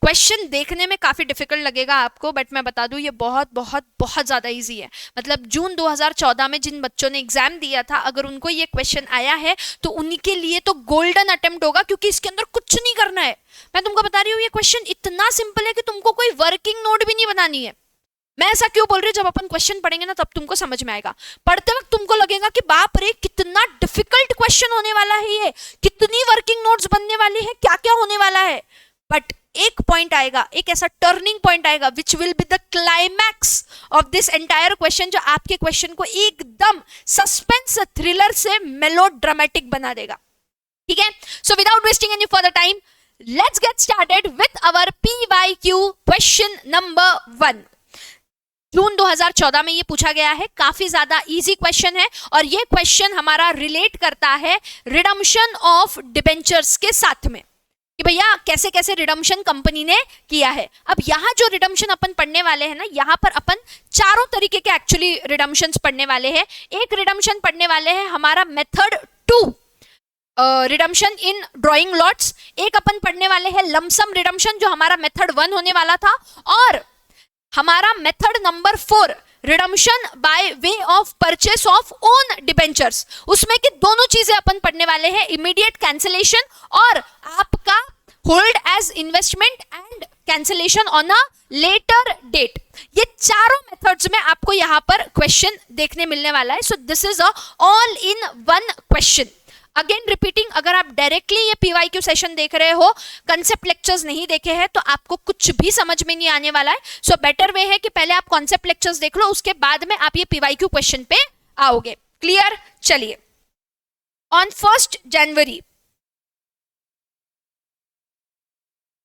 Question देखने में काफी डिफिकल्ट लगेगा आपको, बट मैं बता दूं ये बहुत बहुत बहुत ज्यादा इजी है। मतलब जून 2014 में जिन बच्चों ने एग्जाम दिया था, अगर उनको ये क्वेश्चन आया है तो उनके लिए तो गोल्डन अटेम्प्ट होगा, क्योंकि इसके अंदर कुछ नहीं करना है। मैं तुमको बता रही हूँ ये क्वेश्चन इतना सिंपल है कि तुमको कोई वर्किंग नोट भी नहीं बनानी है। मैं ऐसा क्यों बोल रही हूँ, जब अपन क्वेश्चन पढ़ेंगे ना तब तुमको समझ में आएगा। पढ़ते वक्त तुमको लगेगा कि बाप रे कितना डिफिकल्ट क्वेश्चन होने वाला है, ये कितनी वर्किंग नोट्स बनने वाली है, क्या क्या होने वाला है। बट एक पॉइंट आएगा, एक ऐसा टर्निंग पॉइंट आएगा which will be the climax of this entire question, जो आपके क्वेश्चन को एकदम सस्पेंस थ्रिलर से मेलो ड्रामेटिक बना देगा। ठीक है, so without wasting any further time, let's get started with our PYQ question number 1। June 2014 में ये पूछा गया है, काफी ज्यादा इजी क्वेश्चन है, और ये क्वेश्चन हमारा रिलेट करता है रिडम्पशन ऑफ डिबेंचर्स के साथ में, कि भैया कैसे कैसे रिडम्पशन कंपनी ने किया है। अब यहाँ जो रिडम्पशन अपन पढ़ने वाले हैं ना, यहाँ पर अपन चारों तरीके के एक्चुअली रिडम्पशंस पढ़ने वाले हैं। एक रिडम्पशन पढ़ने वाले हैं हमारा मेथड 2, रिडम्पशन इन ड्रॉइंग लॉट्स। एक अपन पढ़ने वाले हैं लमसम रिडम्पशन, जो हमारा मेथड 1 होने वाला था। और हमारा method number 4, redemption by way of purchase of own debentures, उसमें की दोनों चीजें अपन पढ़ने वाले हैं, इमीडिएट कैंसिलेशन और आपका hold as investment and cancellation on a later date. ये चारों मेथड्स में आपको यहाँ पर क्वेश्चन देखने मिलने वाला है। So this is a all in one question. Again repeating, अगर आप डायरेक्टली ये PYQ सेशन देख रहे हो, कंसेप्ट लेक्चर्स नहीं देखे हैं, तो आपको कुछ भी समझ में नहीं आने वाला है। सो बेटर वे है कि पहले आप कॉन्सेप्ट लेक्चर्स देख लो, उसके बाद में आप ये PYQ क्वेश्चन पे आओगे। क्लियर? चलिए, on 1 January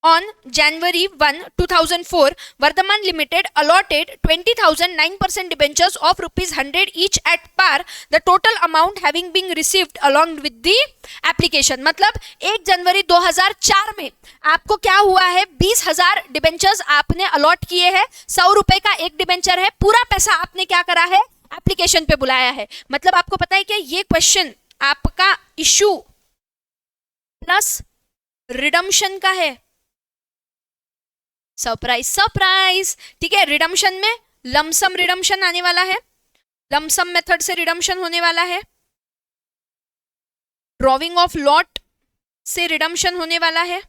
On January 1, 2004, Vardhaman Limited allotted 20,000 9% debentures of ₹100 each at par, the total amount having been received along with the application। मतलब 1 जनवरी 2004 में आपको क्या हुआ है, 20,000 डिबेंचर्स आपने अलॉट किए हैं। 100 रुपए का एक डिबेंचर है, पूरा पैसा आपने क्या करा है, एप्लीकेशन पे बुलाया है। मतलब आपको पता है कि ये क्वेश्चन आपका इशू प्लस रिडम्पशन का है। सरप्राइज सरप्राइज, ठीक है। रिडम्पशन में लमसम रिडम्पशन आने वाला है, लमसम मेथड से रिडम्पशन होने वाला है, ड्रॉविंग ऑफ लॉट से रिडम्पशन होने वाला है,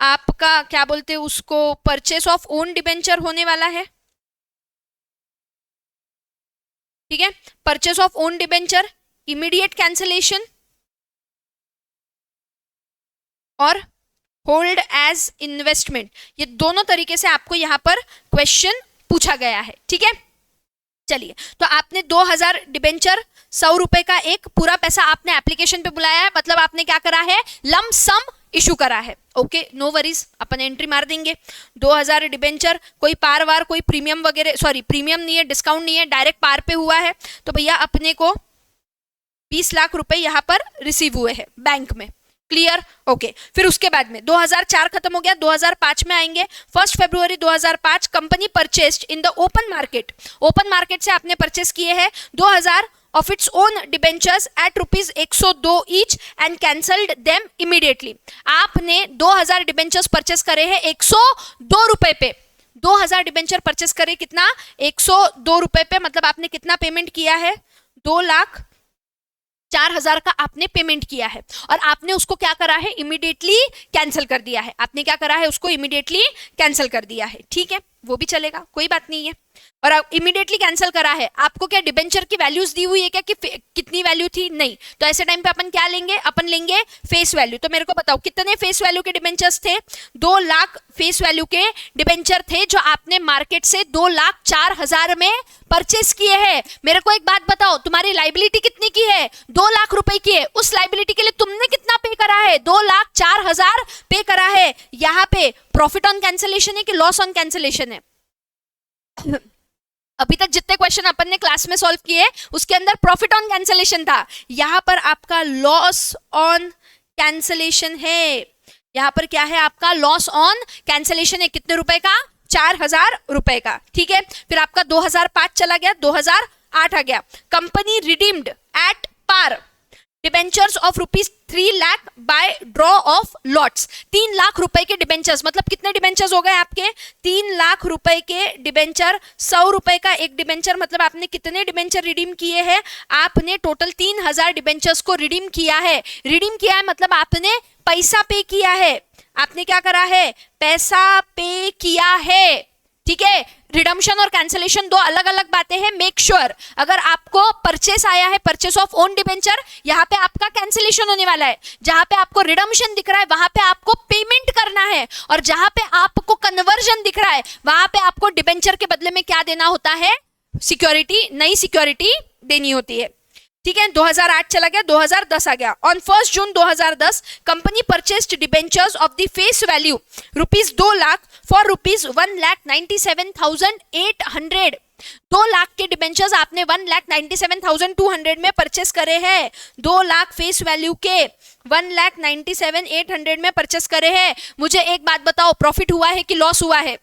आपका क्या बोलते हैं उसको, परचेस ऑफ ओन डिबेंचर होने वाला है। ठीक है, purchase of own debenture, immediate cancellation और होल्ड एज इन्वेस्टमेंट। ये दोनों तरीके से आपको यहां पर क्वेश्चन पूछा गया है। ठीक है, चलिए, तो आपने 2,000 डिबेंचर, 100 रुपए का एक, पूरा पैसा आपने एप्लीकेशन पे बुलाया है। मतलब आपने क्या करा है, लम सम इशू करा है। ओके, नो वरीज, अपन एंट्री मार देंगे। 2,000 डिबेंचर, कोई पार वार, कोई प्रीमियम वगैरह, सॉरी प्रीमियम नहीं है, डिस्काउंट नहीं है, डायरेक्ट पार पे हुआ है। तो भैया अपने को 20 लाख रुपए यहाँ पर रिसीव हुए हैं बैंक में। क्लियर? ओके, फिर उसके बाद में 2004 खत्म हो गया, 2005 में आएंगे। 1 February 2005 company purchased in the open market, open market से आपने परचेस किए हैं 2,000 of its own debentures at ₹102 each and cancelled them immediately. आपने 2,000 डिबेंचर्स परचेस करे हैं 102 रुपए पे। 2,000 डिबेंचर परचेस करे कितना, 102 रुपए पे। मतलब आपने कितना पेमेंट किया है, 2,04,000 का आपने पेमेंट किया है, और आपने उसको क्या करा है, इमीडिएटली कैंसिल कर दिया है। आपने क्या करा है, उसको इमीडिएटली कैंसिल कर दिया है। ठीक है, वो भी चलेगा, कोई बात नहीं है। और इमीडिएटली कैंसिल करा है, आपको क्या डिबेंचर की वैल्यूज दी हुई है क्या, कि कितनी वैल्यू थी, नहीं। तो ऐसे टाइम पे अपन क्या लेंगे, अपन लेंगे फेस वैल्यू। तो मेरे को बताओ कितने फेस वैल्यू के डिबेंचर्स थे, 2 लाख फेस वैल्यू के डिबेंचर थे, जो आपने मार्केट से 2,04,000 में परचेस किए हैं। मेरे को एक बात बताओ, तुम्हारी लाइबिलिटी कितनी की है, 2 लाख रुपए की है। उस लाइबिलिटी के लिए तुमने कितना पे करा है, 2,04,000 पे करा है। यहाँ पे प्रॉफिट ऑन कैंसिलेशन है कि लॉस ऑन कैंसिलेशन है? अभी तक जितने क्वेश्चन अपन ने क्लास में सॉल्व किए उसके अंदर प्रॉफिट ऑन कैंसिलेशन था, यहाँ पर आपका लॉस ऑन कैंसिलेशन है। यहाँ पर क्या है, आपका लॉस ऑन कैंसिलेशन है। कितने रुपए का, 4,000 रुपए का। ठीक है, फिर आपका 2005 चला गया, 2008 आ गया। Company redeemed at par, debentures of ₹3 lakh by draw of lots. 3 lakh रुपए के डिबेंचर्स, मतलब कितने डिबेंचर्स हो गए आपके? 3 लाख रुपए के डिबेंचर। 100 रुपए का एक डिबेंचर, मतलब आपने कितने डिबेंचर रिडीम किए हैं? आपने टोटल 3000 डिबेंचर्स को रिडीम किया है। रिडीम किया है मतलब आपने पैसा पे किया है। आपने क्या करा है? पैसा पे किया है, ठीक है। रिडम्पशन और कैंसिलेशन दो अलग अलग बातें हैं। मेक श्योर अगर आपको परचेस आया है, परचेस ऑफ ओन डिबेंचर, यहाँ पे आपका कैंसिलेशन होने वाला है। जहां पे आपको रिडम्पशन दिख रहा है वहां पे आपको पेमेंट करना है, और जहां पे आपको कन्वर्जन दिख रहा है वहां पे आपको डिबेंचर के बदले में क्या देना होता है? सिक्योरिटी, नई सिक्योरिटी देनी होती है, ठीक है। 2008 चला गया, 2010 आ गया। On 1 June 2010 company purchased debentures of the face value ₹2 lakh for ₹1,97,800। 2 lakh के डिबेंचर्स आपने 1,97,200 में परचेस करे हैं। 2 लाख फेस वैल्यू के 1,97,800 में परचेस करे हैं। मुझे एक बात बताओ, प्रॉफिट हुआ है कि लॉस हुआ है?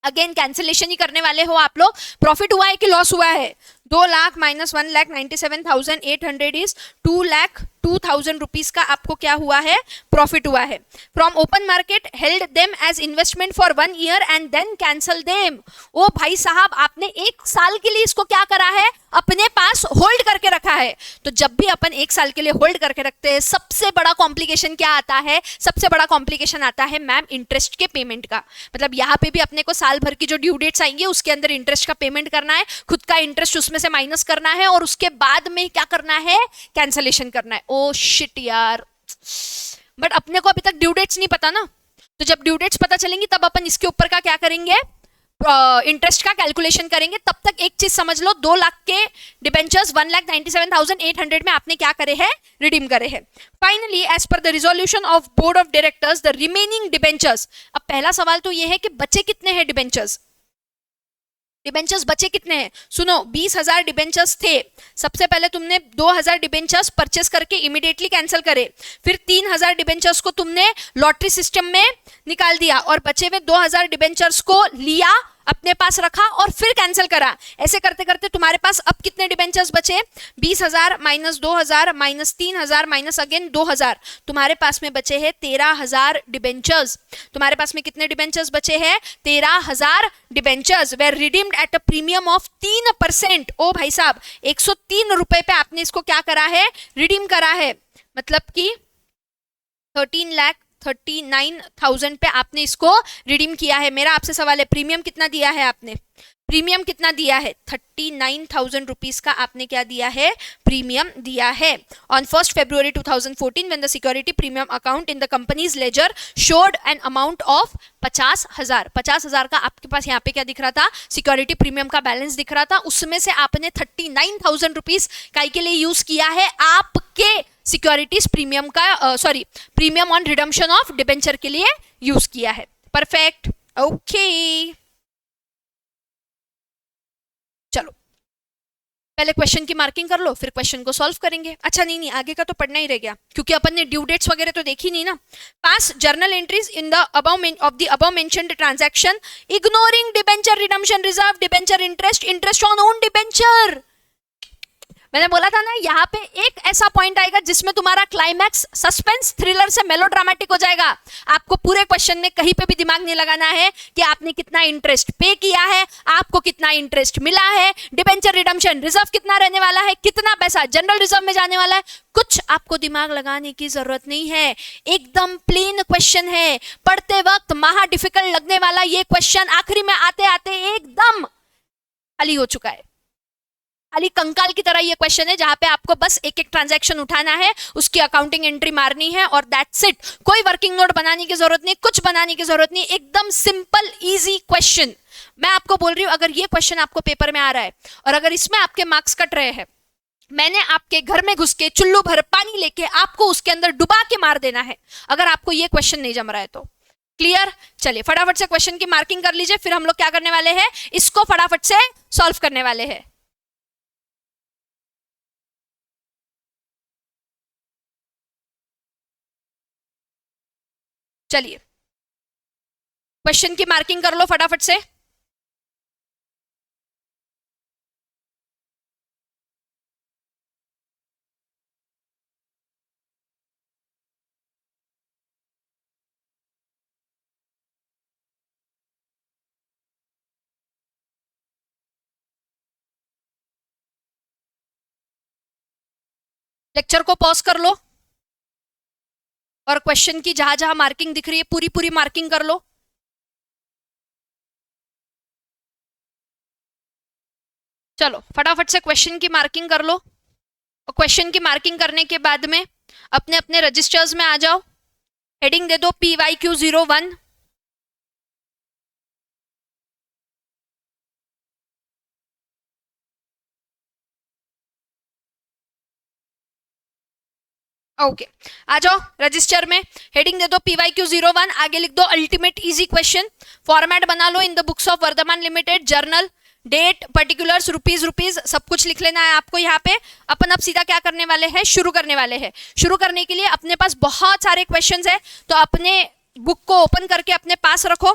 अगेन कैंसिलेशन ही करने वाले हो आप लोग। प्रॉफिट हुआ है कि लॉस हुआ है? 2 लाख माइनस 1,97,800 इज 2,02,000 रुपीज का आपको क्या हुआ है? प्रॉफिट हुआ है। From open market held them as investment for 1 year and then cancel them. ओ भाई साहब, आपने 1 साल के लिए इसको क्या करा है? अपने पास होल्ड करके रखा है। तो जब भी अपन 1 साल के लिए होल्ड करके रखते हैं, सबसे बड़ा कॉम्प्लिकेशन क्या आता है? सबसे बड़ा कॉम्प्लिकेशन आता है मैम इंटरेस्ट के पेमेंट का। मतलब यहाँ पे भी अपने को साल भर की जो ड्यू डेट्स आएंगे उसके अंदर इंटरेस्ट का पेमेंट करना है, खुद का इंटरेस्ट उसमें से माइनस करना है, और उसके बाद में क्या करना है? कैंसलेशन करना है। ओ शिट यार, बट अपने को अभी तक ड्यू डेट्स नहीं पता ना। तो जब ड्यू डेट्स पता चलेंगी तब अपन इसके ऊपर का क्या करेंगे? इंटरेस्ट का कैलकुलेशन करेंगे। तब तक एक चीज समझ लो, 2 लाख के डिबेंचर्स 1,97,800 में आपने क्या करे हैं? रिडीम करे हैं। Finally as per the resolution of board of directors the remaining debentures. अब पहला सवाल तो ये है कि बचे कितने हैं डिबेंचर्स? डिबेंचर्स बचे कितने हैं? सुनो, 20,000 डिबेंचर्स थे। सबसे पहले तुमने 2,000 डिबेंचर्स परचेस करके इमीडिएटली कैंसिल करे, फिर 3,000 डिबेंचर्स को तुमने लॉटरी सिस्टम में निकाल दिया, और बचे हुए 2,000 डिबेंचर्स को लिया, अपने पास रखा और फिर कैंसिल करा। ऐसे करते करते तुम्हारे पास अब कितने डिबेंचर्स बचे? 20,000 माइनस 2,000 माइनस 3,000 माइनस अगेन 2,000, तुम्हारे पास में बचे हैं 13,000 डिबेंचर्स। तुम्हारे पास में कितने डिबेंचर्स बचे हैं? 13,000 debentures were redeemed at a premium of 3%। ओ भाई साहब, 103 रुपए पे आपने इसको क्या करा है? रिडीम करा है। मतलब कि 13,39,000 पे आपने इसको रिडीम किया है। मेरा आपसे सवाल है, प्रीमियम कितना दिया है आपने? प्रीमियम कितना दिया है? 39,000 रुपीज का आपने क्या दिया है? प्रीमियम दिया है। On 1 February 2014 when the security premium account in the company's ledger showed an amount of 50,000। 50,000 का आपके पास यहाँ पे क्या दिख रहा था? सिक्योरिटी प्रीमियम का बैलेंस दिख रहा था। उसमें से आपने 39,000 रुपीज काय के लिए यूज किया है? आपके सिक्योरिटीज प्रीमियम का premium on redemption of debenture के लिए यूज किया है। Perfect, okay. चलो पहले क्वेश्चन की मार्किंग कर लो, फिर क्वेश्चन को सॉल्व करेंगे। अच्छा नहीं, आगे का तो पढ़ना ही रह गया, क्योंकि अपन ने ड्यू डेट्स वगैरह तो देखी नहीं ना। पास journal entries in the above mentioned transaction ignoring debenture redemption reserve debenture interest on own debenture. मैंने बोला था ना, यहाँ पे एक ऐसा पॉइंट आएगा जिसमें तुम्हारा क्लाइमैक्स सस्पेंस थ्रिलर से मेलोड्रामेटिक हो जाएगा। आपको पूरे क्वेश्चन में कहीं पे भी दिमाग नहीं लगाना है कि आपने कितना इंटरेस्ट पे किया है, आपको कितना इंटरेस्ट मिला है, डिबेंचर रिडम्पशन रिजर्व कितना रहने वाला है, कितना पैसा जनरल रिजर्व में जाने वाला है। कुछ आपको दिमाग लगाने की जरूरत नहीं है। एकदम प्लेन क्वेश्चन है। पढ़ते वक्त महा डिफिकल्ट लगने वाला ये क्वेश्चन आखिरी में आते आते एकदम खाली हो चुका है। खाली कंकाल की तरह ये क्वेश्चन है, जहां पे आपको बस एक एक ट्रांजैक्शन उठाना है, उसकी अकाउंटिंग एंट्री मारनी है और दैट्स इट। कोई वर्किंग नोट बनाने की जरूरत नहीं, कुछ बनाने की जरूरत नहीं। एकदम सिंपल इजी क्वेश्चन। मैं आपको बोल रही हूं, अगर ये क्वेश्चन आपको पेपर में आ रहा है और अगर इसमें आपके मार्क्स कट रहे हैं, मैंने आपके घर में घुस के चुल्लू भर पानी लेके आपको उसके अंदर डुबा के मार देना है, अगर आपको ये क्वेश्चन नहीं जम रहा है तो। क्लियर? चलिए फटाफट से क्वेश्चन की मार्किंग कर लीजिए, फिर हम लोग क्या करने वाले हैं, इसको फटाफट से सॉल्व करने वाले हैं। चलिए क्वेश्चन की मार्किंग कर लो फटाफट से। लेक्चर को पॉज कर लो और क्वेश्चन की जहां जहां मार्किंग दिख रही है पूरी पूरी मार्किंग कर लो। चलो फटाफट से क्वेश्चन की मार्किंग कर लो और क्वेश्चन की मार्किंग करने के बाद में अपने अपने रजिस्टर्स में आ जाओ। हेडिंग दे दो PYQ01। ओके आ जाओ रजिस्टर में, हेडिंग दे दो PYQ01, आगे लिख दो अल्टीमेट इजी क्वेश्चन। फॉर्मेट बना लो in the books of Vardhman limited, journal, date, particulars, rupees rupees सब कुछ लिख लेना है आपको यहाँ पे। अपन अब सीधा क्या करने वाले हैं, शुरू करने वाले हैं। शुरू करने के लिए अपने पास बहुत सारे क्वेश्चंस है, तो अपने बुक को ओपन करके अपने पास रखो।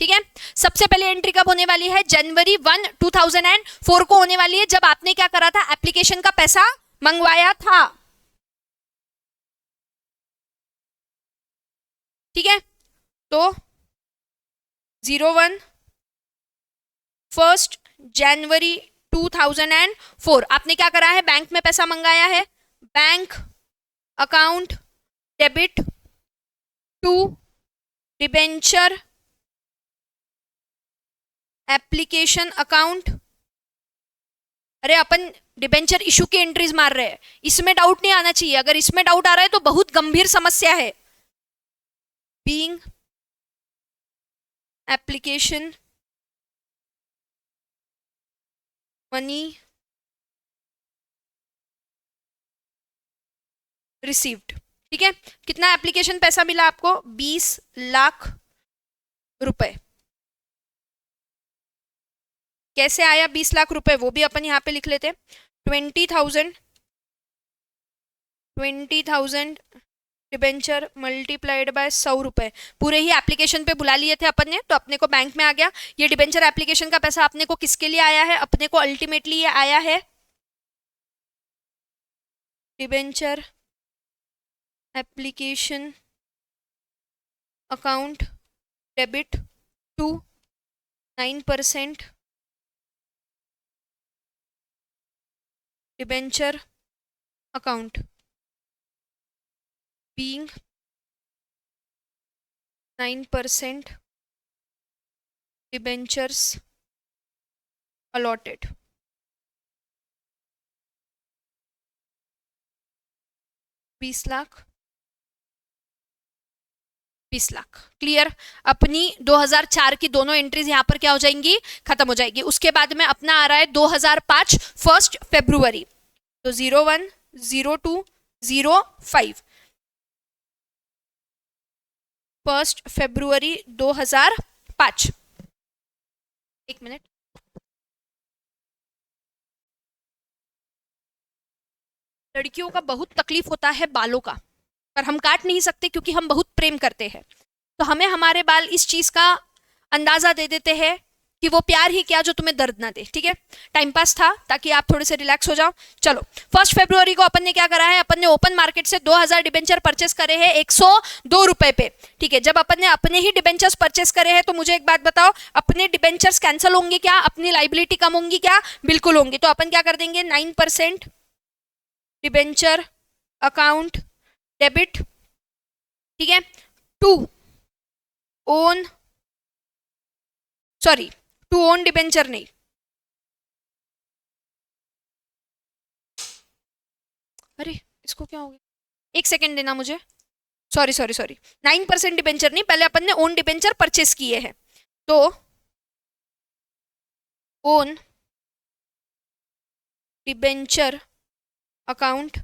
ठीक है, सबसे पहले एंट्री कब होने वाली है, जनवरी 1, 2004 को होने वाली है, जब आपने क्या करा था, एप्लीकेशन का पैसा मंगवाया था। ठीक है, तो 01 1 जनवरी 2004 आपने क्या करा है, बैंक में पैसा मंगाया है। Bank account debit to debenture application account. अरे अपन डिबेंचर इशू की एंट्रीज मार रहे हैं, इसमें डाउट नहीं आना चाहिए। अगर इसमें डाउट आ रहा है तो बहुत गंभीर समस्या है। Being application money received. ठीक है, कितना एप्लीकेशन पैसा मिला आपको, 20 लाख रुपए। कैसे आया 20 लाख रुपए, वो भी अपन यहाँ पे लिख लेते। 20,000 डिबेंचर मल्टीप्लाइड बाय 100 रुपए, पूरे ही एप्लीकेशन पे बुला लिए थे अपन ने, तो अपने को बैंक में आ गया। ये डिबेंचर एप्लीकेशन का पैसा अपने को किसके लिए आया है, अपने को अल्टीमेटली ये आया है debenture application account debit to 9% debenture account being 9% debentures allotted। बीस लाख 20 लाख क्लियर। अपनी 2004 की दोनों एंट्रीज यहां पर क्या हो जाएंगी, खत्म हो जाएगी। उसके बाद में अपना आ रहा है 2005 1 फरवरी, तो 01 02 05 1 फरवरी 2005। एक मिनट, लड़कियों का बहुत तकलीफ होता है बालों का, पर हम काट नहीं सकते क्योंकि हम बहुत प्रेम करते हैं। तो हमें हमारे बाल इस चीज का अंदाजा दे देते हैं कि वो प्यार ही क्या जो तुम्हें दर्द ना दे। ठीक है, टाइम पास था ताकि आप थोड़े से रिलैक्स हो जाओ। चलो 1 फरवरी को अपन ने क्या करा है, अपन ने ओपन मार्केट से 2000 डिबेंचर परचेस करे हैं 102 रुपए पे। ठीक है, जब अपन ने अपने ही डिबेंचर्स परचेस करे हैं तो मुझे एक बात बताओ, अपने डिबेंचर्स कैंसिल होंगे क्या, अपनी लाइबिलिटी कम होंगी क्या, बिल्कुल होंगी। तो अपन क्या कर देंगे, 9% डिबेंचर अकाउंट डेबिट, ठीक है, to own, sorry to own debenture नहीं, अरे इसको क्या हो गया, एक सेकेंड देना मुझे, सॉरी सॉरी सॉरी, 9% डिबेंचर नहीं, पहले अपन ने ओन डिबेंचर परचेस किए हैं। तो own debenture account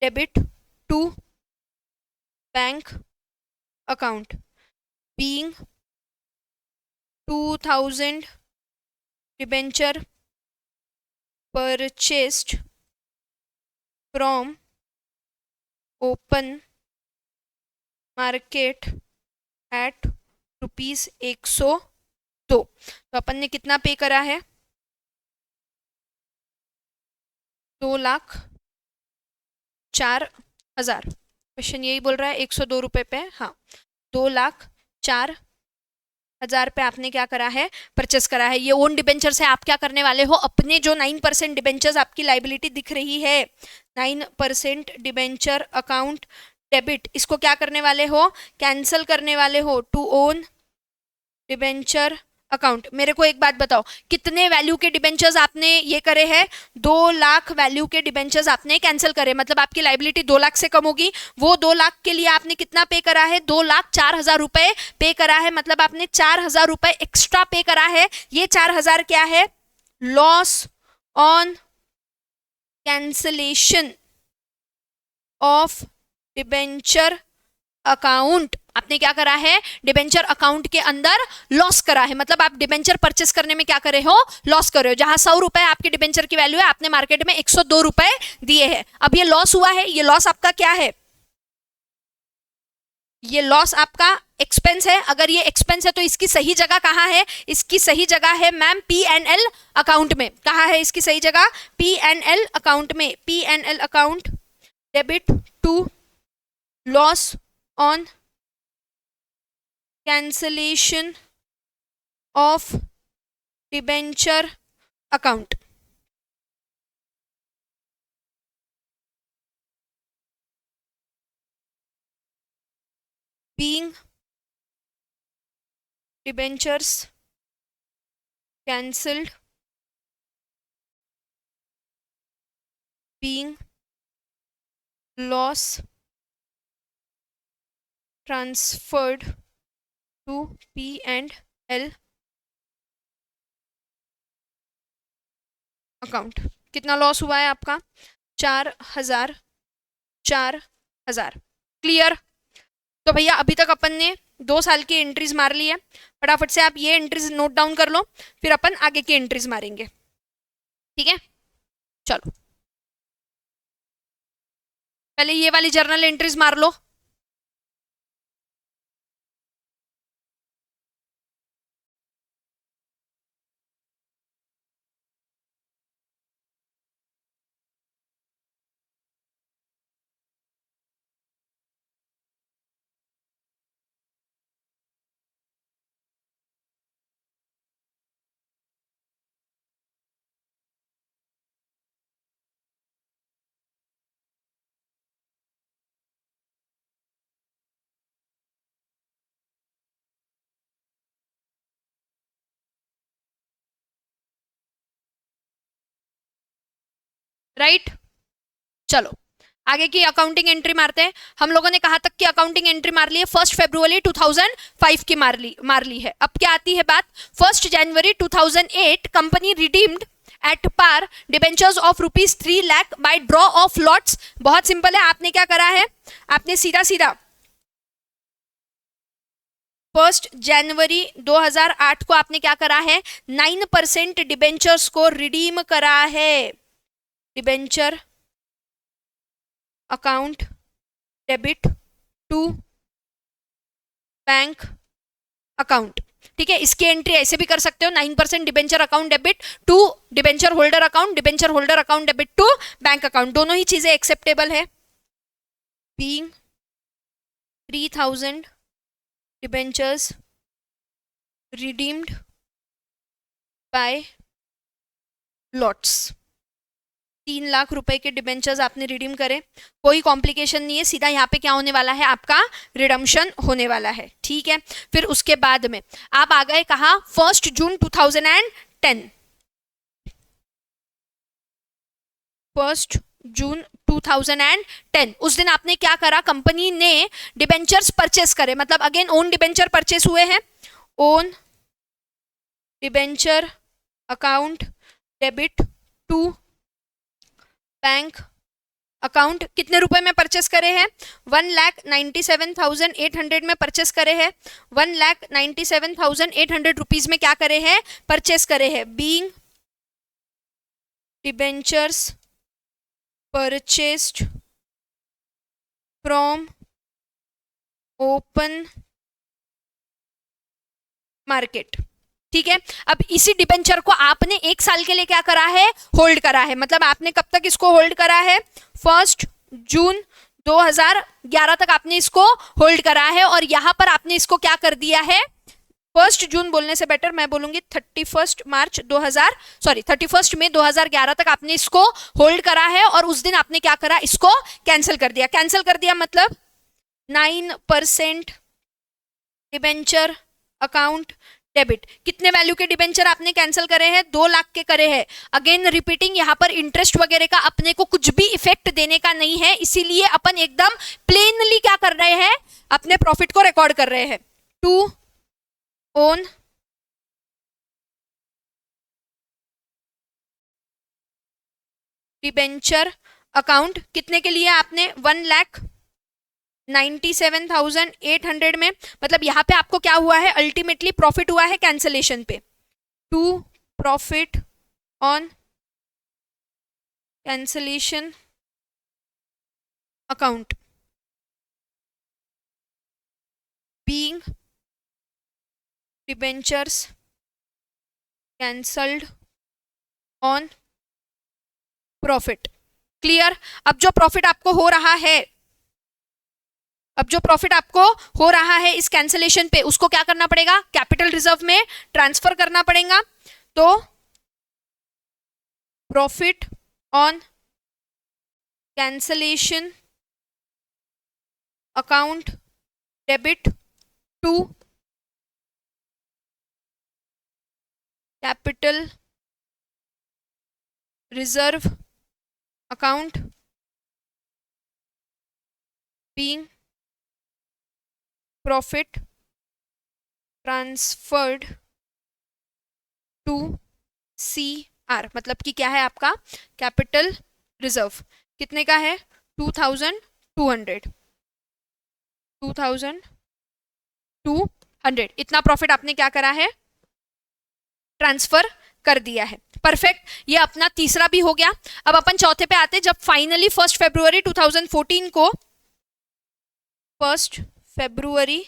debit to bank account being 2000 debenture purchased from open market at ₹102। तो अपन ने कितना पे करा है, 2,04,000। क्वेश्चन यही बोल रहा है 102 रुपए पे, हाँ 2,04,000 हजार पे आपने क्या करा है, परचेस करा है। ये ओन डिबेंचर से आप क्या करने वाले हो, अपने जो 9% डिबेंचर्स आपकी लाइबिलिटी दिख रही है, 9% डिबेंचर अकाउंट डेबिट, इसको क्या करने वाले हो, कैंसल करने वाले हो टू ओन डिबेंचर अकाउंट। मेरे को एक बात बताओ, कितने वैल्यू के डिबेंचर्स आपने ये करे हैं, 2 लाख वैल्यू के डिबेंचर्स आपने कैंसिल करे, मतलब आपकी लाइबिलिटी 2 लाख से कम होगी। वो 2 लाख के लिए आपने कितना पे करा है, 2,04,000 रुपए पे करा है, मतलब आपने 4,000 रुपए एक्स्ट्रा पे करा है। ये 4,000 क्या है, loss on cancellation of debenture account. आपने क्या करा है, डिबेंचर अकाउंट के अंदर लॉस करा है, मतलब आप डिबेंचर परचेस करने में क्या करे हो, लॉस कर रहे हो। जहां 100 रुपए आपके डिबेंचर की वैल्यू है, आपने मार्केट में 102 रुपए दिए हैं। अब ये लॉस हुआ है, ये लॉस आपका क्या है, ये लॉस आपका एक्सपेंस है। अगर ये एक्सपेंस है तो इसकी सही जगह कहां है, इसकी सही जगह है मैम P&L अकाउंट में। कहां है इसकी सही जगह, P&L अकाउंट में। P&L account debit to loss on cancellation of debenture account। being debentures cancelled, being loss transferred to P&L account. कितना लॉस हुआ है आपका, 4,000, 4,000। क्लियर। तो भैया अभी तक अपन ने 2 साल की एंट्रीज मार ली है, फटाफट से आप ये एंट्रीज नोट डाउन कर लो, फिर अपन आगे की एंट्रीज मारेंगे, ठीक है। चलो पहले ये वाली जर्नल एंट्रीज मार लो। राइट चलो आगे की अकाउंटिंग एंट्री मारते हैं। हम लोगों ने कहा तक की अकाउंटिंग एंट्री मार ली है, 1 फरवरी 2005 की मार ली है। अब क्या आती है बात, 1 January 2008 company redeemed at par debentures of ₹3 lakh by draw of lots. बहुत सिंपल है, आपने क्या करा है, आपने सीधा सीधा 1 जनवरी 2008 को आपने क्या करा है, 9% डिबेंचर्स को रिडीम करा है। Debenture account debit to bank account, ठीक है। इसकी एंट्री ऐसे भी कर सकते हो, 9% debenture account debit to debenture holder account, debenture holder account debit to bank account, दोनों ही चीजें एक्सेप्टेबल है। Being 3,000 debentures redeemed by lots, 3 lakh रुपए के डिबेंचर्स आपने रिडीम करे, कोई कॉम्प्लिकेशन नहीं है, सीधा यहाँ पे क्या होने वाला है, आपका रिडम्पशन होने वाला है, ठीक है। फिर उसके बाद में आप आ गए कहा 1 जून 2010, 1 जून 2010 उस दिन आपने क्या करा, कंपनी ने डिबेंचर्स परचेस करे, मतलब अगेन ओन डिबेंचर परचेस हुए हैं। Own debenture account debit to bank account, कितने रुपए में परचेस करे हैं, 1,97,800 में परचेस करे हैं, 1,97,800 रुपीज में क्या करे हैं, परचेस करे हैं। Being debentures purchased from open market, ठीक है। अब इसी डिबेंचर को आपने 1 साल के लिए क्या करा है, होल्ड करा है, मतलब आपने कब तक इसको होल्ड करा है, 1 जून 2011 तक आपने इसको होल्ड करा है, और यहां पर आपने इसको क्या कर दिया है, 1 जून बोलने से बेटर मैं बोलूंगी 31 मई 2011 तक आपने इसको होल्ड करा है, और उस दिन आपने क्या करा, इसको कैंसिल कर दिया। कैंसिल कर दिया मतलब 9% डिबेंचर अकाउंट डेबिट। कितने वैल्यू के डिबेंचर आपने कैंसिल करे हैं? 2 लाख के करे हैं। अगेन रिपीटिंग, यहाँ पर इंटरेस्ट वगैरह का अपने को कुछ भी इफेक्ट देने का नहीं है, इसीलिए अपन एकदम प्लेनली क्या कर रहे हैं, अपने प्रॉफिट को रिकॉर्ड कर रहे हैं। टू ओन डिबेंचर अकाउंट कितने के लिए आपने 1,97,800 में, मतलब यहां पे आपको क्या हुआ है, अल्टीमेटली प्रॉफिट हुआ है कैंसलेशन पे। To profit on cancellation account being debentures cancelled on profit. Clear? अब जो प्रॉफिट आपको हो रहा है, इस कैंसलेशन पे, उसको क्या करना पड़ेगा, कैपिटल रिजर्व में ट्रांसफर करना पड़ेगा। तो profit on cancellation account debit to capital reserve account being profit transferred to CR, मतलब कि क्या है आपका कैपिटल रिजर्व कितने का है, 2,200 इतना प्रॉफिट आपने क्या करा है, ट्रांसफर कर दिया है। परफेक्ट, ये अपना तीसरा भी हो गया। अब अपन चौथे पे आते, जब फाइनली 1 फरवरी 2014 को 1 फरवरी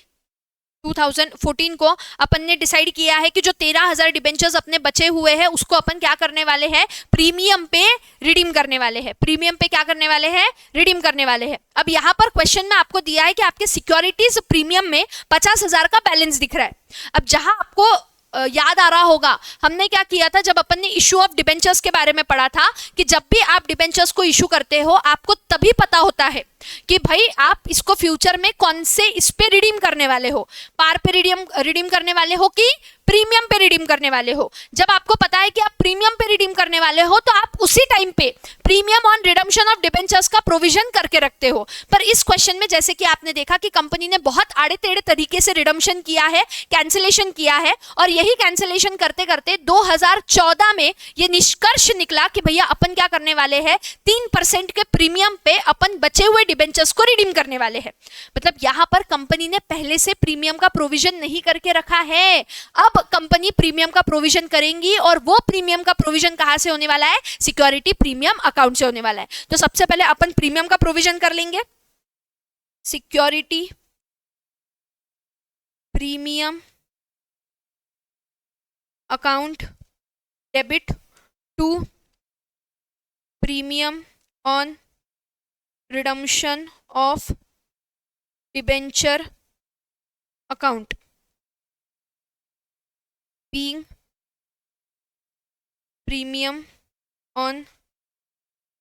2014 को अपन ने डिसाइड किया है कि जो 13,000 डिबेंचर्स अपने बचे हुए हैं उसको अपन क्या करने वाले हैं, प्रीमियम पे रिडीम करने वाले हैं। प्रीमियम पे क्या करने वाले हैं, रिडीम करने वाले हैं। अब यहाँ पर क्वेश्चन में आपको दिया है कि आपके सिक्योरिटीज प्रीमियम में 50,000 का बैलेंस दिख रहा है। अब जहां आपको याद आ रहा होगा, हमने क्या किया था जब अपन ने इशू ऑफ डिबेंचर्स के बारे में पढ़ा था, कि जब भी आप डिबेंचर्स को इशू करते हो आपको तभी पता होता है कि भाई आप इसको फ्यूचर में कौन से इस पे रिडीम करने वाले हो, पार पे रिडीम करने वाले हो कि प्रीमियम पे रिडीम करने वाले हो। जब आपको पता है कि आप प्रीमियम पे रिडीम करने वाले हो तो आप उसी टाइम पे premium on redemption of debentures का प्रोविजन करके रखते हो। पर इस क्वेश्चन में जैसे कि आपने देखा कि कंपनी ने बहुत आड़े टेढ़े तरीके से रिडम्पशन किया है, कैंसिलेशन किया है, और यही कैंसिलेशन करते करते 2014 में ये निष्कर्ष निकला कि भैया अपन क्या करने वाले हैं, 3% के प्रीमियम पे अपन बचे हुए डिबेंचर्स को रिडीम करने वाले हैं। मतलब यहां पर कंपनी ने पहले से प्रीमियम का प्रोविजन नहीं करके रखा है, अब कंपनी प्रीमियम का प्रोविजन करेंगी, और वो प्रीमियम का प्रोविजन कहां से होने वाला है, सिक्योरिटी प्रीमियम अकाउंट से होने वाला है। तो सबसे पहले अपन प्रीमियम का प्रोविजन कर लेंगे, security premium account debit to premium on redemption of debenture account being premium on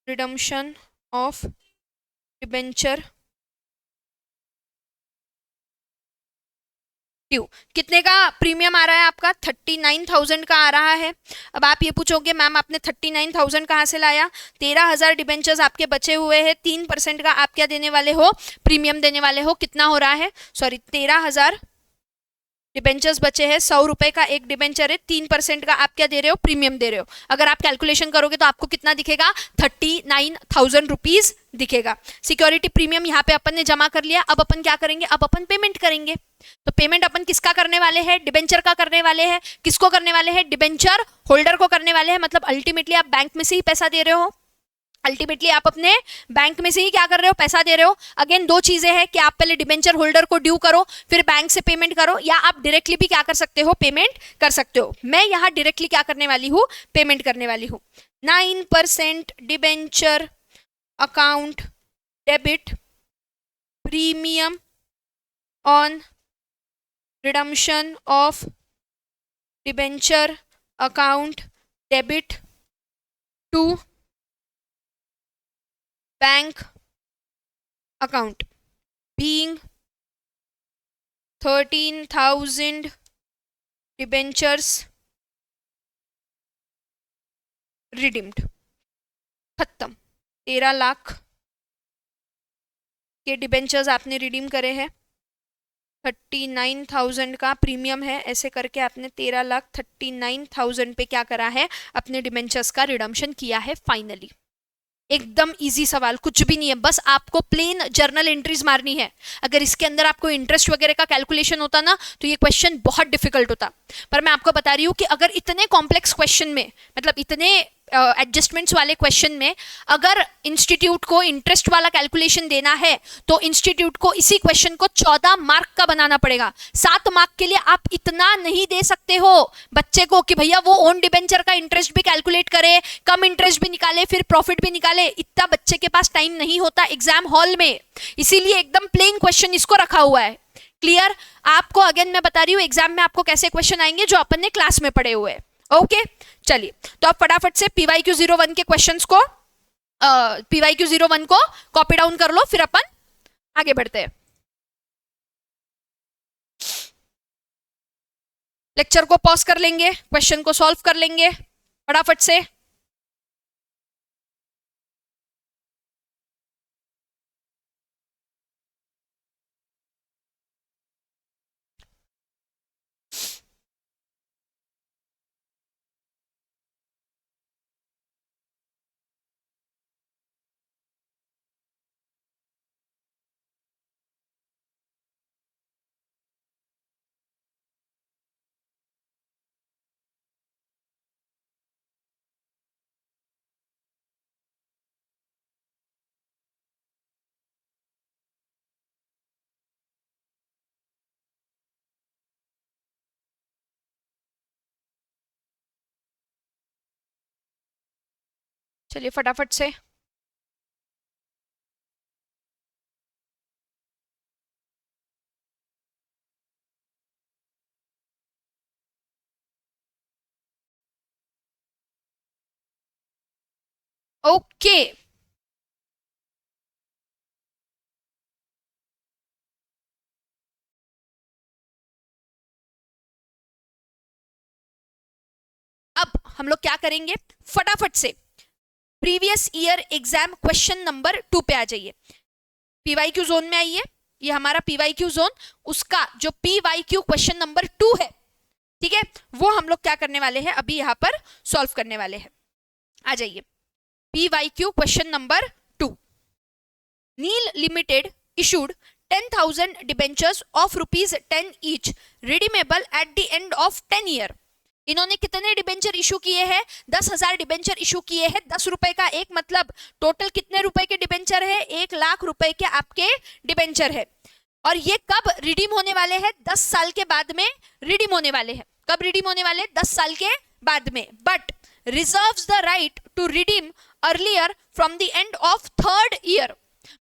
redemption of debenture due. कितने का प्रीमियम आ रहा है आपका, 39,000 का आ रहा है। अब आप ये पूछोगे मैम आपने 39,000 कहाँ से लाया, 13,000 डिबेंचर्स आपके बचे हुए हैं, 3% का आप क्या देने वाले हो, प्रीमियम देने वाले हो। कितना हो रहा है, सॉरी 13,000 डिबेंचर्स बचे हैं, 100 रुपए का एक डिबेंचर है, 3% का आप क्या दे रहे हो, प्रीमियम दे रहे हो। अगर आप कैलकुलेशन करोगे तो आपको कितना दिखेगा, 39,000 रुपीज दिखेगा। सिक्योरिटी प्रीमियम यहाँ पे अपन ने जमा कर लिया। अब अपन क्या करेंगे, अब अपन पेमेंट करेंगे। तो पेमेंट अपन किसका करने वाले हैं, डिबेंचर का करने वाले हैं। किसको करने वाले हैं, डिबेंचर होल्डर को करने वाले हैं। मतलब अल्टीमेटली आप बैंक में से ही पैसा दे रहे हो, अल्टीमेटली आप अपने बैंक में से ही क्या कर रहे हो, पैसा दे रहे हो। अगेन दो चीजें हैं कि आप पहले डिबेंचर होल्डर को ड्यू करो, फिर बैंक से पेमेंट करो, या आप डायरेक्टली भी क्या कर सकते हो, पेमेंट कर सकते हो। मैं यहाँ डायरेक्टली क्या करने वाली हूँ, पेमेंट करने वाली हूँ। 9% debenture account debit premium on redemption of debenture account debit to bank account being 13,000 debentures redeemed. खत्म। 13 लाख के डिबेंचर्स आपने रिडीम करे हैं, 39,000 का प्रीमियम है, ऐसे करके आपने 13,39,000 पे क्या करा है, अपने डिबेंचर्स का रिडम्पशन किया है फाइनली। एकदम इजी सवाल, कुछ भी नहीं है, बस आपको प्लेन जर्नल एंट्रीज मारनी है। अगर इसके अंदर आपको इंटरेस्ट वगैरह का कैलकुलेशन होता ना तो ये क्वेश्चन बहुत डिफिकल्ट होता, पर मैं आपको बता रही हूँ कि अगर इतने कॉम्प्लेक्स क्वेश्चन में, मतलब इतने एडजस्टमेंट्स वाले क्वेश्चन में अगर इंस्टीट्यूट को इंटरेस्ट वाला कैलकुलेशन देना है तो इंस्टीट्यूट को इसी क्वेश्चन को 14 मार्क का बनाना पड़ेगा। 7 मार्क के लिए आप इतना नहीं दे सकते हो बच्चे को कि भैया वो ओन डिबेंचर का इंटरेस्ट भी कैलकुलेट करे, कम इंटरेस्ट भी निकाले, फिर प्रॉफिट भी निकाले। इतना बच्चे के पास टाइम नहीं होता एग्जाम हॉल में, इसीलिए एकदम प्लेन क्वेश्चन इसको रखा हुआ है। क्लियर? आपको अगेन मैं बता रही हूँ एग्जाम में आपको कैसे क्वेश्चन आएंगे जो अपन ने क्लास में पढ़े हुए। ओके चलिए, तो आप फटाफट से PYQ01 के क्वेश्चंस को PYQ01 को कॉपी डाउन कर लो, फिर अपन आगे बढ़ते हैं। लेक्चर को पॉज कर लेंगे, क्वेश्चन को सॉल्व कर लेंगे फटाफट से। चलिए फटाफट से। ओके अब हम लोग क्या करेंगे, फटाफट से previous year exam question number 2 पे आ जाइए। PYQ जोन में आइए, ये हमारा PYQ जोन, उसका जो PYQ क्वेश्चन नंबर 2 है, ठीक है, वो हम लोग क्या करने वाले हैं, अभी यहां पर सॉल्व करने वाले हैं। आ जाइए, PYQ question number 2। Neel limited issued 10,000 debentures of ₹10 each redeemable at the end of 10 year. इन्होंने कितने डिबेंचर इशू किए हैं, 10,000 डिबेंचर इशू किए हैं, 10 रुपए का एक, मतलब टोटल कितने रुपए के डिबेंचर है, 1 लाख रुपए के आपके डिबेंचर है। और ये कब रिडीम होने वाले हैं, 10 साल के बाद में रिडीम होने वाले हैं। कब रिडीम होने वाले, 10 साल के बाद में। But reserves the right to redeem earlier from the end of 3rd year.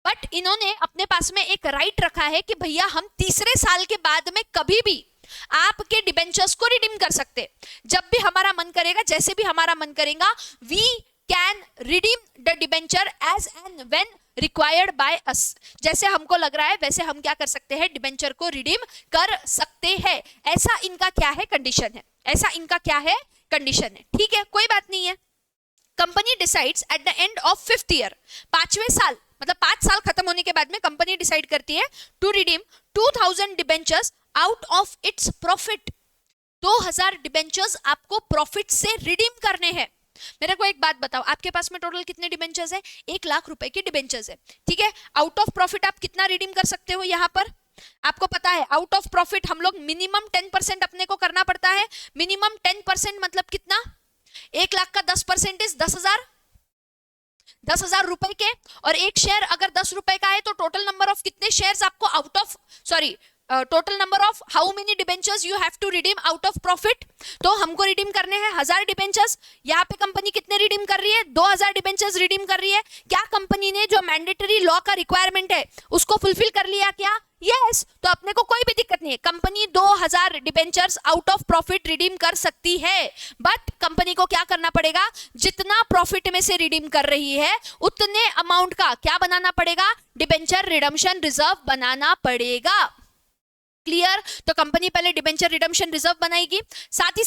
But इन्होंने अपने पास में एक राइट रखा है कि भैया हम तीसरे साल के बाद में कभी भी आपके डिबेंचर्स को रिडीम कर सकते, जब भी हमारा मन करेगा, जैसे भी हमारा मन करेगा, we can redeem the debenture as and when required by us. जैसे हमको लग रहा है वैसे हम क्या कर सकते हैं, डिबेंचर को रिडीम कर सकते हैं। ऐसा इनका क्या है, कंडीशन है, ऐसा इनका क्या है, कंडीशन है। ठीक है, कोई बात नहीं है। Company decides at the end of 5th year, 5वें साल, मतलब 5 साल खत्म होने के बाद में कंपनी डिसाइड करती है to redeem 2,000 debentures out of its profit. 2,000 debentures आपको प्रॉफिट से रिडीम करने हैं। मेरे को एक बात बताओ, आपके पास में टोटल कितने डिबेंचर्स है, 1 लाख रुपए के डिबेंचर्स है, ठीक है। आउट ऑफ प्रॉफिट आप कितना रिडीम कर सकते हो, यहाँ पर आपको पता है आउट ऑफ प्रॉफिट हम लोग मिनिमम 10% अपने को करना पड़ता है। मिनिमम 10% मतलब कितना, 1 लाख का 10% 10,000, 10,000 रुपए के। और एक शेयर अगर 10 रुपए का है तो टोटल नंबर ऑफ कितने शेयर्स आपको out of, sorry, total number of how many debentures you have to redeem out of profit. तो हमको रिडीम करने हैं 1,000 डिबेंचर्स। यहाँ पे कंपनी कितने रिडीम कर रही है, 2,000 डिबेंचर्स रिडीम कर रही है। क्या कंपनी ने जो मैंडेटरी लॉ का रिक्वायरमेंट है उसको फुलफिल कर लिया क्या, यस, तो अपने को कोई भी दिक्कत नहीं है, company 2000 debentures out of profit redeem कर सकती है, बट कंपनी को क्या करना पड़ेगा, जितना प्रॉफिट में से रिडीम कर रही है उतने अमाउंट का क्या बनाना पड़ेगा, डिबेंचर रिडम्पशन रिजर्व बनाना पड़ेगा। क्लियर? तो कंपनी पहले डिबेंचर रिडम्पशन रिजर्व बनाएगी। साथ ही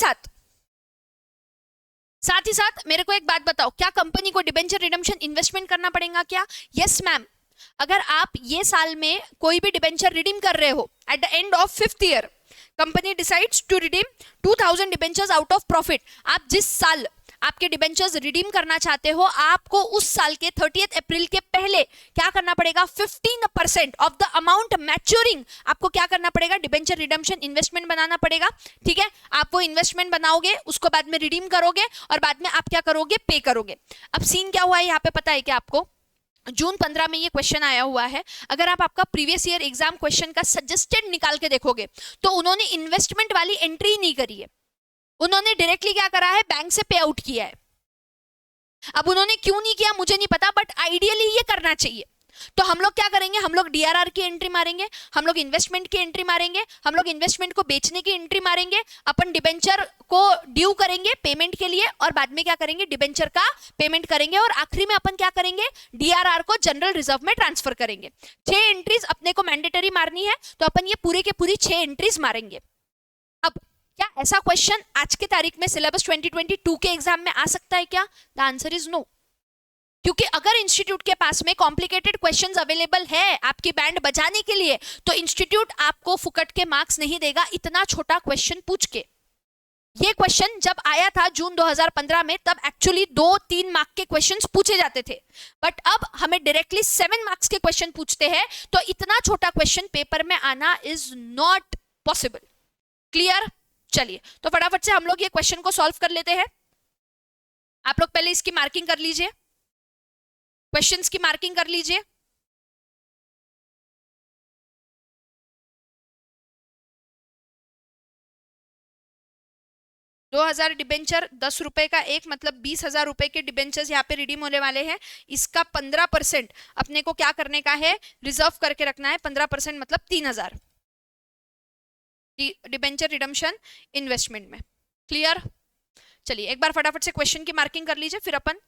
साथ मेरे को एक बात बताओ, क्या कंपनी को डिबेंचर रिडम्पशन इन्वेस्टमेंट करना पड़ेगा क्या? यस मैम, अगर आप ये साल में कोई भी डिबेंचर रिडीम कर रहे हो, at the end of 5th year company decides to redeem 2000 debentures out of profit, आप जिस साल आपके डिबेंचर्स रिडीम करना चाहते हो, आपको उस साल के 30 अप्रैल के पहले क्या करना पड़ेगा, 15% ऑफ द अमाउंट मैच्योरिंग आपको क्या करना पड़ेगा, डिबेंचर रिडम्पशन इन्वेस्टमेंट बनाना पड़ेगा। ठीक है, आप वो इन्वेस्टमेंट बनाओगे, उसको बाद में रिडीम करोगे और बाद में आप क्या करोगे, पे करोगे। अब सीन क्या हुआ है यहाँ पे पता है क्या आपको? जून 15 में ये क्वेश्चन आया हुआ है, अगर आप आपका प्रीवियस ईयर एग्जाम क्वेश्चन का सजेस्टेड निकाल के देखोगे तो उन्होंने इन्वेस्टमेंट वाली एंट्री नहीं करी है, उन्होंने डायरेक्टली क्या करा है, बैंक से पे आउट किया है। अब उन्होंने क्यों नहीं किया मुझे नहीं पता, बट आइडियली ये करना चाहिए। तो हम लोग क्या करेंगे, हम लोग डीआरआर की एंट्री मारेंगे, हम लोग इन्वेस्टमेंट की एंट्री मारेंगे, हम लोग इन्वेस्टमेंट को बेचने की एंट्री मारेंगे, अपन डिबेंचर को ड्यू करेंगे पेमेंट के लिए और बाद में क्या करेंगे, डिबेंचर का पेमेंट करेंगे और आखिरी में अपन क्या करेंगे, डीआरआर को जनरल रिजर्व में ट्रांसफर करेंगे। 6 एंट्रीज अपने को मैंडेटरी मारनी है, तो अपन ये पूरे के पूरी 6 एंट्रीज मारेंगे। अब क्या ऐसा क्वेश्चन आज के तारीख में सिलेबस 2022 के एग्जाम में आ सकता है क्या? द आंसर इज नो, क्योंकि अगर इंस्टीट्यूट के पास में कॉम्प्लिकेटेड क्वेश्चंस अवेलेबल है आपकी बैंड बजाने के लिए, तो इंस्टीट्यूट आपको फुकट के मार्क्स नहीं देगा इतना छोटा क्वेश्चन पूछ के। ये क्वेश्चन जब आया था जून 2015 में, तब एक्चुअली 2-3 मार्क के क्वेश्चंस पूछे जाते थे, बट अब हमें डायरेक्टली 7 मार्क्स के क्वेश्चन पूछते हैं, तो इतना छोटा क्वेश्चन पेपर में आना इज नॉट पॉसिबल। क्लियर? चलिए, तो फटाफट से हम लोग ये क्वेश्चन को सॉल्व कर लेते हैं। आप लोग पहले इसकी मार्किंग कर लीजिए, क्वेश्चंस की मार्किंग कर लीजिए। $2000 डिबेंचर 10 रुपए का एक, मतलब 20,000 रुपए के डिबेंचर्स यहाँ पे रिडीम होने वाले हैं। इसका 15% अपने को क्या करने का है, रिजर्व करके रखना है। 15% मतलब 3000 डिबेंचर रिडम्पशन इन्वेस्टमेंट में। क्लियर? चलिए एक बार फटाफट से क्वेश्चन की मार्किंग कर लीजिए, फिर अपन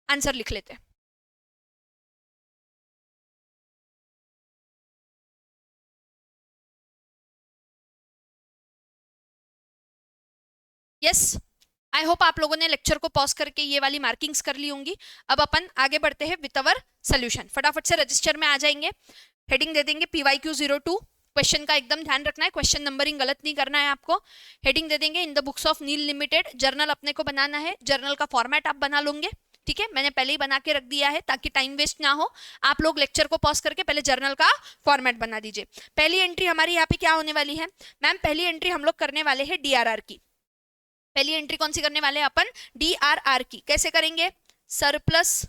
आंसर लिख लेते हैं। यस, आई होप आप लोगों ने लेक्चर को पॉज करके ये वाली मार्किंग्स कर ली होंगी। अब अपन आगे बढ़ते हैं विद अवर सोल्यूशन। फटाफट से रजिस्टर में आ जाएंगे, हेडिंग दे देंगे PYQ02। क्वेश्चन का एकदम ध्यान रखना है, क्वेश्चन नंबरिंग गलत नहीं करना है आपको। हेडिंग दे देंगे in the books of Neel limited. Journal अपने को बनाना है, जर्नल का फॉर्मेट आप बना लोगे। ठीक है, मैंने पहले ही बना के रख दिया है ताकि टाइम वेस्ट ना हो। आप लोग लेक्चर को पॉज करके पहले जर्नल का फॉर्मेट बना दीजिए। पहली एंट्री हमारी यहाँ पे क्या होने वाली है मैम? पहली एंट्री हम लोग करने वाले हैं DRR की। पहली एंट्री कौन सी करने वाले हैं अपन? DRR की। कैसे करेंगे? Surplus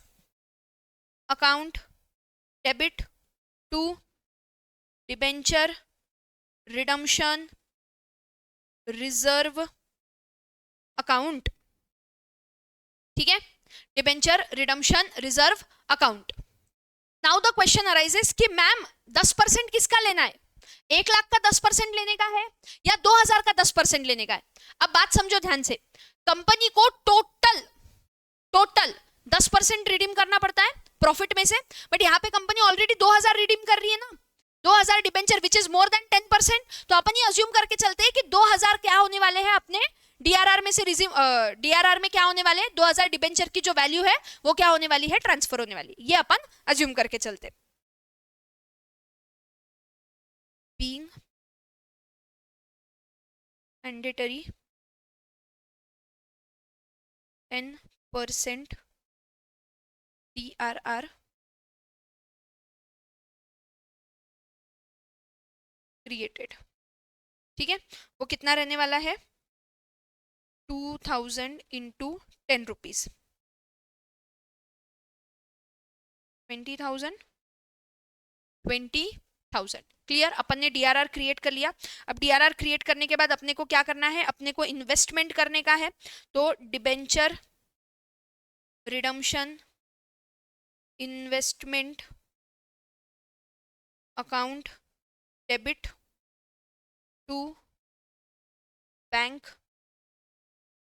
account debit to debenture redemption reserve account. ठीक है, debenture redemption reserve account. Now the question arises कि मैम 10% किसका लेना है? 1 लाख का 10% लेने का है या 2000 का 10% लेने का है? अब बात समझो ध्यान से, कंपनी को टोटल 10% रिडीम करना पड़ता है प्रॉफिट में से, बट यहाँ पे कंपनी ऑलरेडी 2000 रिडीम कर रही है ना, 2000 debenture which is more than 10%। तो अपन ये अज्यूम करके चलते हैं कि 2000 क्या होने वाले हैं अपने डीआरआर में से डीआरआर में क्या होने वाले हैं, 2000 डिबेंचर की जो वैल्यू है वो क्या होने वाली है, ट्रांसफर होने वाली। ये अपन अज्यूम करके चलते। Being mandatory 10% DRR created. ठीक है, वो कितना रहने वाला है? 2000 इंटू 10 रुपीज, 20,000 20,000। क्लियर? अपन ने डीआरआर क्रिएट कर लिया। अब डीआरआर क्रिएट करने के बाद अपने को क्या करना है, अपने को इन्वेस्टमेंट करने का है। तो debenture redemption investment account debit to bank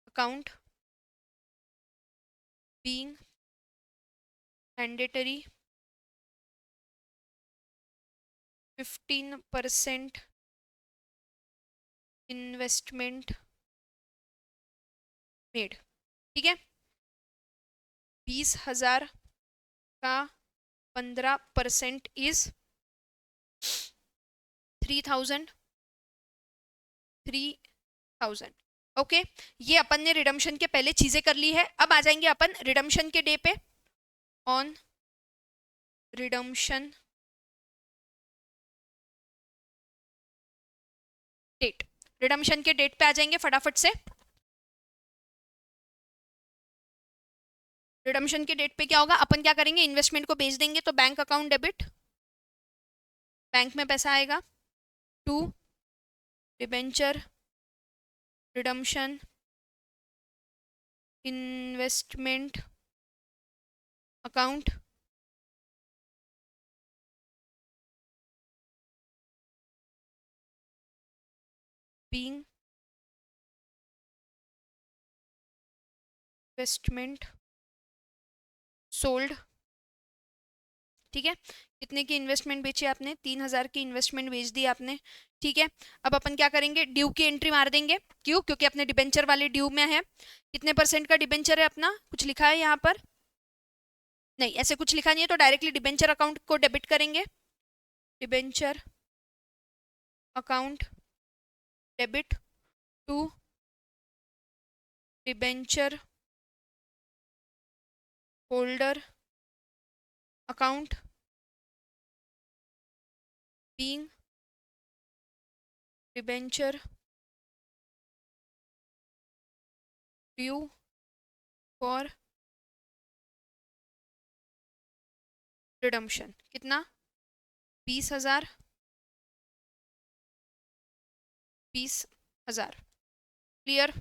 account being mandatory 15% investment made. ठीक है, 20,000 का 15% इज 3,000। ओके, ये अपन ने रिडम्पशन के पहले चीजें कर ली है। अब आ जाएंगे अपन रिडम्पशन के डे पे। ऑन रिडम्पशन डेट, रिडम्पशन के डेट पे आ जाएंगे फटाफट से। रिडम्पशन के डेट पे क्या होगा, अपन क्या करेंगे, इन्वेस्टमेंट को बेच देंगे तो बैंक अकाउंट डेबिट, बैंक में पैसा आएगा, to debenture redemption investment account being investment sold. ठीक है, कितने की इन्वेस्टमेंट बेची आपने, 3,000 की इन्वेस्टमेंट बेच दी आपने। ठीक है, अब अपन क्या करेंगे, ड्यू की एंट्री मार देंगे। क्यों, क्योंकि अपने डिबेंचर वाले ड्यू में है। कितने % का डिबेंचर है अपना, कुछ लिखा है यहाँ पर, नहीं ऐसे कुछ लिखा नहीं है, तो डायरेक्टली डिबेंचर अकाउंट को डेबिट करेंगे। Debenture account debit to debenture holder account being debenture due for redemption. कितना, 20,000, 20,000। क्लियर।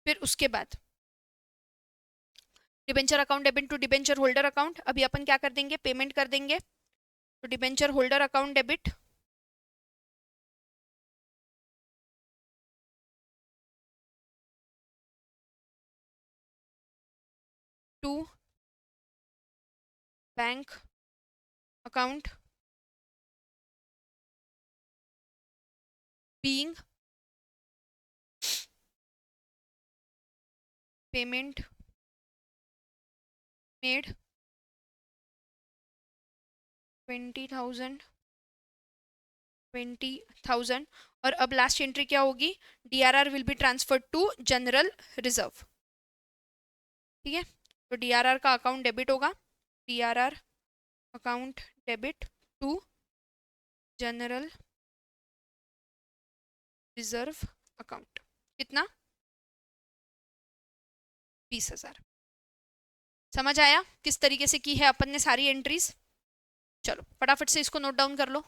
फिर उसके बाद debenture account debit to debenture holder account, अभी अपन क्या कर देंगे, पेमेंट कर देंगे। तो debenture holder account debit to bank account being payment made 20,000। और अब लास्ट एंट्री क्या होगी, DRR will be transferred to general reserve. ठीक है, तो DRR का अकाउंट डेबिट होगा, DRR account debit to general reserve account. कितना, 20,000। समझ आया किस तरीके से की है अपन ने सारी एंट्रीज। चलो फटाफट से इसको नोट डाउन कर लो।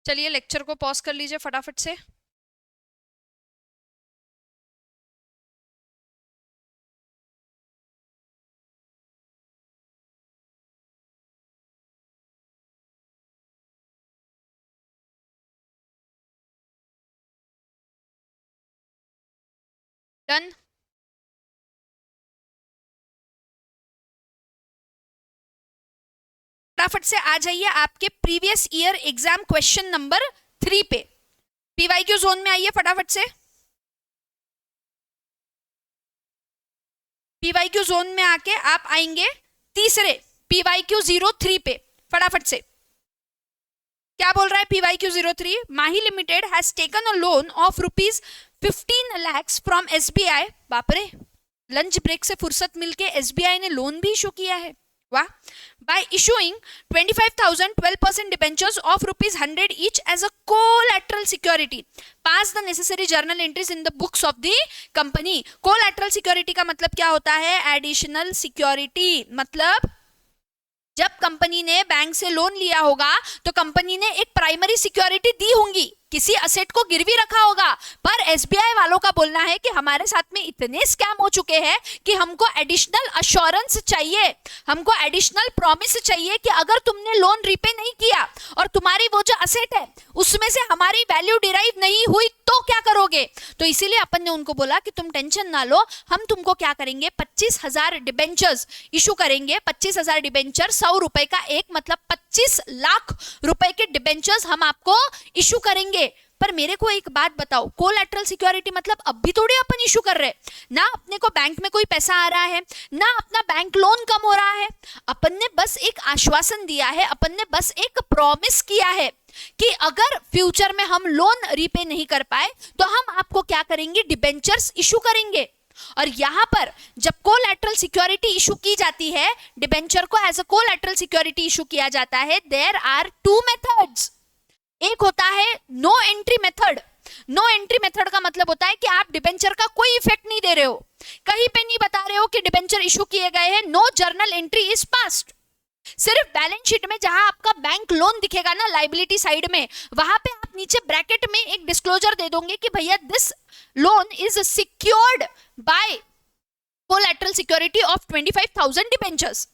चलिए लेक्चर को पॉज कर लीजिए फटाफट से। डन। फटाफट से आ जाइए आपके previous year exam question number 3 पे। पीवाईक्यू जोन में आइए फटाफट से। पीवाईक्यू जोन में आके आप आएंगे तीसरे पीवाईक्यू 03 पे फटाफट से। क्या बोल रहा है PYQ 03, Mahi limited has taken a loan of ₹15 lakhs from SBI। बाप रे, लंच ब्रेक से फुर्सत मिलके SBI ने लोन भी इशू किया है। वाह. By issuing 25,000 12% debentures of rupees 100 each as a collateral security, pass the necessary journal entries in the books of the company. Collateral security का मतलब क्या होता है? Additional security. मतलब जब कंपनी ने बैंक से लोन लिया होगा तो कंपनी ने एक प्राइमरी सिक्योरिटी दी होंगी, किसी असेट को गिरवी रखा होगा. पर एसबीआई वालों का बोलना है कि हमारे साथ में इतने स्कैम हो चुके हैं कि हमको एडिशनल अश्योरेंस चाहिए, हमको एडिशनल प्रॉमिस चाहिए कि अगर तुमने लोन रीपे नहीं किया और तुम्हारी वो जो असेट है उसमें से हमारी वैल्यू डिराइव नहीं हुई तो क्या करोगे. तो इसीलिए अपन ने उनको बोला कि तुम टेंशन ना लो, हम तुमको क्या करेंगे, 25,000 डिबेंचर्स इशू करेंगे. 25,000 डिबेंचर 100 रुपए का एक, मतलब 25 लाख रुपए के डिबेंचर्स हम आपको इशू करेंगे. पर मेरे को एक बात बताओ, कोलैटरल सिक्योरिटी मतलब अब भी थोड़ी अपन इशू कर रहे ना, अपने को बैंक में कोई पैसा आ रहा है ना, अपना बैंक लोन कम हो रहा है. अपन ने बस एक आश्वासन दिया है, अपन ने बस एक प्रॉमिस किया है कि अगर फ्यूचर में हम लोन रीपे नहीं कर पाए तो हम आपको क्या करेंगे, डिबेंचर्स इशू करेंगे. और यहां पर जब कोलैटरल सिक्योरिटी इशू की जाती है, डिबेंचर को as a collateral security issue किया जाता है, देयर आर टू मेथड्स. एक होता है no entry method. No entry method का मतलब होता है कि आप डिबेंचर का कोई इफेक्ट नहीं दे रहे हो, कहीं पे नहीं बता रहे हो कि डिबेंचर इशू किए गए हैं, no journal entry is passed. सिर्फ बैलेंस शीट में जहां आपका बैंक लोन दिखेगा ना, लाइबिलिटी साइड में, वहां पे आप नीचे ब्रैकेट में एक डिस्क्लोजर दे दोगे कि भैया this loan is secured by collateral security of 25,000 debentures.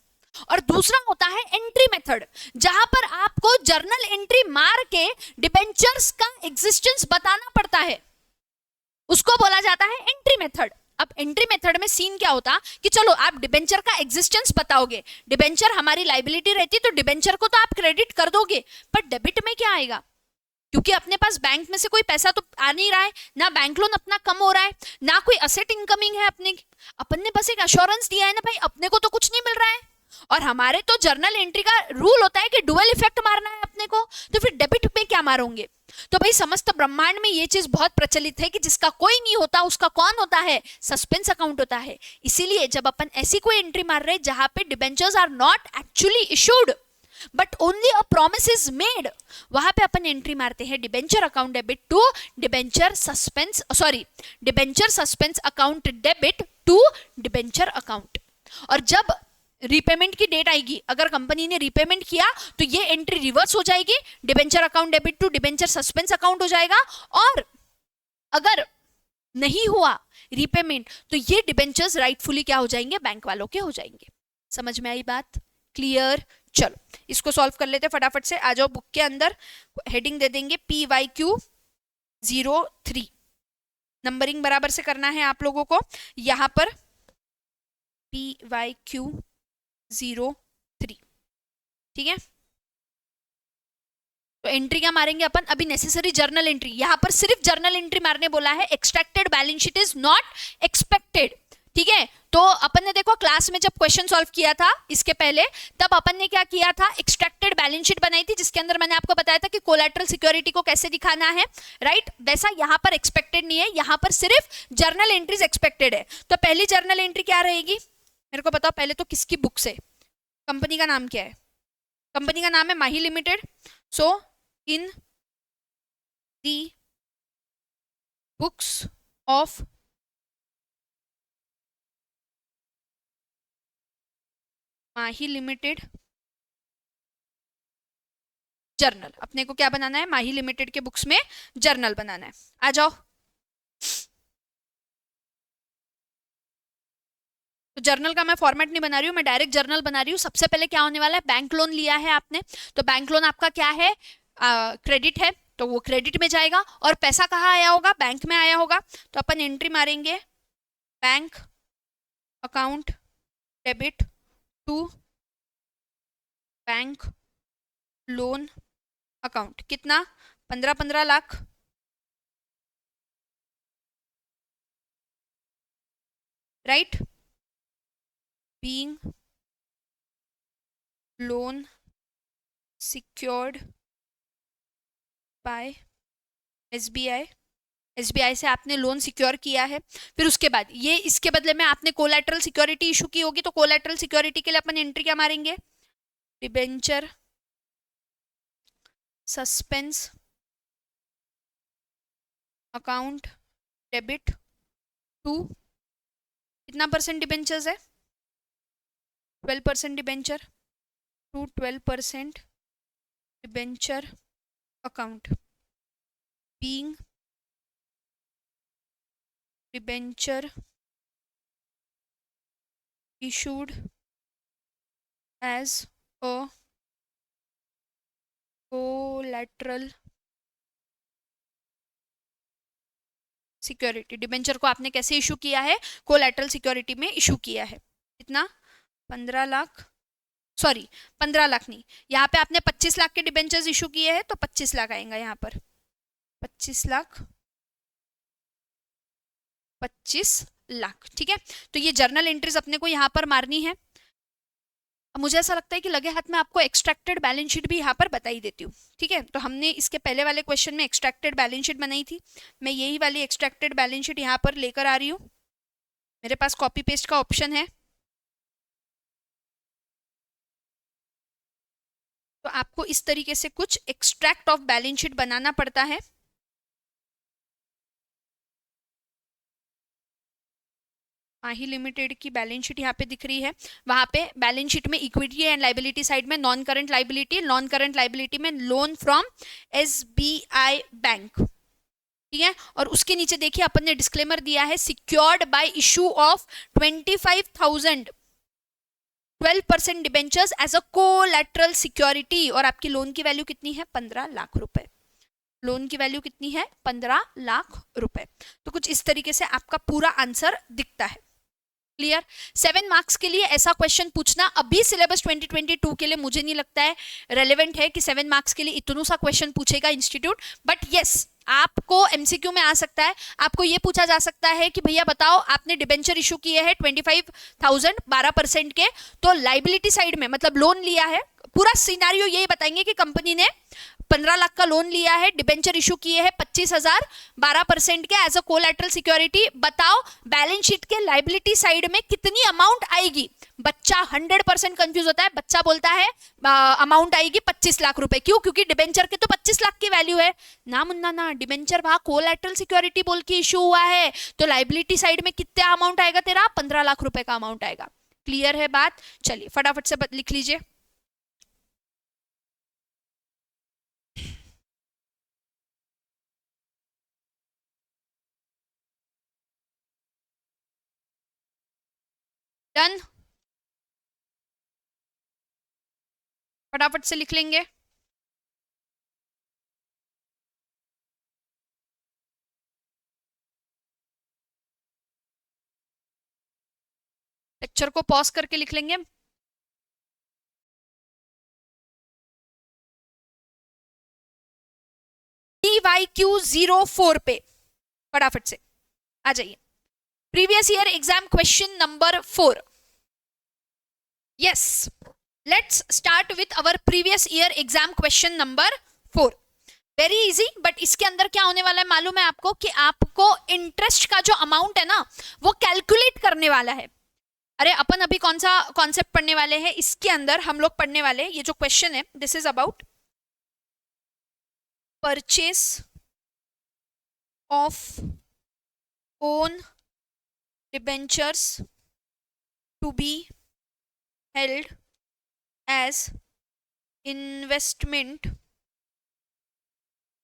और दूसरा होता है एंट्री मेथड, जहां पर आपको जर्नल एंट्री मार के डिबेंचर्स का एग्जिस्टेंस बताना पड़ता है, उसको बोला जाता है एंट्री मेथड. अब एंट्री मेथड में सीन क्या होता कि चलो आप डिबेंचर का एग्जिस्टेंस बताओगे, डिबेंचर हमारी लाइबिलिटी रहती तो डिबेंचर को तो आप क्रेडिट कर दोगे, पर डेबिट में क्या आएगा, क्योंकि अपने पास बैंक में से कोई पैसा तो आ नहीं रहा है, ना बैंक लोन अपना कम हो रहा है, ना कोई असेट इनकमिंग है अपने. अपन ने बस एक अश्योरेंस दिया है ना भाई, अपने को तो कुछ नहीं मिल रहा है. और हमारे तो जर्नल एंट्री का रूल होता है कि डुअल इफेक्ट मारना है अपने को, तो फिर डेबिट में क्या मारोगे. तो भाई समस्त ब्रह्मांड में ये चीज बहुत प्रचलित है कि जिसका कोई नहीं होता उसका कौन होता है, सस्पेंस अकाउंट होता है. इसीलिए जब अपन ऐसी कोई एंट्री मार रहे हैं जहां पे debentures are not actually issued but only a promise is made, वहां पे अपन एंट्री मारते हैं debenture account debit to debenture suspense, sorry, debenture suspense account debit to debenture account. और जब रीपेमेंट की डेट आएगी, अगर कंपनी ने रीपेमेंट किया तो ये एंट्री रिवर्स हो जाएगी, debenture account debit to debenture suspense account हो जाएगा. और अगर नहीं हुआ रीपेमेंट तो ये डिबेंचर्स राइटफुली क्या हो जाएंगे, बैंक वालों के हो जाएंगे. समझ में आई बात, क्लियर. चलो इसको सॉल्व कर लेते फटाफट से. आ जाओ बुक के अंदर, हेडिंग दे देंगे PYQ03. नंबरिंग बराबर से करना है आप लोगों को. यहां पर PYQ03, ठीक है. तो एंट्री क्या मारेंगे अपन, अभी नेसेसरी जर्नल एंट्री, यहां पर सिर्फ जर्नल एंट्री मारने बोला है, extracted balance sheet is not expected. ठीक है. तो अपन ने देखो क्लास में जब क्वेश्चन सॉल्व किया था इसके पहले, तब अपन ने क्या किया था, एक्सट्रैक्टेड बैलेंस शीट बनाई थी जिसके अंदर मैंने आपको बताया था कि कोलैटरल सिक्योरिटी को कैसे दिखाना है, राइट. वैसा यहां पर एक्सपेक्टेड नहीं है, यहां पर सिर्फ जर्नल एंट्रीज एक्सपेक्टेड है. तो पहली जर्नल एंट्री क्या रहेगी, मेरे को बताओ पहले तो, किसकी बुक से, कंपनी का नाम क्या है, कंपनी का नाम है Mahi limited. So in the books of Mahi limited journal, अपने को क्या बनाना है, माही लिमिटेड के बुक्स में जर्नल बनाना है. आ जाओ. तो जर्नल का मैं फॉर्मेट नहीं बना रही हूँ, मैं डायरेक्ट जर्नल बना रही हूँ. सबसे पहले क्या होने वाला है, बैंक लोन लिया है आपने, तो बैंक लोन आपका क्या है, क्रेडिट है, तो वो क्रेडिट में जाएगा. और पैसा कहाँ आया होगा, बैंक में आया होगा. तो अपन एंट्री मारेंगे bank account debit to bank loan account. कितना, 15 lakh, right. Being loan secured by SBI SBI से आपने लोन सिक्योर किया है, फिर उसके बाद ये इसके बदले में आपने कोलैटरल सिक्योरिटी इशू की होगी, तो कोलैटरल सिक्योरिटी के लिए अपन एंट्री क्या मारेंगे, debenture suspense account debit to, कितना परसेंट डिबेंचर्स है, 12% debenture to 12% debenture account being debenture issued as a collateral security. Debenture को आपने कैसे इशू किया है, कोलैटरल सिक्योरिटी में इशू किया है। कितना, 15 लाख, सॉरी 15 लाख नहीं, यहाँ पे आपने 25 लाख के डिबेंचर्स इशू किए हैं, तो 25 लाख आएगा यहाँ पर, 25 लाख, 25 लाख, ठीक है। तो ये जर्नल एंट्रीज अपने को यहाँ पर मारनी है। अब मुझे ऐसा लगता है कि लगे हाथ में आपको एक्सट्रैक्टेड बैलेंस शीट भी यहाँ पर बता ही देती हूँ, ठीक है। तो हमने इसके पहले वाले क्वेश्चन में एक्सट्रैक्टेड बैलेंस शीट बनाई थी, मैं यही वाली एक्सट्रैक्टेड बैलेंस शीट यहाँ पर लेकर आ रही हूँ। मेरे पास कॉपी पेस्ट का ऑप्शन है, तो आपको इस तरीके से कुछ एक्सट्रैक्ट ऑफ बैलेंस शीट बनाना पड़ता है। माही लिमिटेड की बैलेंस शीट यहाँ पे दिख रही है, वहां पे बैलेंस शीट में इक्विटी एंड लाइबिलिटी साइड में नॉन करंट लाइबिलिटी में लोन फ्रॉम एसबीआई बैंक, ठीक है। और उसके नीचे देखिए अपन ने डिस्क्लेमर दिया है, secured by issue of 25,000 12% debentures as a collateral security, और आपकी लोन की वैल्यू कितनी है, 15 लाख रुपए। लोन की वैल्यू कितनी है, 15 लाख रुपए। तो कुछ इस तरीके से आपका पूरा आंसर दिखता है। क्लियर। 7 मार्क्स के लिए ऐसा क्वेश्चन पूछना अभी सिलेबस 2022 के लिए मुझे नहीं लगता है रेलेवेंट है कि 7 मार्क्स के लिए इतना सा क्वेश्चन पूछेगा इंस्टीट्यूट, बट यस आपको एमसीक्यू में आ सकता है। आपको ये पूछा जा सकता है कि भैया बताओ आपने डिबेंचर इशू किए हैं 25,000 12% के, तो लाइबिलिटी साइड में मतलब लोन लिया है, पूरा सिनारियो यही बताएंगे कि कंपनी ने 15 लाख का लोन लिया है, डिबेंचर इशू किए हैं 25,000 12% के एज अ कोलैटरल सिक्योरिटी, बताओ बैलेंस शीट के लाइबिलिटी साइड में कितनी अमाउंट आएगी। बच्चा 100% कंफ्यूज होता है, बच्चा बोलता है अमाउंट आएगी 25 लाख रुपए, क्यों, क्योंकि डिबेंचर के तो 25 लाख की वैल्यू है ना मुन्ना ना, डिबेंचर वहां कोलैटरल सिक्योरिटी बोल के इशू हुआ है, तो लाइबिलिटी साइड में कितना अमाउंट आएगा तेरा, 15 लाख रुपए का अमाउंट आएगा। क्लियर है बात, चलिए फटाफट से लिख लीजिए। डन, फटाफट से लिख लेंगे। लेक्चर को पॉज करके लिख लेंगे। DYQ04 पे फटाफट से आ जाइए। Previous year exam question number 4। Yes, let's start with our previous year exam question number 4। Very easy, but इसके अंदर क्या होने वाला है मालूम है आपको, कि आपको इंटरेस्ट का जो अमाउंट है ना वो कैलकुलेट करने वाला है। अरे अपन अभी कौन सा कॉन्सेप्ट पढ़ने वाले हैं, इसके अंदर हम लोग पढ़ने वाले ये जो क्वेश्चन है, this is about purchase of own debentures to be held as investment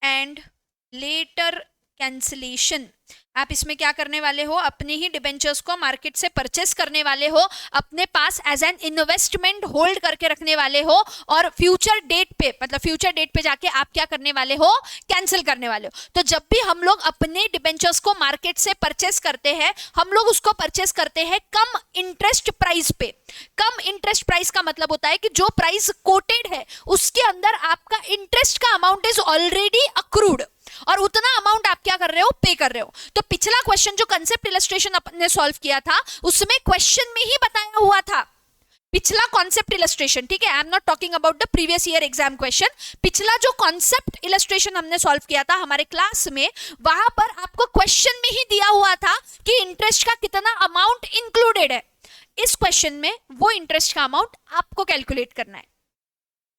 and later cancellation। आप इसमें क्या करने वाले हो, अपने ही डिबेंचर्स को मार्केट से परचेस करने वाले हो, अपने पास एज एन इन्वेस्टमेंट होल्ड करके रखने वाले हो, और फ्यूचर डेट पे मतलब फ्यूचर डेट पे जाके आप क्या करने वाले हो, कैंसिल करने वाले हो। तो जब भी हम लोग अपने डिबेंचर्स को मार्केट से परचेस करते हैं, हम लोग उसको परचेस करते हैं कम इंटरेस्ट प्राइस पे। कम इंटरेस्ट प्राइस का मतलब होता है कि जो प्राइस कोटेड है उसके अंदर आपका इंटरेस्ट का अमाउंट इज ऑलरेडी अक्रूड, और उतना अमाउंट आप क्या कर रहे हो, पे कर रहे हो। तो पिछला क्वेश्चन जो कंसेप्ट इलस्ट्रेशन अपन ने सॉल्व किया था, उसमें क्वेश्चन में ही बताया हुआ था पिछला कॉन्सेप्ट इलस्ट्रेशन, ठीक है, I am not talking about the previous year exam question, पिछला जो कॉन्सेप्ट इलस्ट्रेशन हमने सॉल्व किया था हमारे क्लास में, वहां पर आपको क्वेश्चन में ही दिया हुआ था कि इंटरेस्ट का कितना अमाउंट इंक्लूडेड है। इस क्वेश्चन में वो इंटरेस्ट का अमाउंट आपको कैलकुलेट करना है।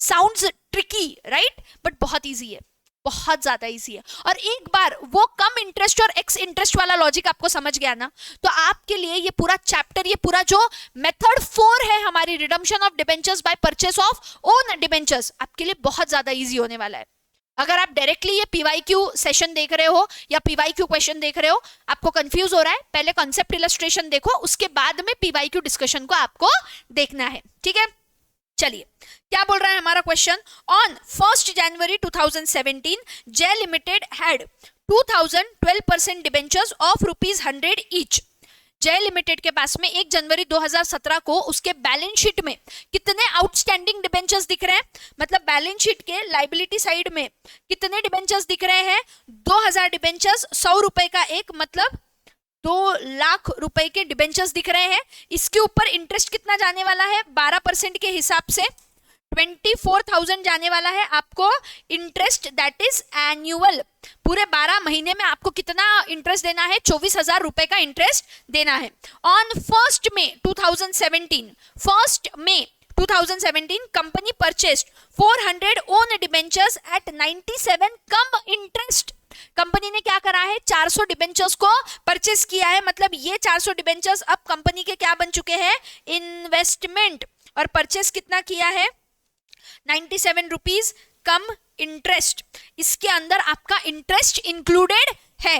साउंड्स ट्रिकी राइट, बट बहुत इजी है, बहुत ज्यादा इजी है। और एक बार वो कम इंटरेस्ट और एक्स इंटरेस्ट वाला लॉजिक आपको समझ गया ना, तो आपके लिए ये पूरा चैप्टर, ये पूरा जो मेथड 4 है हमारी redemption of debentures by purchase of own debentures, आपके लिए बहुत ज्यादा इजी होने वाला है। अगर आप डायरेक्टली ये पीवाईक्यू सेशन देख रहे हो या पीवाईक्यू क्वेश्चन देख रहे हो, आपको कंफ्यूज हो रहा है, पहले कॉन्सेप्ट इलस्ट्रेशन देखो, उसके बाद में पीवाईक्यू डिस्कशन को आपको देखना है, ठीक है। चलिए क्या बोल रहा है हमारा क्वेश्चन। ऑन 1 जनवरी 2017 जय limited had 2012% debentures of ₹100 each. जय लिमिटेड के पास में 1 जनवरी 2017 को उसके बैलेंस शीट में कितने आउटस्टैंडिंग डिबेंचर्स दिख रहे हैं, मतलब बैलेंस शीट के लाइबिलिटी साइड में कितने डिबेंचर्स दिख रहे हैं, 2000 डिबेंचर्स, 100 रुपए का एक, मतलब 2 लाख रुपए के डिबेंचर्स दिख रहे हैं। इसके ऊपर इंटरेस्ट कितना जाने वाला है, 12% के हिसाब से 24,000 जाने वाला है आपको इंटरेस्ट, दैट इज एनुअल। पूरे 12 महीने में आपको कितना इंटरेस्ट देना है, 24,000 रुपए का इंटरेस्ट देना है। On 1 May 2017 company purchased 400 own debentures at 97 cum interest. Company ने क्या करा है, 400 डिबेंचर्स को परचेस किया है, मतलब ये 400 डिबेंचर्स अब कंपनी के क्या बन चुके हैं, इन्वेस्टमेंट। और परचेस कितना किया है, 97 रुपीज कम इंटरेस्ट। इसके अंदर आपका इंटरेस्ट इंक्लूडेड है।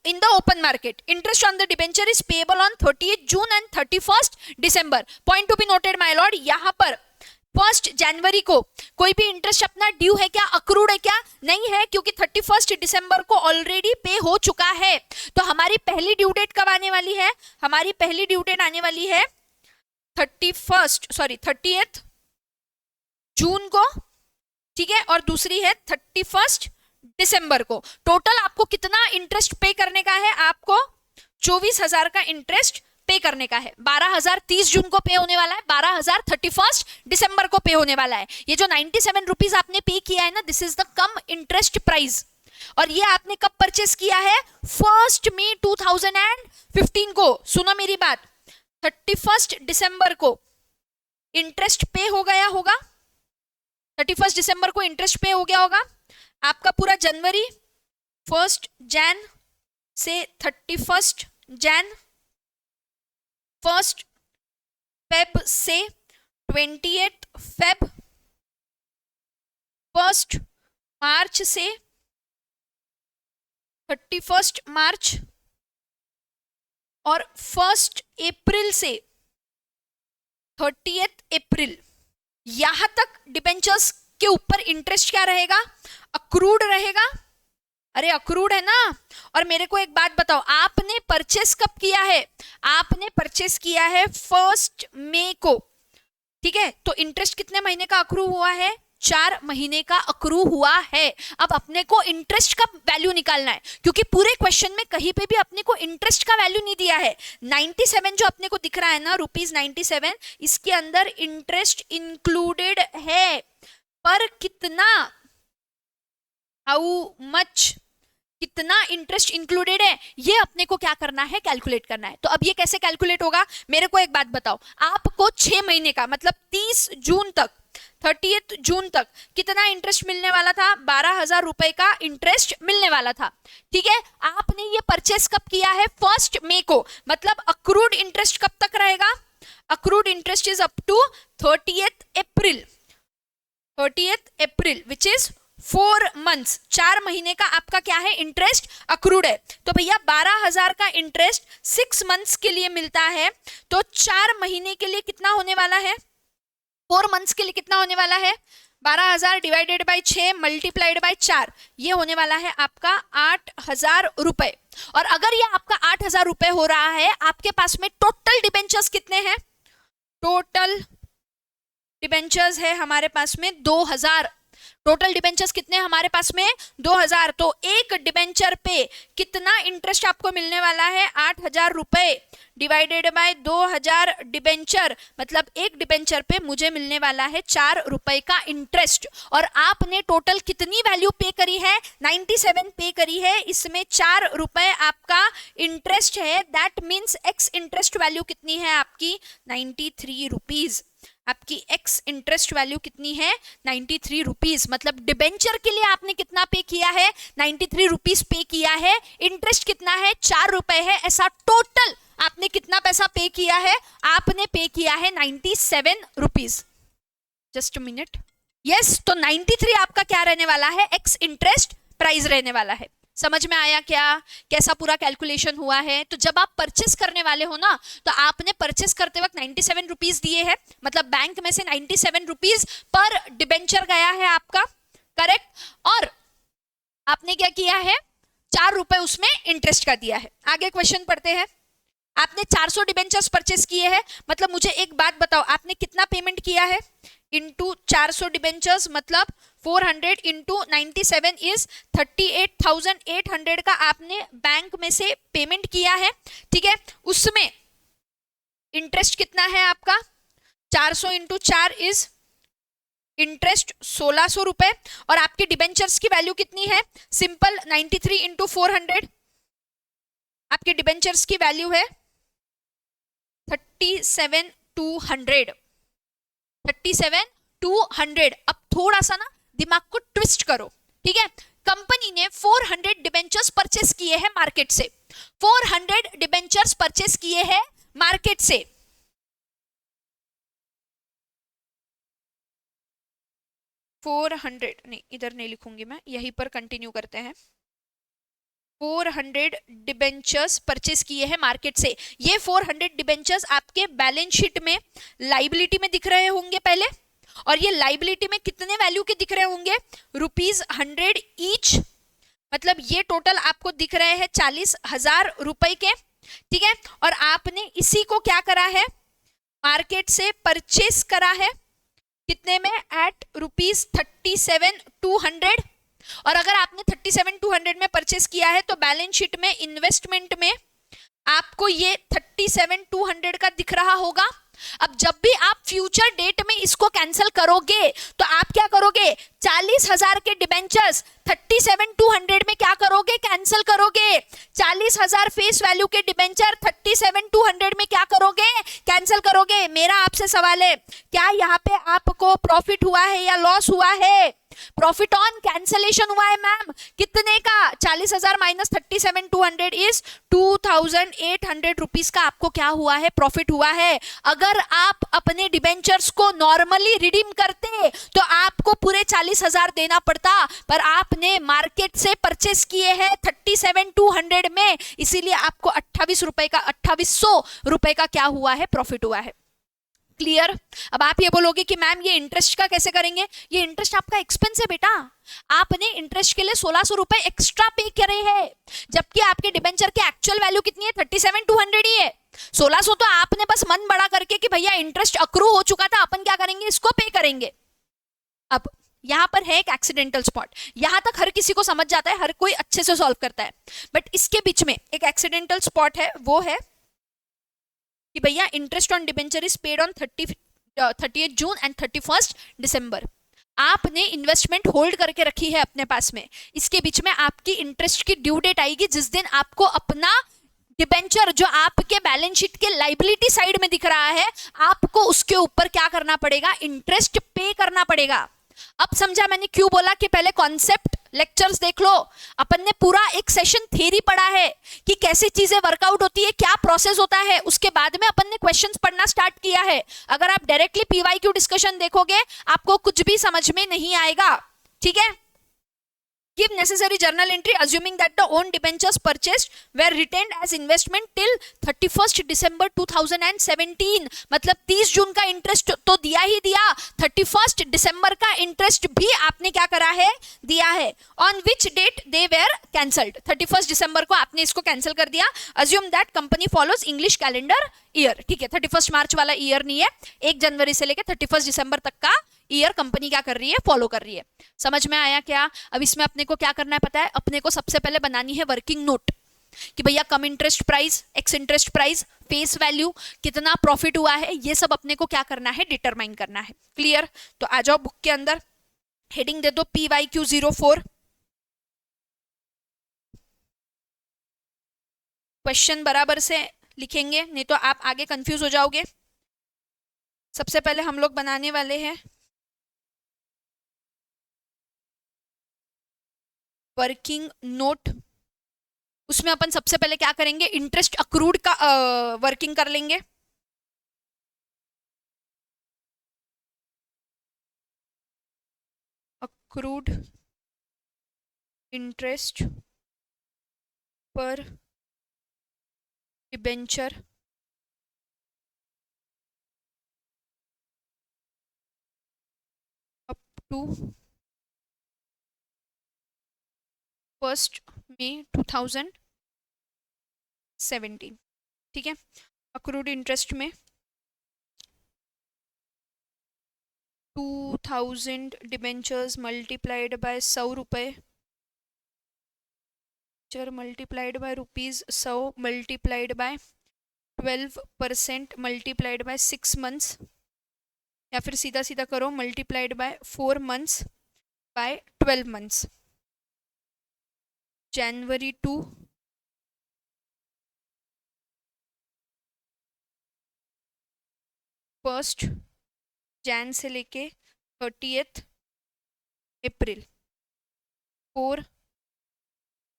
इन the open market interest on the debenture is payable on 30 June and 31 December. Point to be noted my Lord, यहां पर 1 जनवरी को कोई भी इंटरेस्ट अपना ड्यू है क्या, अक्रूड है क्या, नहीं है, क्योंकि 31 दिसंबर को ऑलरेडी पे हो चुका है। तो हमारी पहली ड्यू डेट कब आने वाली है, हमारी पहली ड्यू डेट आने वाली है 30 जून को, ठीक है, और दूसरी है 31 दिसंबर को। टोटल आपको कितना इंटरेस्ट पे करने का है, आपको 24,000 का इंटरेस्ट पे करने का है। 12,000 30 जून को पे होने वाला है, 12,000 31 दिसंबर को पे होने वाला है। ये जो 97 रुपीज आपने पे किया है ना, this is the come interest price. और ये आपने कब परचेस किया है, 1 मई 2015 को। सुनो मेरी बात, 31 दिसंबर को इंटरेस्ट पे हो गया होगा, 31 दिसंबर को इंटरेस्ट पे हो गया होगा। आपका पूरा जनवरी 1 जैन से 31 जैन, 1 फेब से 28 फेब, 1 मार्च से 31 मार्च, और 1 अप्रैल से 30 अप्रैल, यहां तक डिबेंचर्स के ऊपर इंटरेस्ट क्या रहेगा, अक्रूड रहेगा। अरे अक्रूड है ना। और मेरे को एक बात बताओ, आपने परचेस कब किया है, आपने परचेस किया है 1 मई को, ठीक है, तो इंटरेस्ट कितने महीने का अक्रू हुआ है, 4 महीने का अक्रू हुआ है। अब अपने को इंटरेस्ट का वैल्यू निकालना है, क्योंकि पूरे क्वेश्चन में कहीं पे भी अपने को इंटरेस्ट का वैल्यू नहीं दिया है। 97 जो अपने को दिख रहा है ना, ₹97, इसके अंदर इंटरेस्ट इंक्लूडेड है, पर कितना, हाउ मच, कितना इंटरेस्ट इंक्लूडेड है, ये अपने को क्या करना है, कैलकुलेट करना है। तो अब ये कैसे कैलकुलेट होगा, मेरे को एक बात बताओ, आपको 6 महीने का, मतलब 30 जून तक 30 जून तक कितना इंटरेस्ट मिलने वाला था, 12,000 रुपए का इंटरेस्ट मिलने वाला था, ठीक है। आपने ये परचेस कब किया है, 1 मई को, मतलब अक्रूड इंटरेस्ट कब तक रहेगा, accrued interest is up to 30 April which is 4 months, 4 महीने का आपका क्या है, इंटरेस्ट अक्रूड है। तो भैया 12,000 का इंटरेस्ट 6 मंथ्स के लिए मिलता है, तो 4 महीने के लिए कितना होने वाला है, 4 मंथ्स के लिए कितना होने वाला है, 12,000 डिवाइडेड बाय 6 मल्टीप्लाइड बाय 4, ये होने वाला है आपका 8,000 रुपए। और अगर ये आपका 8,000 रुपए हो रहा है, आपके पास में टोटल डिबेंचर्स कितने हैं, टोटल डिबेंचर्स है हमारे पास में 2,000, टोटल डिबेंचर्स कितने हमारे पास में 2000, तो एक डिबेंचर पे कितना इंटरेस्ट आपको मिलने वाला है 8000 रुपए डिवाइडेड बाय 2000 डिबेंचर, मतलब एक डिबेंचर पे मुझे मिलने वाला है 4 रुपए का इंटरेस्ट। और आपने टोटल कितनी वैल्यू पे करी है 97 पे करी है, इसमें 4 रुपए आपका इंटरेस्ट है, that means x interest value कितनी है आपकी 93 रुपीज। आपकी एक्स इंटरेस्ट वैल्यू कितनी है 93 रुपीज, मतलब डिबेंचर के लिए आपने कितना पे किया है 93 रुपीज पे किया है, इंटरेस्ट कितना है 4 रुपए है, ऐसा टोटल आपने कितना पैसा पे किया है, आपने पे किया है 97 rupees. Just a minute, yes, तो 93 आपका क्या रहने वाला है एक्स इंटरेस्ट प्राइस रहने वाला है। समझ में आया क्या कैसा पूरा कैलकुलेशन हुआ है? तो जब आप परचेस करने वाले हो ना, तो आपने परचेस करते वक्त 97 रुपीज दिए हैं, मतलब बैंक में से 97 रुपीज पर डिबेंचर गया है आपका, करेक्ट, और आपने क्या किया है 4 रुपए उसमें इंटरेस्ट का दिया है। आगे क्वेश्चन पढ़ते हैं। आपने 400 डिबेंचर्स परचेस किए हैं, मतलब मुझे एक बात बताओ, आपने कितना पेमेंट किया है इंटू 400 डिबेंचर्स, मतलब 400 इंटू 97 इज 38,800 का आपने बैंक में से पेमेंट किया है, ठीक है। उसमें इंटरेस्ट कितना है आपका 400 इंटू 4 इज इंटरेस्ट 1600 रुपए, और आपके डिबेंचर्स की वैल्यू कितनी है, सिंपल 93 इंटू 400, आपके डिबेंचर्स की वैल्यू है 37,200। 37,200। अब थोड़ा सा ना दिमाग को ट्विस्ट करो, ठीक है। कंपनी ने 400 डिबेंचर्स परचेस किए हैं मार्केट से, 400 डिबेंचर्स परचेस किए हैं मार्केट से, नहीं इधर नहीं लिखूंगी मैं, यहीं पर कंटिन्यू करते हैं। 400 डिबेंचर्स परचेस किए हैं मार्केट से। ये 400 डिबेंचर्स आपके बैलेंस शीट में लाइबिलिटी में दिख रहे होंगे पहले, और ये लाइबिलिटी में कितने वैल्यू के दिख रहे होंगे ₹100 ईच, मतलब ये टोटल आपको दिख रहे हैं 40,000 रुपए के, ठीक है। और आपने इसी को क्या करा है मार्केट से परचेस करा है कितने में एट ₹37,200, और अगर आपने 37,200 में परचेस किया है तो बैलेंस शीट में इन्वेस्टमेंट में आपको ये 37,200 का दिख रहा होगा। अब जब भी आप फ्यूचर डेट में इसको कैंसिल करोगे तो आप क्या करोगे 40,000 के डिबेंचर्स 37,200 में क्या करोगे कैंसिल करोगे, 40,000 फेस वैल्यू के डिबेंचर 37,200 में क्या करोगे कैंसिल करोगे। मेरा आपसे सवाल है, क्या यहाँ पे आपको प्रॉफिट हुआ है या लॉस हुआ है? प्रॉफिट ऑन कैंसलेशन हुआ है मैम, कितने का 40,000 माइनस 37,200 इज 2,800 रुपीज का आपको क्या हुआ है प्रॉफिट हुआ है। अगर आप अपने डिबेंचर्स को नॉर्मली रिडीम करते तो आपको पूरे 40,000 देना पड़ता, पर आपने मार्केट से परचेस किए हैं 37,200 में, इसीलिए आपको 28 रुपए का 2800 रुपए का क्या हुआ है प्रॉफिट हुआ है। क्लियर? अब आप ये बोलोगे कि मैम ये इंटरेस्ट का कैसे करेंगे, ये इंटरेस्ट आपका एक्सपेंस है बेटा, आपने इंटरेस्ट के लिए 1600 रुपए एक्स्ट्रा पे करे हैं, जबकि आपके डिबेंचर की एक्चुअल वैल्यू कितनी है 37,200 ही है। 1600 तो आपने बस मन बड़ा करके कि भैया इंटरेस्ट अक्रू हो चुका था, अपन क्या करेंगे इसको पे करेंगे। अब यहां पर है एक एक्सीडेंटल स्पॉट, यहां तक हर किसी को समझ जाता है, हर कोई अच्छे से सॉल्व करता है, बट इसके बीच में एक एक्सीडेंटल स्पॉट है, वो है कि भैया interest on debenture is paid on 30th June and 31st दिसंबर। आपने इन्वेस्टमेंट होल्ड करके रखी है अपने पास में, इसके बीच में आपकी इंटरेस्ट की ड्यू डेट आएगी जिस दिन आपको अपना डिबेंचर जो आपके बैलेंस शीट के लाइबिलिटी साइड में दिख रहा है, आपको उसके ऊपर क्या करना पड़ेगा इंटरेस्ट पे करना पड़ेगा। अब समझा मैंने क्यों बोला कि पहले कॉन्सेप्ट लेक्चर्स देख लो, अपन ने पूरा एक सेशन थ्योरी पढ़ा है कि कैसे चीजें वर्कआउट होती है, क्या प्रोसेस होता है, उसके बाद में अपन ने क्वेश्चंस पढ़ना स्टार्ट किया है। अगर आप डायरेक्टली पीवाईक्यू डिस्कशन देखोगे आपको कुछ भी समझ में नहीं आएगा, ठीक है। Give necessary journal entry assuming that the own debentures purchased were retained as investment till 31st December 2017, मतलब 30 जून का इंटरेस्ट तो दिया ही दिया, 31st दिसंबर का इंटरेस्ट भी आपने क्या करा है दिया है। On which date they were cancelled, 31st दिसंबर को आपने इसको कैंसिल कर दिया। Assume that company follows English calendar year, ठीक है, 31st मार्च वाला ईयर नहीं है, 1 जनवरी से लेकर 31st दिसंबर तक का ईयर कंपनी क्या कर रही है, फॉलो कर रही है। समझ में आया क्या? अब इसमें अपने को क्या करना है पता है, अपने को सबसे पहले बनानी है वर्किंग नोट कि भैया cum interest price, ex interest price, face value, कितना प्रॉफिट हुआ है, ये सब अपने को क्या करना है, डिटरमाइन करना है। क्लियर? तो आ जाओ बुक के अंदर, हेडिंग दे दो PYQ04। क्वेश्चन बराबर से लिखेंगे, नहीं तो आप आगे कंफ्यूज हो जाओगे। सबसे पहले हम लोग बनाने वाले हैं वर्किंग नोट। उसमें अपन सबसे पहले क्या करेंगे, इंटरेस्ट अक्रूड का वर्किंग कर लेंगे। अक्रूड इंटरेस्ट पर डिबेंचर अप टू 1 मई 2017। ठीक है, अक्रूड इंटरेस्ट में 2000 डिबेंचर्स मल्टीप्लाइड बाय 100 रुपए, multiplied by ₹100 multiplied by 12% multiplied by 6 months, या फिर सीधा सीधा करो multiplied by 4 months by 12 months. January to first Jan से लेके 30 अप्रैल, 4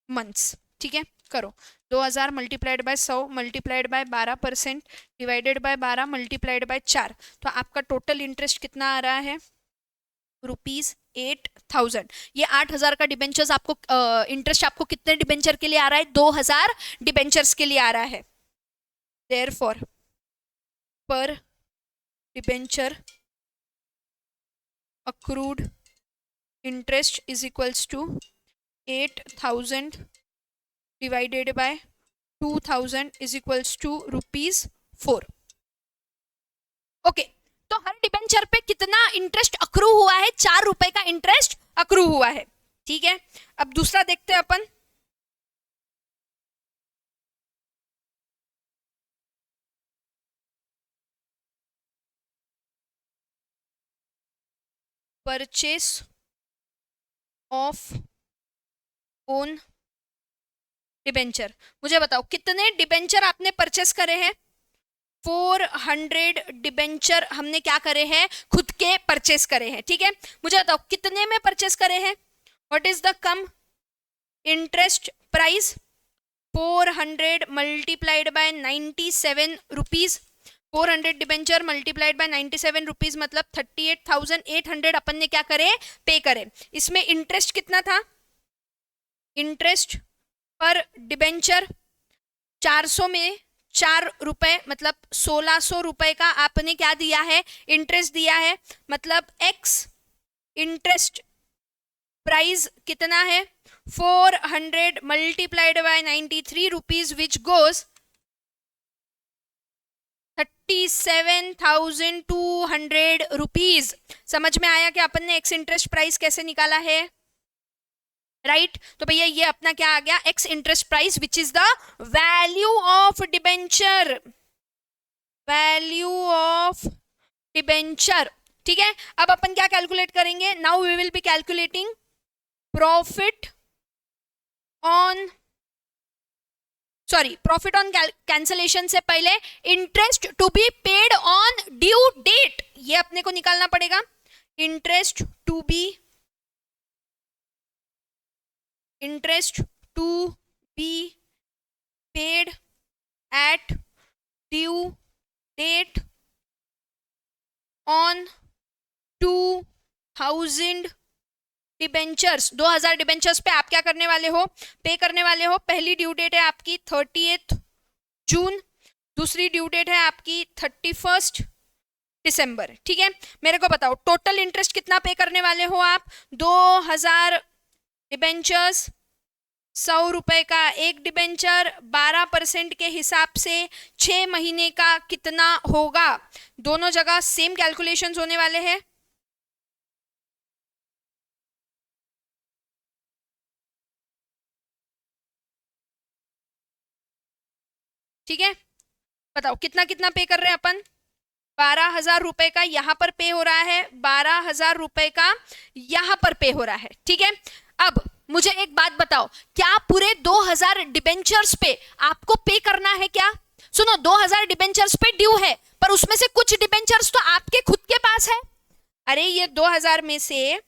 मंथ्स। ठीक है, करो 2000 multiplied by 100 multiplied by 12% divided by 12 multiplied by 4, तो आपका टोटल इंटरेस्ट कितना आ रहा है, ₹8000। ये 8000 का डिबेंचर्स आपको इंटरेस्ट आपको कितने डिबेंचर के लिए आ रहा है, 2000 डिबेंचर्स के लिए आ रहा है। देयरफॉर पर debenture accrued interest is equals to 8000 divided by 2000 is equals to ₹4। Okay, तो हर डिबेंचर पे कितना इंटरेस्ट अक्रू हुआ है, ₹4 का इंटरेस्ट अक्रू हुआ है। ठीक है, अब दूसरा देखते हैं अपन। Purchase of own debenture. मुझे बताओ कितने डिबेंचर आपने परचेस करे हैं, 400 डिबेंचर हमने क्या करे हैं, खुद के परचेस करे हैं। ठीक है, मुझे बताओ कितने में परचेस करे हैं, what is the come interest price, 400 multiplied by 97 rupees, 400 debenture multiplied by 97 rupees मतलब 38,800 अपन ने क्या करे, पे करे। इसमें इंटरेस्ट कितना था, इंटरेस्ट पर डिबेंचर 400 में ₹4 मतलब 1600 रुपए का आपने क्या दिया है, इंटरेस्ट दिया है। मतलब एक्स इंटरेस्ट प्राइस कितना है, 400 multiplied by 93 rupees which goes 37,200 rupees. समझ में आया कि अपन ने एक्स इंटरेस्ट प्राइस कैसे निकाला है, राइट तो भैया ये अपना क्या आ गया, ex interest price which is the value of debenture, value of debenture. ठीक है, अब अपन क्या कैलकुलेट करेंगे, now we will be calculating profit on, sorry profit on cancellation से पहले interest to be paid on due date, ये अपने को निकालना पड़ेगा। Interest to be paid at due date on 2000 debentures, 2000 debentures पे आप क्या करने वाले हो, पे करने वाले हो। पहली ड्यू डेट है आपकी 30 जून, दूसरी ड्यू डेट है आपकी 31 दिसंबर। ठीक है, मेरे को बताओ टोटल इंटरेस्ट कितना पे करने वाले हो आप, 2000 डिबेंचर्स, ₹100 का एक डिबेंचर, 12% के हिसाब से 6 महीने का कितना होगा। दोनों जगह सेम कैलकुलेशंस होने वाले हैं, ठीक है, बताओ कितना कितना पे कर रहे हैं अपन। 12,000 रुपए का यहां पर पे हो रहा है, 12,000 रुपए का यहां पर पे हो रहा है। ठीक है, अब मुझे एक बात बताओ, क्या पूरे 2,000 डिबेंचर्स पे आपको पे करना है क्या? सुनो, 2,000 डिबेंचर्स पे ड्यू है, पर उसमें से कुछ डिबेंचर्स तो आपके खुद के पास है। अरे ये 2,000 में से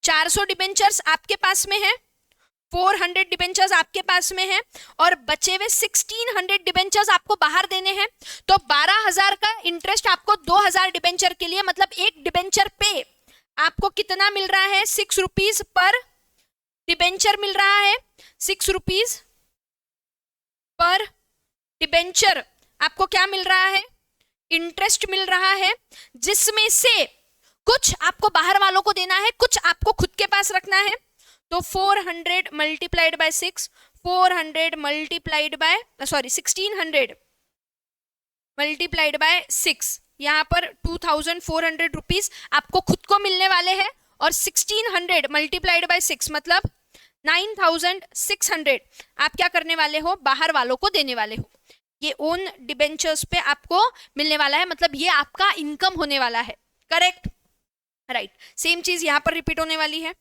400 डिबेंचर्स आपके पास में है, 400 डिबेंचर्स आपके पास में है, और बचे हुए 1600 डिबेंचर्स आपको बाहर देने हैं। तो 12,000 का इंटरेस्ट आपको 2,000 डिबेंचर के लिए, मतलब एक डिबेंचर पे आपको कितना मिल रहा है? 6 रुपीज पर डिबेंचर मिल रहा है। 6 रुपीज पर डिबेंचर आपको क्या मिल रहा है? इंटरेस्ट मिल रहा है, जिसमें से कुछ आपको बाहर वालों को देना है, कुछ आपको खुद के पास रखना है। तो 400 multiplied by 6, 400 multiplied by 1600 multiplied by 6, यहां पर 2,400 रुपीज आपको खुद को मिलने वाले हैं, और 1600 मल्टीप्लाइड बाय 6 मतलब 9,600 आप क्या करने वाले हो? बाहर वालों को देने वाले हो। ये ओन डिबेंचर्स पे आपको मिलने वाला है, मतलब ये आपका इनकम होने वाला है। Correct, right. सेम चीज यहां पर रिपीट होने वाली है।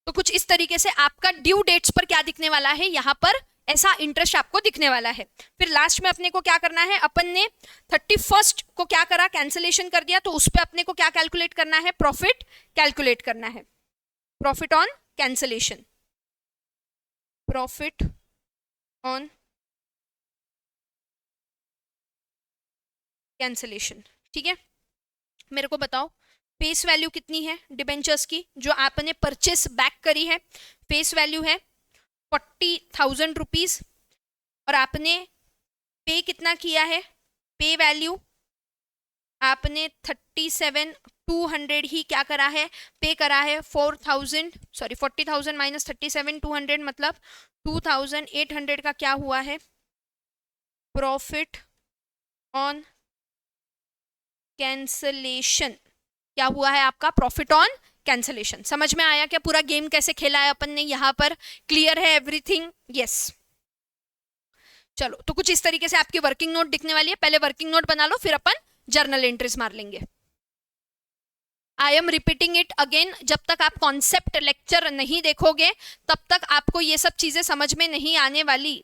तो कुछ इस तरीके से आपका ड्यू डेट्स पर क्या दिखने वाला है, यहां पर ऐसा इंटरेस्ट आपको दिखने वाला है। फिर लास्ट में अपने को क्या करना है, अपन ने 31st को क्या करा? कैंसिलेशन कर दिया, तो उस पर अपने को क्या कैलकुलेट करना है? प्रॉफिट कैलकुलेट करना है। Profit on cancellation, profit on cancellation. ठीक है, मेरे को बताओ फेस वैल्यू कितनी है डिबेंचर्स की जो आपने परचेस बैक करी है? फेस वैल्यू है 40,000 रुपीज, और आपने पे कितना किया है? पे वैल्यू आपने 37,200 ही क्या करा है? पे करा है। 40,000 माइनस 37,200 मतलब 2,800 का क्या हुआ है? Profit on cancellation. क्या हुआ है आपका? Profit on cancellation. समझ में आया क्या पूरा गेम कैसे खेला है अपन ने यहां पर? क्लियर है एवरीथिंग? यस। चलो, तो कुछ इस तरीके से आपकी वर्किंग नोट दिखने वाली है। पहले वर्किंग नोट बना लो, फिर अपन जर्नल एंट्रीज मार लेंगे। I am repeating it again, जब तक आप कॉन्सेप्ट लेक्चर नहीं देखोगे तब तक आपको ये सब चीजें समझ में नहीं आने वाली।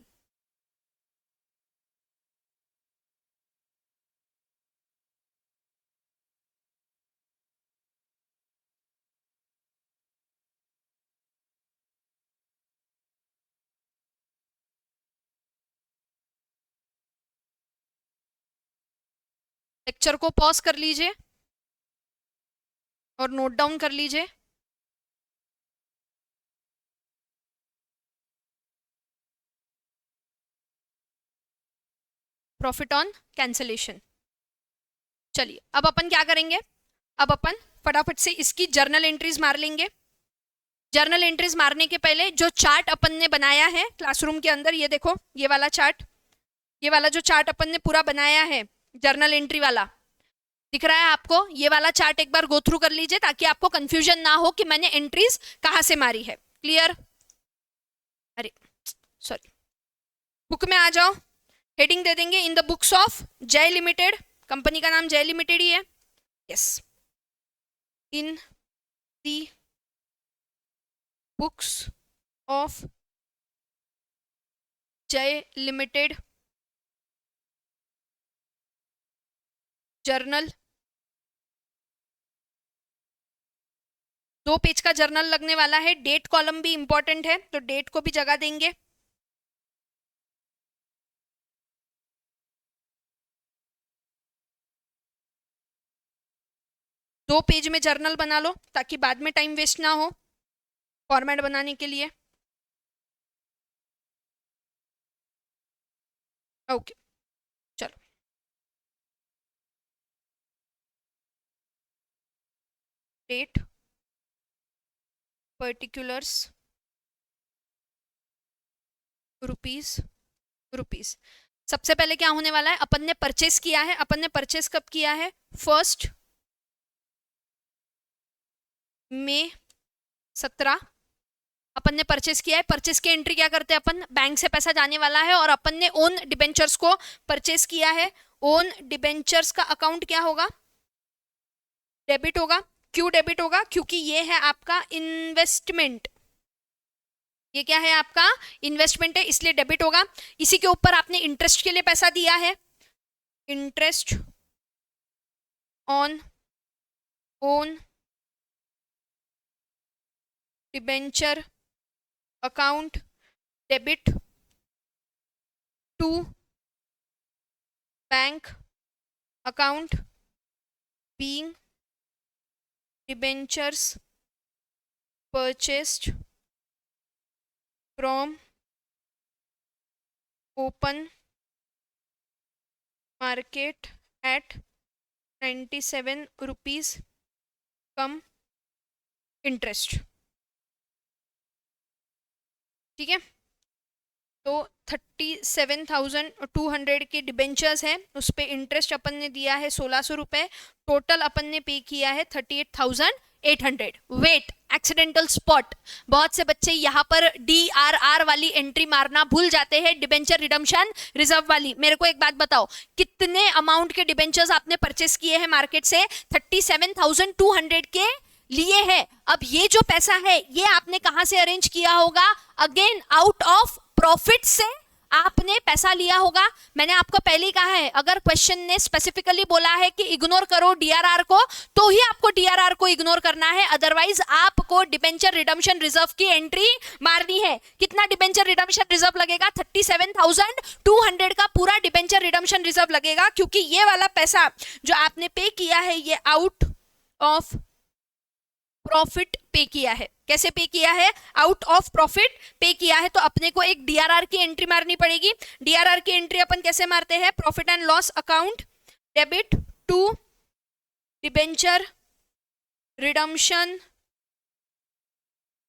लेक्चर को पॉज कर लीजिए और नोट डाउन कर लीजिए। Profit on cancellation. चलिए, अब अपन क्या करेंगे? अब अपन फटाफट से इसकी जर्नल एंट्रीज मार लेंगे। जर्नल एंट्रीज मारने के पहले जो चार्ट अपन ने बनाया है क्लासरूम के अंदर, ये देखो, ये वाला चार्ट, ये वाला जो चार्ट अपन ने पूरा बनाया है जर्नल एंट्री वाला, दिख रहा है आपको? ये वाला चार्ट एक बार गो थ्रू कर लीजिए ताकि आपको कंफ्यूजन ना हो कि मैंने एंट्रीज कहां से मारी है। क्लियर? अरे सॉरी, बुक में आ जाओ। हेडिंग दे देंगे इन द बुक्स ऑफ जय लिमिटेड, कंपनी का नाम जय लिमिटेड ही है। Yes, in the books of जय लिमिटेड जर्नल। 2 पेज का जर्नल लगने वाला है। डेट कॉलम भी इंपॉर्टेंट है, तो डेट को भी जगह देंगे। दो पेज में जर्नल बना लो ताकि बाद में टाइम वेस्ट ना हो फॉर्मेट बनाने के लिए। ओके, चलो। Date, particulars, rupees, rupees. सबसे पहले क्या होने वाला है, अपन ने परचेस किया है, अपन ने परचेस कब किया है, 1 मई 17 अपन ने परचेस किया है। परचेस की एंट्री क्या करते हैं अपन, बैंक से पैसा जाने वाला है और अपन ने ओन डिबेंचर्स को परचेस किया है। ओन डिबेंचर्स का अकाउंट क्या होगा, डेबिट होगा। क्यों डेबिट होगा, क्योंकि ये है आपका इन्वेस्टमेंट, ये क्या है आपका इन्वेस्टमेंट है, इसलिए डेबिट होगा। इसी के ऊपर आपने इंटरेस्ट के लिए पैसा दिया है, interest on own debenture account debit to bank account being debentures purchased from open market at 97 rupees cum interest. ठीक है, तो 37,200 के डिबेंचर्स हैं, उस पे इंटरेस्ट अपन ने दिया है 1600 रुपए, टोटल अपन ने पे किया है 38,800। वेट, एक्सीडेंटल स्पॉट, बहुत से बच्चे यहाँ पर DRR वाली एंट्री मारना भूल जाते हैं, डिबेंचर रिडम्पशन रिजर्व वाली। मेरे को एक बात बताओ, कितने अमाउंट के डिबेंचर्स आपने परचेस किए हैं मार्केट से, 37,200 के लिए है। अब ये जो पैसा है ये आपने कहां से अरेंज किया होगा, अगेन आउट ऑफ प्रॉफिट से आपने पैसा लिया होगा। मैंने आपको पहले ही कहा है, अगर क्वेश्चन ने स्पेसिफिकली बोला है कि इग्नोर करो DRR को, तो ही आपको DRR को इग्नोर करना है, अदरवाइज आपको डिबेंचर रिडम्पशन रिजर्व की एंट्री मारनी है। कितना डिबेंचर रिडम्पशन रिजर्व लगेगा, 37,200 का पूरा डिबेंचर रिडम्पशन रिजर्व लगेगा, क्योंकि ये वाला पैसा जो आपने पे किया है ये आउट ऑफ प्रॉफिट पे किया है। कैसे पे किया है, आउट ऑफ प्रॉफिट पे किया है, तो अपने को एक DRR की एंट्री मारनी पड़ेगी। DRR की एंट्री अपन कैसे मारते हैं, profit and loss account debit to debenture redemption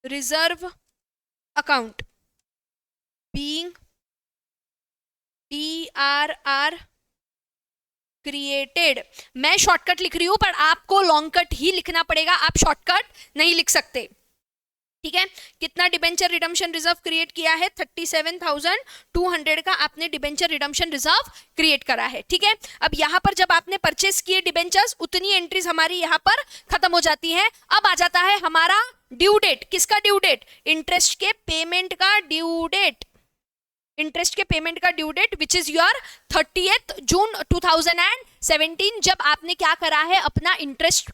reserve account being DRR created. मैं शॉर्टकट लिख रही हूं पर आपको लॉन्ग कट ही लिखना पड़ेगा, आप शॉर्टकट नहीं लिख सकते। ठीक है, कितना डिबेंचर रिडम्पशन रिजर्व क्रिएट किया है, 37,200 का आपने डिबेंचर रिडम्पशन रिजर्व क्रिएट करा है। ठीक है, अब यहां पर जब आपने परचेस किए डिबेंचर्स, उतनी एंट्रीज हमारी यहां पर खत्म हो जाती है। अब आ जाता है हमारा ड्यू डेट। किसका ड्यू डेट, इंटरेस्ट के पेमेंट का ड्यू डेट, इंटरेस्ट के पेमेंट का due date which is your 30th June 2017, जब आपने क्या करा है, अपना इंटरेस्ट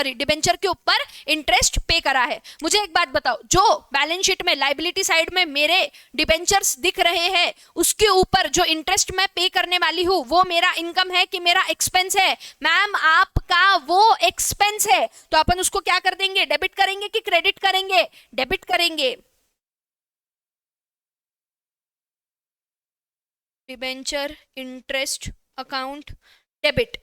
डिबेंचर के ऊपर इंटरेस्ट पे करा है। मुझे एक बात बताओ, जो बैलेंस शीट में लाइबिलिटी साइड में मेरे डिबेंचर्स दिख रहे हैं, उसके ऊपर जो इंटरेस्ट मैं पे करने वाली हूं वो मेरा इनकम है कि मेरा एक्सपेंस है? मैम आपका वो एक्सपेंस है, तो अपन उसको क्या कर देंगे, डेबिट करेंगे कि क्रेडिट करेंगे, डेबिट करेंगे। Debenture interest account debit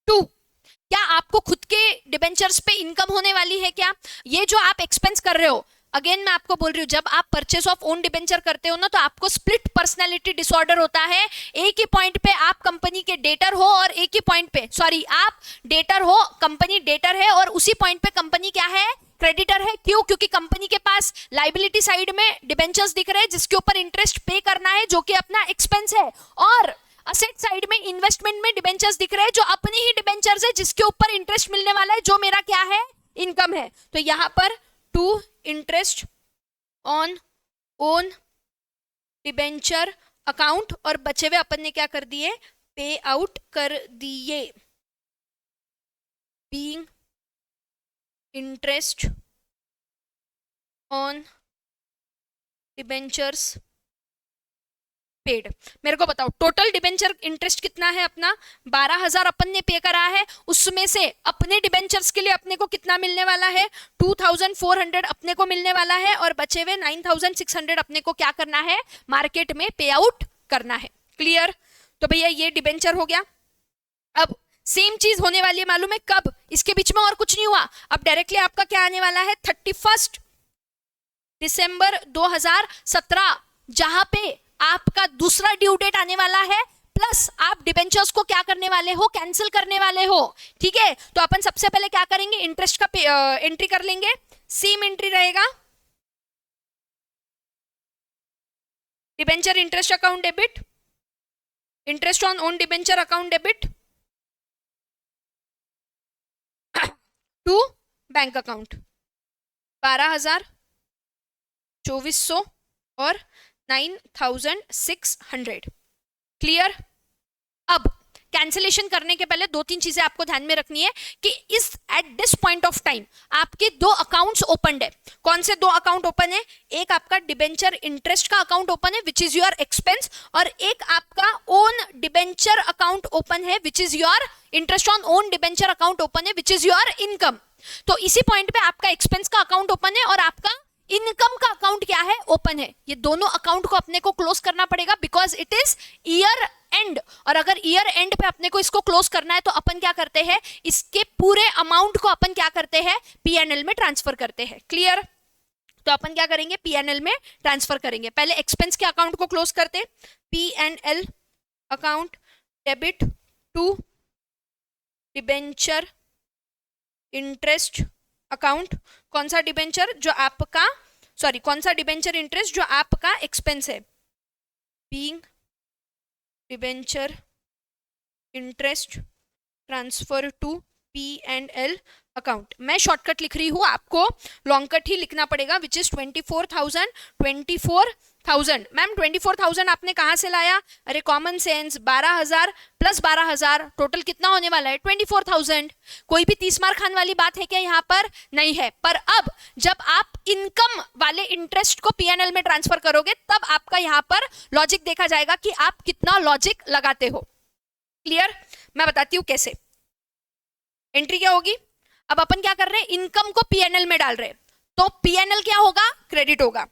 to, क्या आपको खुद के डिबेंचर्स पे इनकम होने वाली है क्या? ये जो आप एक्सपेंस कर रहे हो, अगेन मैं आपको बोल रही हूँ, जब आप परचेस ऑफ ओन डिबेंचर करते हो ना, तो आपको स्प्लिट पर्सनैलिटी डिसऑर्डर होता है। एक ही पॉइंट पे आप कंपनी के डेटर हो और एक ही पॉइंट पे आप डेटर हो, कंपनी डेटर है, और उसी पॉइंट पे कंपनी क्या है, क्रेडिटर है। क्यों? क्योंकि कंपनी के पास लाइबिलिटी साइड में डिबेंचर्स दिख रहे हैं जिसके ऊपर इंटरेस्ट पे करना है, जो कि अपना एक्सपेंस है, और असेट साइड में इन्वेस्टमेंट में डिबेंचर्स दिख रहे हैं जो अपनी ही डिबेंचर्स है जिसके ऊपर इंटरेस्ट मिलने वाला है, जो मेरा क्या है, इनकम है। तो यहां पर to interest on own debenture account, और बचे हुए अपन ने क्या कर दिए, पे आउट कर दिए। Being interest on debentures paid. मेरे को बताओ टोटल डिबेंचर इंटरेस्ट कितना है अपना, 12,000 अपन ने पे करा है, उसमें से अपने डिबेंचर्स के लिए अपने को कितना मिलने वाला है, 2,400 अपने को मिलने वाला है, और बचे हुए 9,600 अपने को क्या करना है, मार्केट में पे आउट करना है। क्लियर? तो भैया ये डिबेंचर हो गया। अब सेम चीज होने वाली है, मालूम है कब, इसके बीच में और कुछ नहीं हुआ। अब डायरेक्टली आपका क्या आने वाला है, 31 दिसंबर 2017, जहां पे आपका दूसरा ड्यू डेट आने वाला है। प्लस आप डिबेंचर्स को क्या करने वाले हो, कैंसिल करने वाले हो, ठीक है। तो अपन सबसे पहले क्या करेंगे, इंटरेस्ट का एंट्री कर लेंगे, सेम एंट्री रहेगा, debenture interest account debit, interest on own debenture account debit to bank account 12,000, 2,400 और 9,600। क्लियर। अब कैंसिलेशन करने के पहले दो तीन चीजें आपको ध्यान में रखनी है कि इस at this point of time आपके दो अकाउंट्स ओपन है। कौन से दो अकाउंट ओपन है, एक आपका डिबेंचर इंटरेस्ट का अकाउंट ओपन है विच इज योर एक्सपेंस, और एक आपका ओन डिबेंचर अकाउंट ओपन है विच is your interest on own debenture account open है विच इज योर इनकम। तो इसी पॉइंट पे आपका एक्सपेंस का अकाउंट ओपन है और आपका इनकम का अकाउंट क्या है, ओपन है। ये दोनों अकाउंट को अपने को क्लोज करना पड़ेगा because it is year and, और अगर ईयर एंड पे अपने को इसको क्लोज करना है तो अपन क्या करते हैं, इसके पूरे अमाउंट को अपन क्या करते हैं, पीएनएल में ट्रांसफर करते हैं। क्लियर। तो अपन क्या करेंगे, पीएनएल में ट्रांसफर करेंगे। पहले एक्सपेंस के अकाउंट को क्लोज करते, PNL account debit to debenture interest account. कौन सा डिबेंचर, जो आपका सॉरी कौन सा डिबेंचर इंटरेस्ट जो आपका एक्सपेंस है, being debenture interest transfer to PNL account. मैं शॉर्टकट लिख रही हूं, आपको लॉन्ग कट ही लिखना पड़ेगा विच इज 24,000 24,000। मैम 24,000 आपने कहां से लाया, अरे कॉमन सेंस, 12,000 प्लस 12,000 टोटल कितना होने वाला है, 24,000। कोई भी 30 मार खान वाली बात है क्या यहाँ पर, नहीं है। पर अब जब आप इनकम वाले इंटरेस्ट को पीएनएल में ट्रांसफर करोगे तब आपका यहाँ पर लॉजिक देखा जाएगा कि आप कितना लॉजिक लगाते हो। क्लियर। मैं बताती हूं कैसे। एंट्री क्या होगी, अब अपन क्या कर रहे हैं, इनकम को पीएनएल में डाल रहे हैं, तो पीएनएल क्या होगा, क्रेडिट होगा।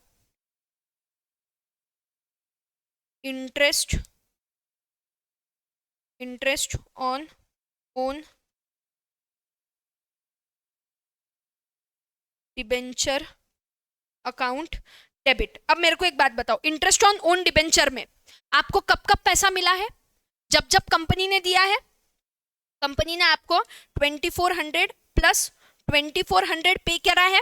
Interest on own debenture account debit. अब मेरे को एक बात बताओ, इंटरेस्ट ऑन ओन डिबेंचर में आपको कब कब पैसा मिला है, जब जब कंपनी ने दिया है। कंपनी ने आपको 2400 प्लस 2400 पे करा है,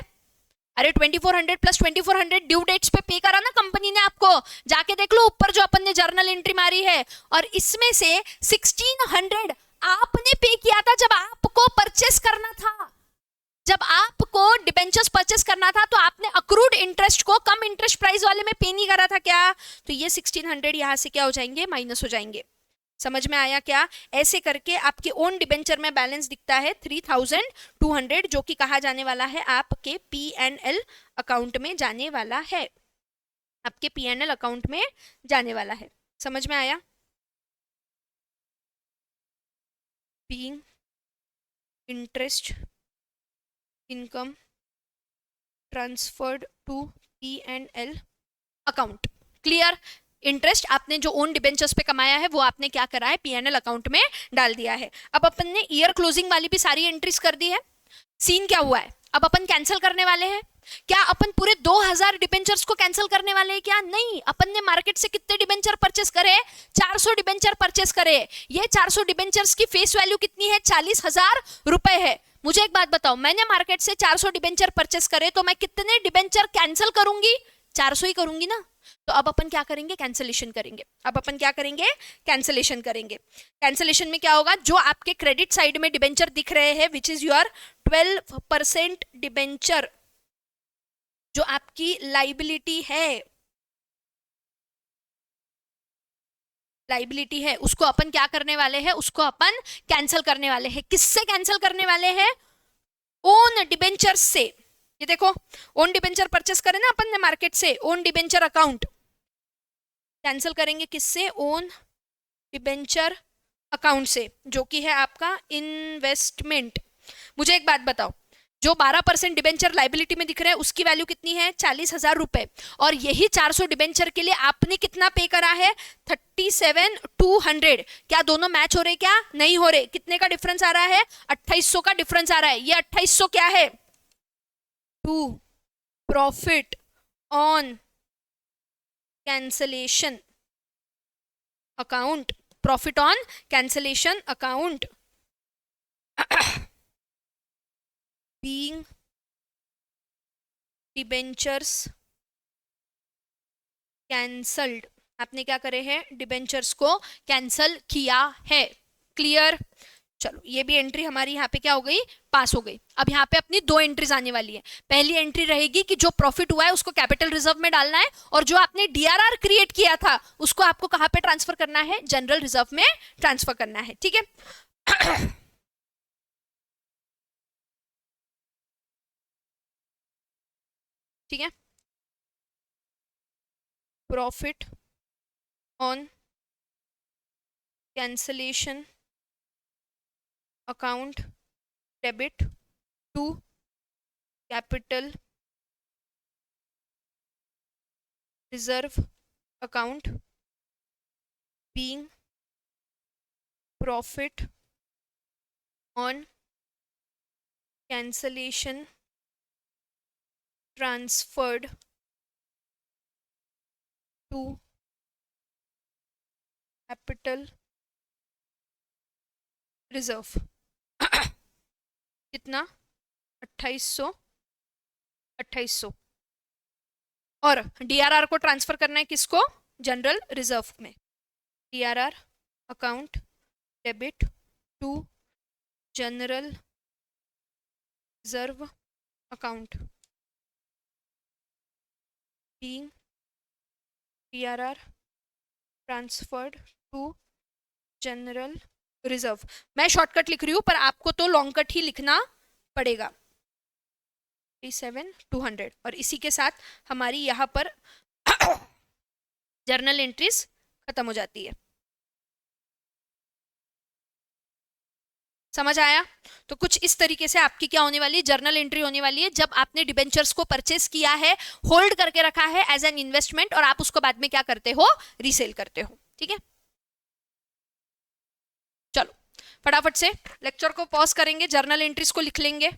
अरे 2400 प्लस 2400 ड्यू डेट्स पे पे करा ना कंपनी ने आपको, जाके देख लो ऊपर जो अपन ने जर्नल एंट्री मारी है, और इसमें से 1600 आपने पे किया था जब आपको परचेस करना था, जब आपको डिबेंचर्स परचेस करना था तो आपने अक्रूड इंटरेस्ट को कम इंटरेस्ट प्राइस वाले में पे नहीं करा था क्या, तो ये 1600 यहां से क्या हो जाएंगे, माइनस हो जाएंगे। समझ में आया क्या। ऐसे करके आपके ओन डिबेंचर में बैलेंस दिखता है 3,200 जो कि कहा जाने वाला है, आपके पीएनएल अकाउंट में जाने वाला है, आपके पीएनएल अकाउंट में जाने वाला है। समझ में आया। Being interest income transferred to PNL account. Clear. Interest आपने जो ओन डिबेंचर्स पे कमाया है वो आपने क्या करा है, पीएनएल अकाउंट में डाल दिया है। अब अपन ने ईयर क्लोजिंग वाली भी सारी एंट्रीज कर दी है। सीन क्या हुआ है, अब अपन कैंसिल करने वाले हैं। क्या अपन पूरे 2,000 डिबेंचर्स को कैंसिल करने वाले हैं क्या, नहीं। अपन ने मार्केट से कितने डिबेंचर परचेस करे, 400 डिबेंचर परचेस करे। ये 400 डिबेंचर्स की फेस वैल्यू कितनी है, 40,000 रुपए है। मुझे एक बात बताओ, मैंने मार्केट से 400 डिबेंचर परचेस करे तो मैं कितने डिबेंचर कैंसिल करूंगी, 400 ही करूंगी ना। तो अब अपन क्या करेंगे, कैंसिलेशन करेंगे। अब अपन क्या करेंगे, कैंसिलेशन करेंगे। कैंसिलेशन में क्या होगा, जो आपके क्रेडिट साइड में डिबेंचर दिख रहे हैं विच इज योर 12% डिबेंचर, जो आपकी लाइबिलिटी है उसको अपन क्या करने वाले हैं, उसको अपन कैंसिल करने वाले हैं। किससे कैंसिल करने वाले हैं, ओन डिबेंचर से। ये देखो, ओन डिबेंचर परचेस करें ना अपन ने मार्केट से, ओन डिबेंचर अकाउंट कैंसिल करेंगे किससे, ओन डिबेंचर अकाउंट से, जो कि है आपका इन्वेस्टमेंट। मुझे एक बात बताओ, जो 12% डिबेंचर लाइबिलिटी में दिख रहा है उसकी वैल्यू कितनी है, 40,000 रुपए, और यही 400 डिबेंचर के लिए आपने कितना पे करा है, 37,200। क्या दोनों मैच हो रहे, क्या नहीं हो रहे, कितने का डिफरेंस आ रहा है, 2800 का डिफरेंस आ रहा है। ये 2800 क्या है, to profit on cancellation account profit on cancellation account being debentures cancelled, आपने क्या करे हैं, डिबेंचर्स को कैंसल किया है। क्लियर? चलो ये भी एंट्री हमारी यहाँ पे क्या हो गई, पास हो गई। अब यहाँ पे अपनी दो एंट्रीज आने वाली है। पहली एंट्री रहेगी कि जो प्रॉफिट हुआ है उसको कैपिटल रिजर्व में डालना है, और जो आपने डीआरआर क्रिएट किया था उसको आपको कहाँ पे ट्रांसफर करना है, जनरल रिजर्व में ट्रांसफर करना है। ठीक है ठीक है। Profit on cancellation account debit to capital reserve account being profit on cancellation transferred to capital reserve कितना, 2800 2800, और डीआरआर को ट्रांसफर करना है किसको, जनरल रिजर्व में। DRR account debit to general reserve account being DRR transferred to general reserve. मैं shortcut लिख रही हूं पर आपको तो लॉन्ग कट ही लिखना पड़ेगा। 37,200, और इसी के साथ हमारी यहां पर जर्नल एंट्रीज खत्म हो जाती है। समझ आया? तो कुछ इस तरीके से आपकी क्या होने वाली है, जर्नल एंट्री होने वाली है, जब आपने डिबेंचर्स को परचेस किया है, होल्ड करके रखा है एज एन इन्वेस्टमेंट, और आप उसको बाद में क्या करते हो, रीसेल करते हो। ठीक है, चलो फटाफट से लेक्चर को पॉज करेंगे, जर्नल एंट्रीज को लिख लेंगे।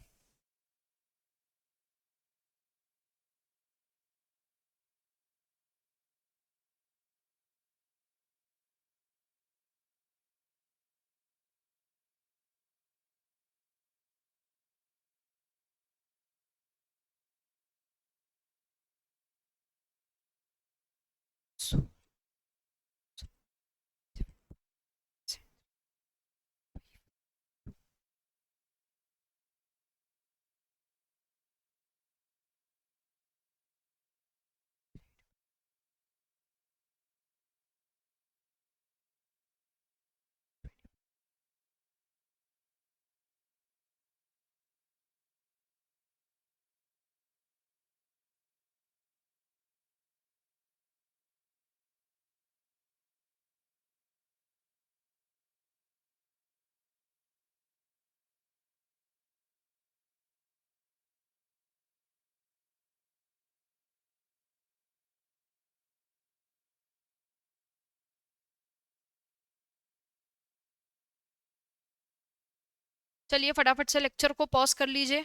चलिए फटाफट से लेक्चर को पॉज कर लीजिए।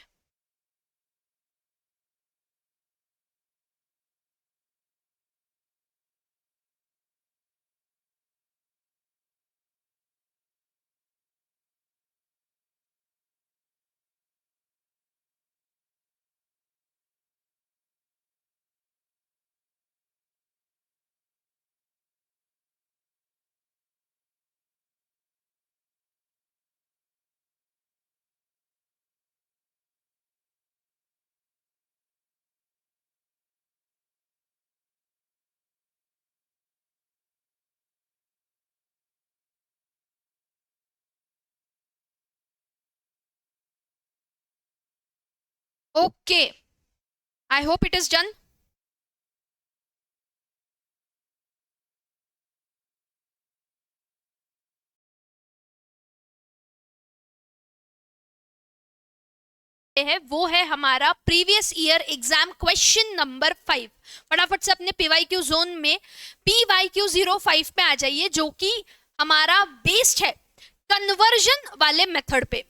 Okay, I hope it is done. है वो है हमारा previous year exam question number 5। फटाफट से अपने पीवाईक्यू जोन में PYQ 05 पे आ जाइए, जो कि हमारा बेस्ड है कन्वर्जन वाले मेथड पे।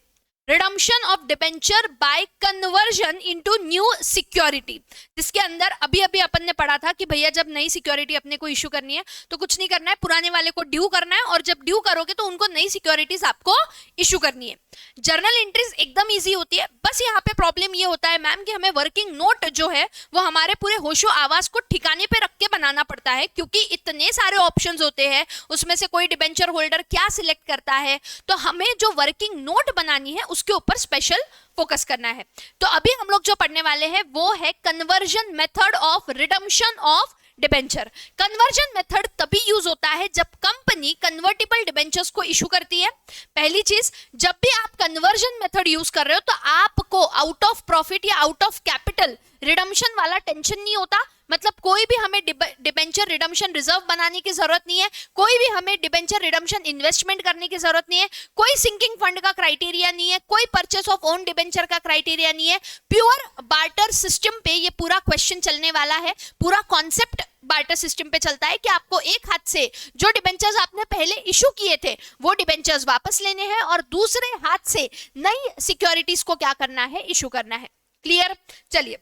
Redemption of debenture bye conversion into new security, जिसके अंदर अभी अभी अपन ने पढ़ा था कि भैया जब नई सिक्योरिटी अपने को इशू करनी है तो कुछ नहीं करना है, पुराने वाले को ड्यू करना है, और जब ड्यू करोगे तो उनको नई सिक्योरिटीज आपको इशू करनी है। जर्नल एंट्रीज एकदम इजी होती है, बस यहाँ पे प्रॉब्लम ये होता है मैम कि हमें वर्किंग नोट जो है वो हमारे पूरे होशो आवाज को ठिकाने पे रख के बनाना पड़ता है, क्योंकि इतने सारे ऑप्शंस होते हैं, उसमें से कोई डिबेंचर होल्डर क्या सिलेक्ट करता है, तो हमें जो वर्किंग नोट बनानी है उसके ऊपर स्पेशल फोकस करना है। तो अभी हम लोग जो पढ़ने वाले हैं वो है conversion method of redemption of debenture. Conversion method तभी यूज होता है जब कंपनी कन्वर्टिबल डिबेंचर्स को इशू करती है। पहली चीज, जब भी आप कन्वर्जन मेथड यूज कर रहे हो तो आपको आउट ऑफ प्रॉफिट या आउट ऑफ कैपिटल रिडम्पशन वाला टेंशन नहीं होता, मतलब कोई भी हमें डिबेंचर रिडम्पशन रिजर्व बनाने की जरूरत नहीं है, कोई भी हमें डिबेंचर रिडम्पशन इन्वेस्टमेंट करने की जरूरत नहीं है, कोई सिंकिंग फंड का क्राइटेरिया नहीं है, कोई परचेस ऑफ ओन डिबेंचर का क्राइटेरिया नहीं है। प्योर बार्टर सिस्टम पे ये पूरा क्वेश्चन चलने वाला है, पूरा कॉन्सेप्ट बार्टर सिस्टम पे चलता है कि आपको एक हाथ से जो डिबेंचर्स आपने पहले इशू किए थे वो डिबेंचर्स वापस लेने हैं और दूसरे हाथ से नई सिक्योरिटीज को क्या करना है, इशू करना है। क्लियर? चलिए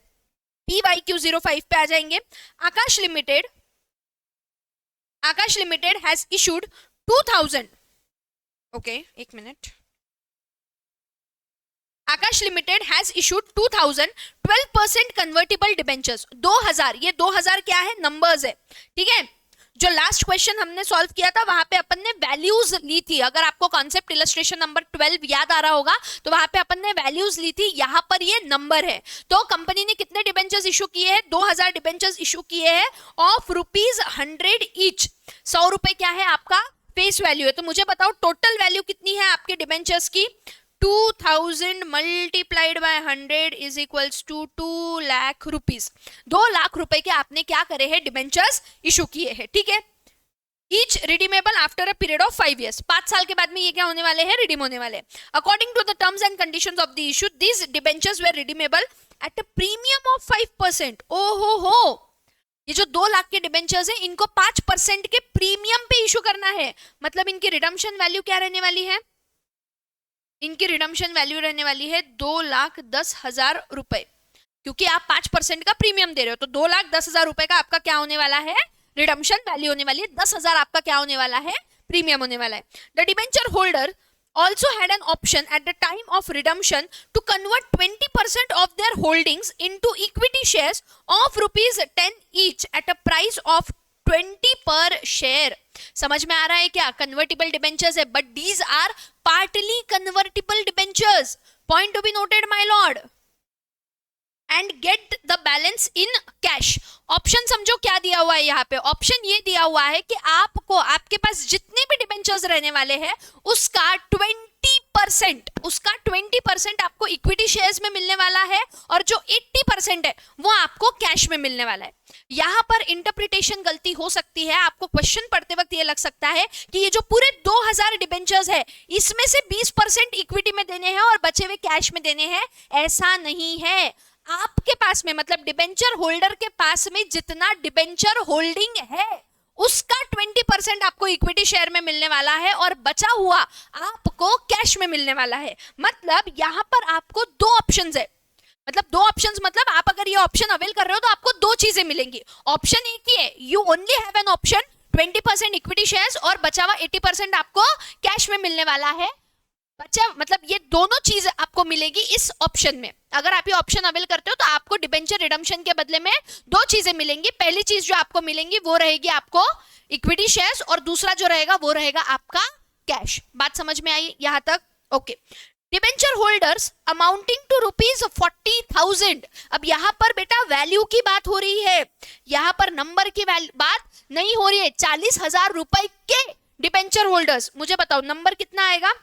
PYQ05 पे आ जाएंगे। आकाश लिमिटेड हैज इशूड 2000, ओके एक minute, Akash limited has issued 2000 12% convertible debentures. 2000, ये 2000 क्या है, नंबर्स है, ठीक है। जो लास्ट क्वेश्चन हमने सॉल्व किया था वहां पे अपन ने वैल्यूज ली थी, अगर आपको कॉन्सेप्ट इलस्ट्रेशन नंबर 12 याद आ रहा होगा तो वहां पे अपन ने वैल्यूज ली थी, यहाँ पर ये नंबर है। तो कंपनी ने कितने डिबेंचर्स इशू किए हैं, 2000 डिबेंचर्स इशू किए हैं ऑफ ₹100 ईच। 100 रुपए क्या है आपका फेस वैल्यू है, तो मुझे बताओ टोटल वैल्यू कितनी है आपके डिबेंचर्स की। 2000 multiplied by 100 is equals to 2 lakh rupees. 2 lakh रुपए के आपने क्या करे हैं, डिबेंचर्स इशू किए हैं, ठीक है। Each redeemable after a period of 5 years, 5 साल के बाद में ये क्या होने वाले हैं, रिडीम होने वाले। According to the terms and conditions of the issue these debentures were redeemable at a premium of 5%। ओहो हो, ये जो 2 लाख के डिबेंचर्स हैं इनको 5% के प्रीमियम पे इशू करना है, मतलब इनकी रिडम्पशन वैल्यू क्या रहने वाली है, इनकी रिडम्पशन वैल्यू रहने वाली है 2,10,000 रुपए, क्योंकि आप 5% का प्रीमियम दे रहे हो, तो 2,10,000 रुपए का आपका क्या होने वाला है, रिडम्पशन वैल्यू होने वाली है। 10,000 आपका क्या होने वाला है, प्रीमियम होने वाला है। The debenture holder also had an option at the time of redemption to convert 20% of their holdings into equity shares of ₹10 each at a price of 20 per share। समझ में आ रहा है क्या, कन्वर्टिबल डिबेंचर्स है but these are partly convertible debentures, point to be noted my lord, and get the balance in cash. Option समझो क्या दिया हुआ है यहाँ पे, ऑप्शन ये दिया हुआ है कि आपको आपके पास जितने भी डिबेंचर्स रहने वाले हैं उसका 20% आपको इक्विटी शेयर्स में मिलने वाला है और जो 80% है वो आपको कैश में मिलने वाला है। यहाँ पर इंटरप्रिटेशन गलती हो सकती है, आपको क्वेश्चन पढ़ते वक्त ये लग सकता है कि ये जो पूरे 2000 डिबेंचर्स है इसमें से 20% इक्विटी में देने हैं और बचे हुए कैश में देने हैं, ऐसा नहीं है। आपके पास में मतलब डिबेंचर होल्डर के पास में जितना डिबेंचर होल्डिंग है उसका 20% आपको इक्विटी शेयर में मिलने वाला है और बचा हुआ आपको कैश में मिलने वाला है। मतलब यहाँ पर आपको 2 ऑप्शंस है, मतलब 2 ऑप्शंस, मतलब आप अगर ये ऑप्शन अवेल कर रहे हो तो आपको 2 चीजें मिलेंगी। ऑप्शन एक ही है, you only have an option 20% equity shares और बचा हुआ 80% आपको कैश में मिलने वाला है। बच्चा मतलब ये दोनों चीज आपको मिलेगी इस ऑप्शन में। अगर आप ये ऑप्शन अवेल करते हो तो आपको डिबेंचर रिडम्पशन के बदले में 2 चीजें मिलेंगी। पहली चीज जो आपको मिलेंगी वो रहेगी आपको इक्विटी शेयर्स और दूसरा जो रहेगा वो रहेगा आपका कैश। बात समझ में आई यहाँ तक? Okay. Debenture holders amounting to ₹40,000। अब यहाँ पर बेटा वैल्यू की बात हो रही है, यहाँ पर नंबर की बात नहीं हो रही है। 40,000 रुपए के डिबेंचर होल्डर्स, मुझे बताओ नंबर कितना आएगा,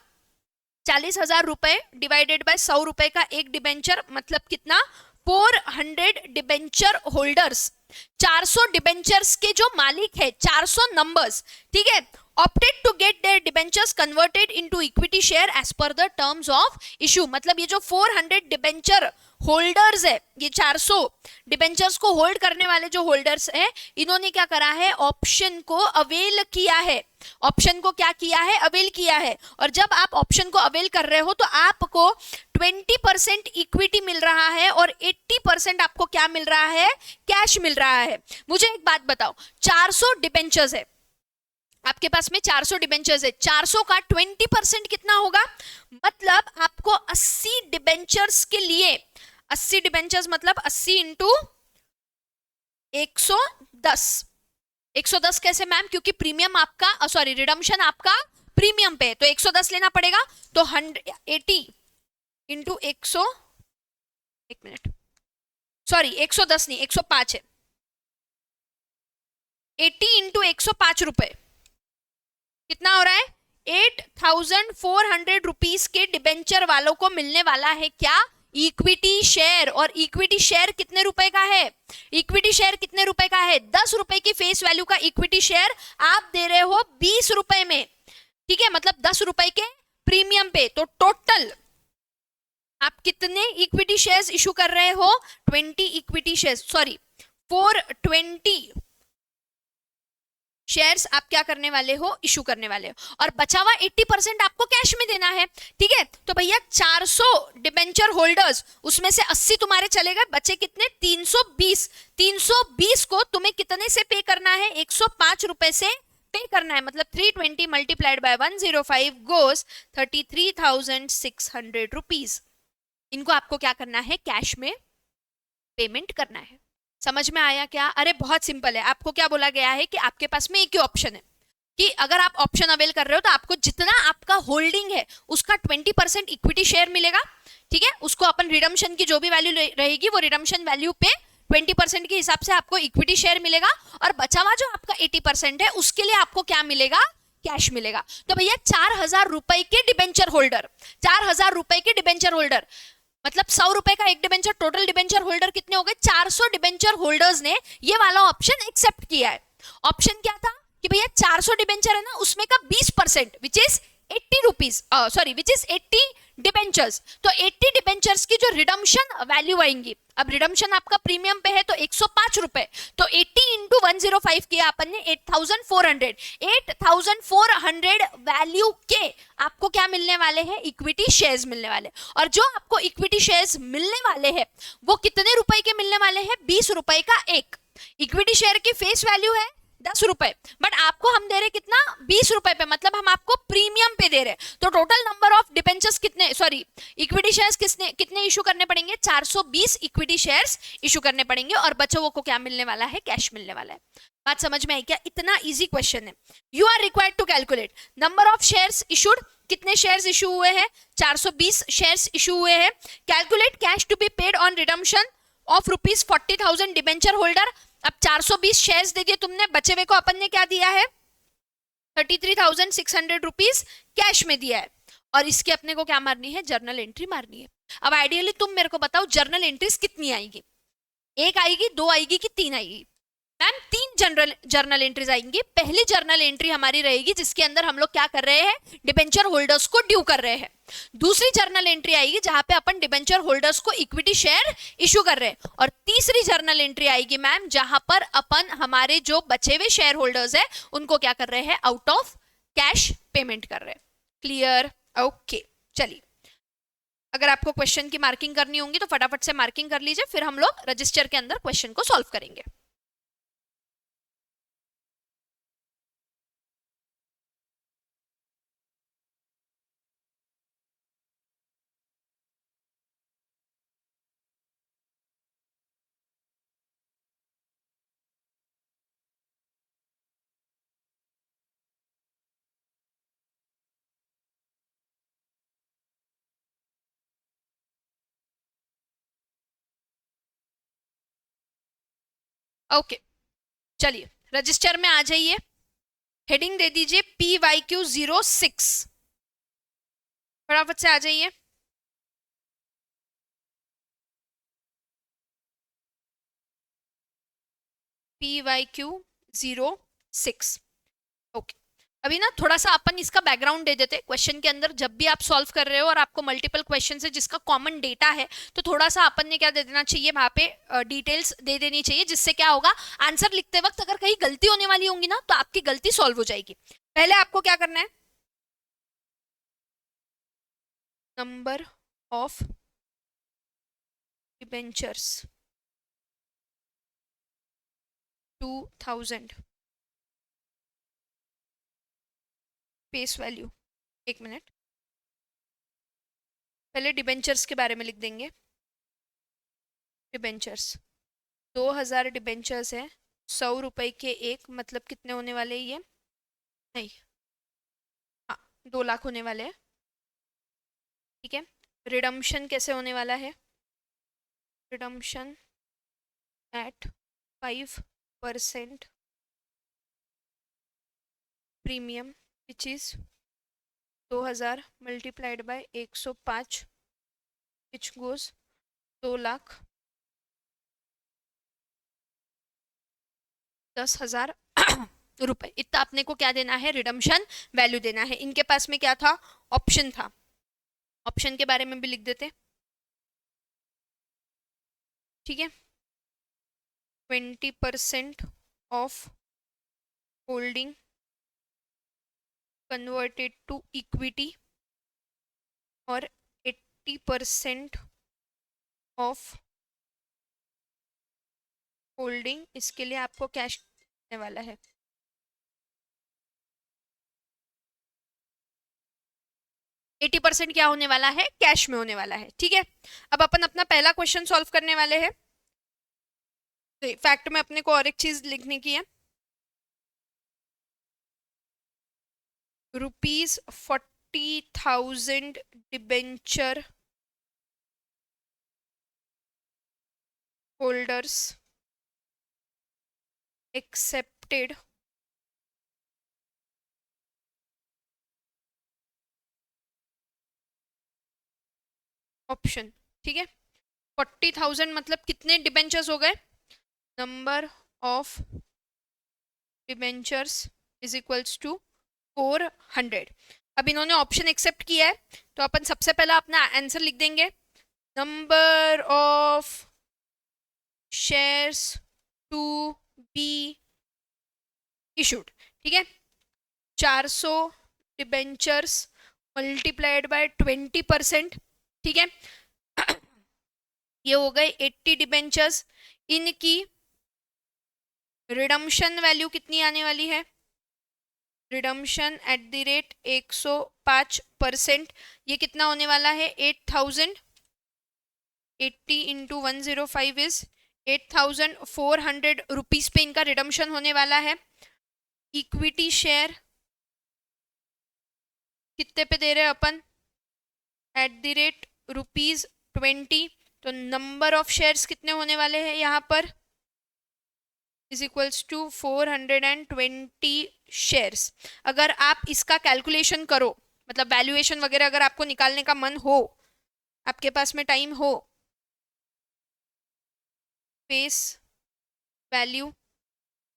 40,000 रुपए डिवाइडेड बाय 100 रुपए का एक डिबेंचर, मतलब कितना, 400 डिबेंचर होल्डर्स। 400 डिबेंचर्स के जो मालिक है, 400 नंबर्स, ठीक है, opted to get their debentures converted into equity share as per the terms of issue. मतलब ये जो 400 डिबेंचर होल्डर्स है, ये 400 डिबेंचर्स को होल्ड करने वाले जो होल्डर्स है, इन्होंने क्या करा है, ऑप्शन को अवेल किया है। ऑप्शन को क्या किया है, अवेल किया है। और जब आप ऑप्शन को अवेल कर रहे हो तो आपको 20% इक्विटी मिल रहा है और 80% आपको क्या मिल रहा है, कैश मिल रहा है। मुझे एक बात बताओ, 400 डिबेंचर्स है आपके पास में, 400 डिबेंचर्स है, 400 का 20% कितना होगा, मतलब आपको 80 डिबेंचर्स के लिए, 80 डिबेंचर्स मतलब 80 इंटू 110। 110 कैसे मैम, क्योंकि प्रीमियम आपका, सॉरी रिडम्पशन आपका प्रीमियम पे, तो 110 लेना पड़ेगा। तो 80 इंटू 100, एक मिनट, सॉरी 110 नहीं 105 है, 80 इंटू 105 रुपए कितना हो रहा है, 8,400 रुपीज के डिबेंचर वालों को मिलने वाला है क्या, इक्विटी शेयर। और इक्विटी शेयर कितने रुपए का है, इक्विटी शेयर कितने रुपए का है, 10 रुपए की फेस वैल्यू का इक्विटी शेयर आप दे रहे हो 20 रुपए में, ठीक है, मतलब 10 रुपए के प्रीमियम पे। तो टोटल आप कितने इक्विटी शेयर्स इशू कर रहे हो, 20 इक्विटी शेयर्स, सॉरी 420 शेयर्स आप क्या करने वाले हो, इशू करने वाले हो। और बचा हुआ 80% आपको कैश में देना है, ठीक है। तो भैया 400 डिबेंचर होल्डर्स, उसमें से 80 तुम्हारे चले गए, बचे कितने, 320। 320 को तुम्हें कितने से पे करना है, 105 रुपए से पे करना है, मतलब 320 मल्टीप्लाइड बाय 105 गोस 33,600 रुपीज। इनको आपको क्या करना है, कैश में पेमेंट करना है। समझ में आया क्या, अरे बहुत सिंपल है। आपको क्या बोला गया है कि आपके पास में एक ही ऑप्शन है कि अगर आप ऑप्शन अवेल कर रहे हो तो आपको जितना आपका होल्डिंग है उसका 20% इक्विटी शेयर मिलेगा, ठीक है। उसको अपन रिडम्पशन की जो भी वैल्यू रहेगी वो रिडम्पशन वैल्यू पे 20% के हिसाब से आपको इक्विटी शेयर मिलेगा, और बचा हुआ जो आपका 80% है उसके लिए आपको क्या मिलेगा, कैश मिलेगा। तो भैया 4,000 रुपए के डिबेंचर होल्डर, 4,000 रुपए के डिबेंचर होल्डर मतलब 100 रुपए का एक डिबेंचर, टोटल डिबेंचर होल्डर कितने हो गए, 400 डिबेंचर होल्डर्स ने ये वाला ऑप्शन एक्सेप्ट किया है। ऑप्शन क्या था कि भैया 400 डिबेंचर है ना, उसमें का 20% which is 80 rupees, sorry which is 80 debentures. तो 80 डिबेंचर्स की जो रिडम्पशन वैल्यू आएंगी, अब रिडम्पशन आपका प्रीमियम पे है तो 105 रुपए, तो 80 इंटू 105 किया अपन ने 8,400। 8,400 वैल्यू के आपको क्या मिलने वाले हैं, इक्विटी शेयर्स मिलने वाले। और जो आपको इक्विटी शेयर्स मिलने वाले हैं वो कितने रुपए के मिलने वाले हैं, 20 रुपए का एक। इक्विटी शेयर की फेस वैल्यू है 10 रुपए, बट आपको हम दे रहे कितना, 20 रुपए पे, मतलब हम आपको प्रीमियम पे दे रहे। तो टोटल नंबर ऑफ डिबेंचर्स कितने, सॉरी इक्विटी शेयर्स कितने इशू करने पड़ेंगे, 420 इक्विटी शेयर्स इशू करने पड़ेंगे, और बच्चों को क्या मिलने वाला है, कैश मिलने वाला है। बात समझ में आई क्या, इतना इजी क्वेश्चन है। You are required to calculate number of shares issued, कितने शेयर्स इशू हुए हैं, 420 शेयर्स इशू हुए हैं। Calculate cash to be paid on redemption of ₹40,000 debenture holder. अब 420 शेयर्स दे दिए तुमने, बचे हुए को अपन ने क्या दिया है, 33,600 रुपीज कैश में दिया है, और इसकी अपने को क्या मारनी है, जर्नल एंट्री मारनी है। अब आइडियली तुम मेरे को बताओ जर्नल एंट्रीज कितनी आएगी, एक आएगी, दो आएगी कि तीन आएगी। मैम 3 जर्नल एंट्रीज आएंगी। पहली जर्नल एंट्री हमारी रहेगी जिसके अंदर हम लोग क्या कर रहे हैं, डिबेंचर होल्डर्स को ड्यू कर रहे हैं। दूसरी जर्नल एंट्री आएगी जहां पे अपन डिबेंचर होल्डर्स को इक्विटी शेयर इशू कर रहे हैं। और तीसरी जर्नल एंट्री आएगी मैम जहां पर अपन हमारे जो बचे हुए शेयर होल्डर्स है उनको क्या कर रहे हैं, आउट ऑफ कैश पेमेंट कर रहे हैं। Clear, okay. चलिए, अगर आपको क्वेश्चन की मार्किंग करनी होगी तो फटाफट से मार्किंग कर लीजिए, फिर हम लोग रजिस्टर के अंदर क्वेश्चन को सॉल्व करेंगे। ओके चलिए, रजिस्टर में आ जाइए, हेडिंग दे दीजिए PYQ06, फटाफट से आ जाइए। PYQ06, okay. अभी ना थोड़ा सा अपन इसका बैकग्राउंड दे देते क्वेश्चन के अंदर, जब भी आप सॉल्व कर रहे हो और आपको मल्टीपल क्वेश्चन है जिसका कॉमन डेटा है, तो थोड़ा सा अपन ने क्या दे देना चाहिए वहां पे, डिटेल्स दे देनी चाहिए, जिससे क्या होगा आंसर लिखते वक्त अगर कहीं गलती होने वाली होंगी ना तो आपकी गलती सॉल्व हो जाएगी। पहले आपको क्या करना है, number of debentures 2000 face value. एक मिनट, पहले डिबेंचर्स के बारे में लिख देंगे। डिबेंचर्स 2000 डिबेंचर्स है, 100 रुपए के एक, मतलब कितने होने वाले ये, नहीं, हाँ 2 लाख होने वाले हैं। ठीक है, रिडम्पशन कैसे होने वाला है, redemption at 5% premium which is 2000 multiplied by 105 which goes 2,10,000 रुपए। इतना अपने को क्या देना है, रिडम्पशन वैल्यू देना है। इनके पास में क्या था, ऑप्शन था, ऑप्शन के बारे में भी लिख देते। ठीक है, 20% of holding converted to equity और 80% ऑफ होल्डिंग, इसके लिए आपको कैश देने वाला है। एटी परसेंट क्या होने वाला है, कैश में होने वाला है। ठीक है, अब अपन अपना पहला क्वेश्चन सॉल्व करने वाले हैं। फैक्ट में अपने को और एक चीज लिखने की है, ₹40,000 डिबेंचर होल्डर्स एक्सेप्टेड ऑप्शन। ठीक है, 40,000 मतलब कितने डिबेंचर्स हो गए, number of debentures is equals to 400। अब इन्होंने ऑप्शन एक्सेप्ट किया है, तो अपन सबसे पहला अपना आंसर लिख देंगे, number of shares to be issued. ठीक है, 400 डिबेंचर्स मल्टीप्लाइड बाय 20%। ठीक है, ये हो गए 80 डिबेंचर्स। इनकी रिडम्पशन वैल्यू कितनी आने वाली है, रिडम्पशन एट द रेट 105%, ये कितना होने वाला है, 8,000, 80 इंटू 105 इज 8,400 रुपीज पे इनका रिडम्पशन होने वाला है। इक्विटी शेयर कितने पे दे रहे हैं अपन, एट द रेट ₹20, तो नंबर ऑफ शेयर्स कितने होने वाले हैं यहाँ पर, इज इक्वल्स टू 420 शेयर्स। अगर आप इसका कैलकुलेशन करो, मतलब वैल्यूएशन वगैरह अगर आपको निकालने का मन हो, आपके पास में टाइम हो, face value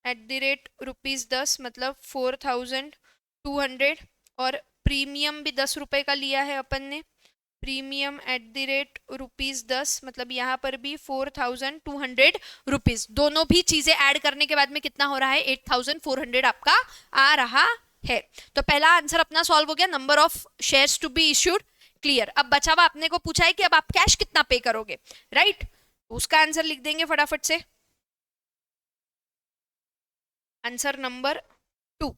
at the rate ₹10 मतलब 4,200, और प्रीमियम भी 10 रुपए का लिया है अपन ने, प्रीमियम एट द रेट ₹10 मतलब यहाँ पर भी 4,200 रुपीज। दोनों भी चीजें ऐड करने के बाद में कितना हो रहा है, 8,400 आपका आ रहा है। तो पहला आंसर अपना सॉल्व हो गया, number of shares to be issued clear. अब बचा हुआ अपने को पूछा है कि अब आप कैश कितना पे करोगे, राइट, उसका आंसर लिख देंगे फटाफट से। Answer number 2,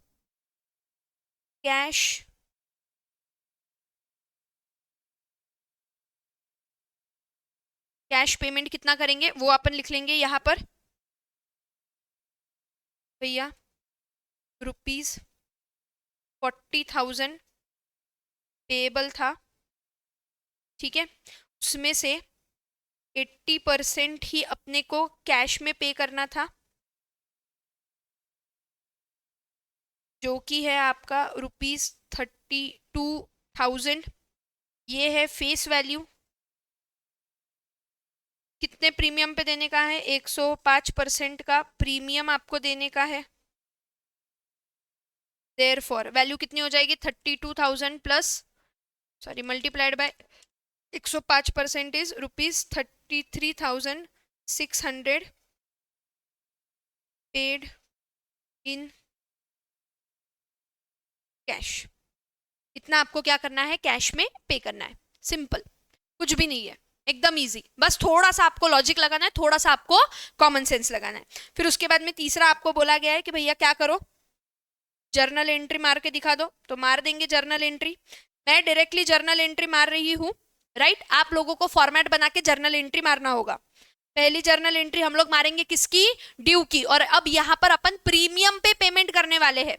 cash cash payment कितना करेंगे वो अपन लिख लेंगे यहाँ पर, भैया ₹40,000 पेबल था। ठीक है, उसमें से 80% ही अपने को कैश में पे करना था, जो कि है आपका ₹32,000। ये है फेस वैल्यू, कितने प्रीमियम पे देने का है, 105% का प्रीमियम आपको देने का है। देयरफॉर वैल्यू कितनी हो जाएगी 32,000 plus sorry multiplied by 105% is ₹33,600 paid in cash. इतना आपको क्या करना है, कैश में पे करना है। सिंपल, कुछ भी नहीं है, एकदम इजी। बस थोड़ा सा आपको लॉजिक लगाना है, थोड़ा सा आपको कॉमन सेंस लगाना है। फिर उसके बाद में तीसरा आपको बोला गया है कि भैया क्या करो, जर्नल एंट्री मार के दिखा दो। तो मार देंगे जर्नल एंट्री। मैं डायरेक्टली जर्नल एंट्री मार रही हूं, राइट। आप लोगों को फॉर्मेट बना के जर्नल एंट्री मारना होगा। पहली जर्नल एंट्री हम लोग मारेंगे किसकी, ड्यू की। और अब यहाँ पर अपन प्रीमियम पे पेमेंट करने वाले हैं।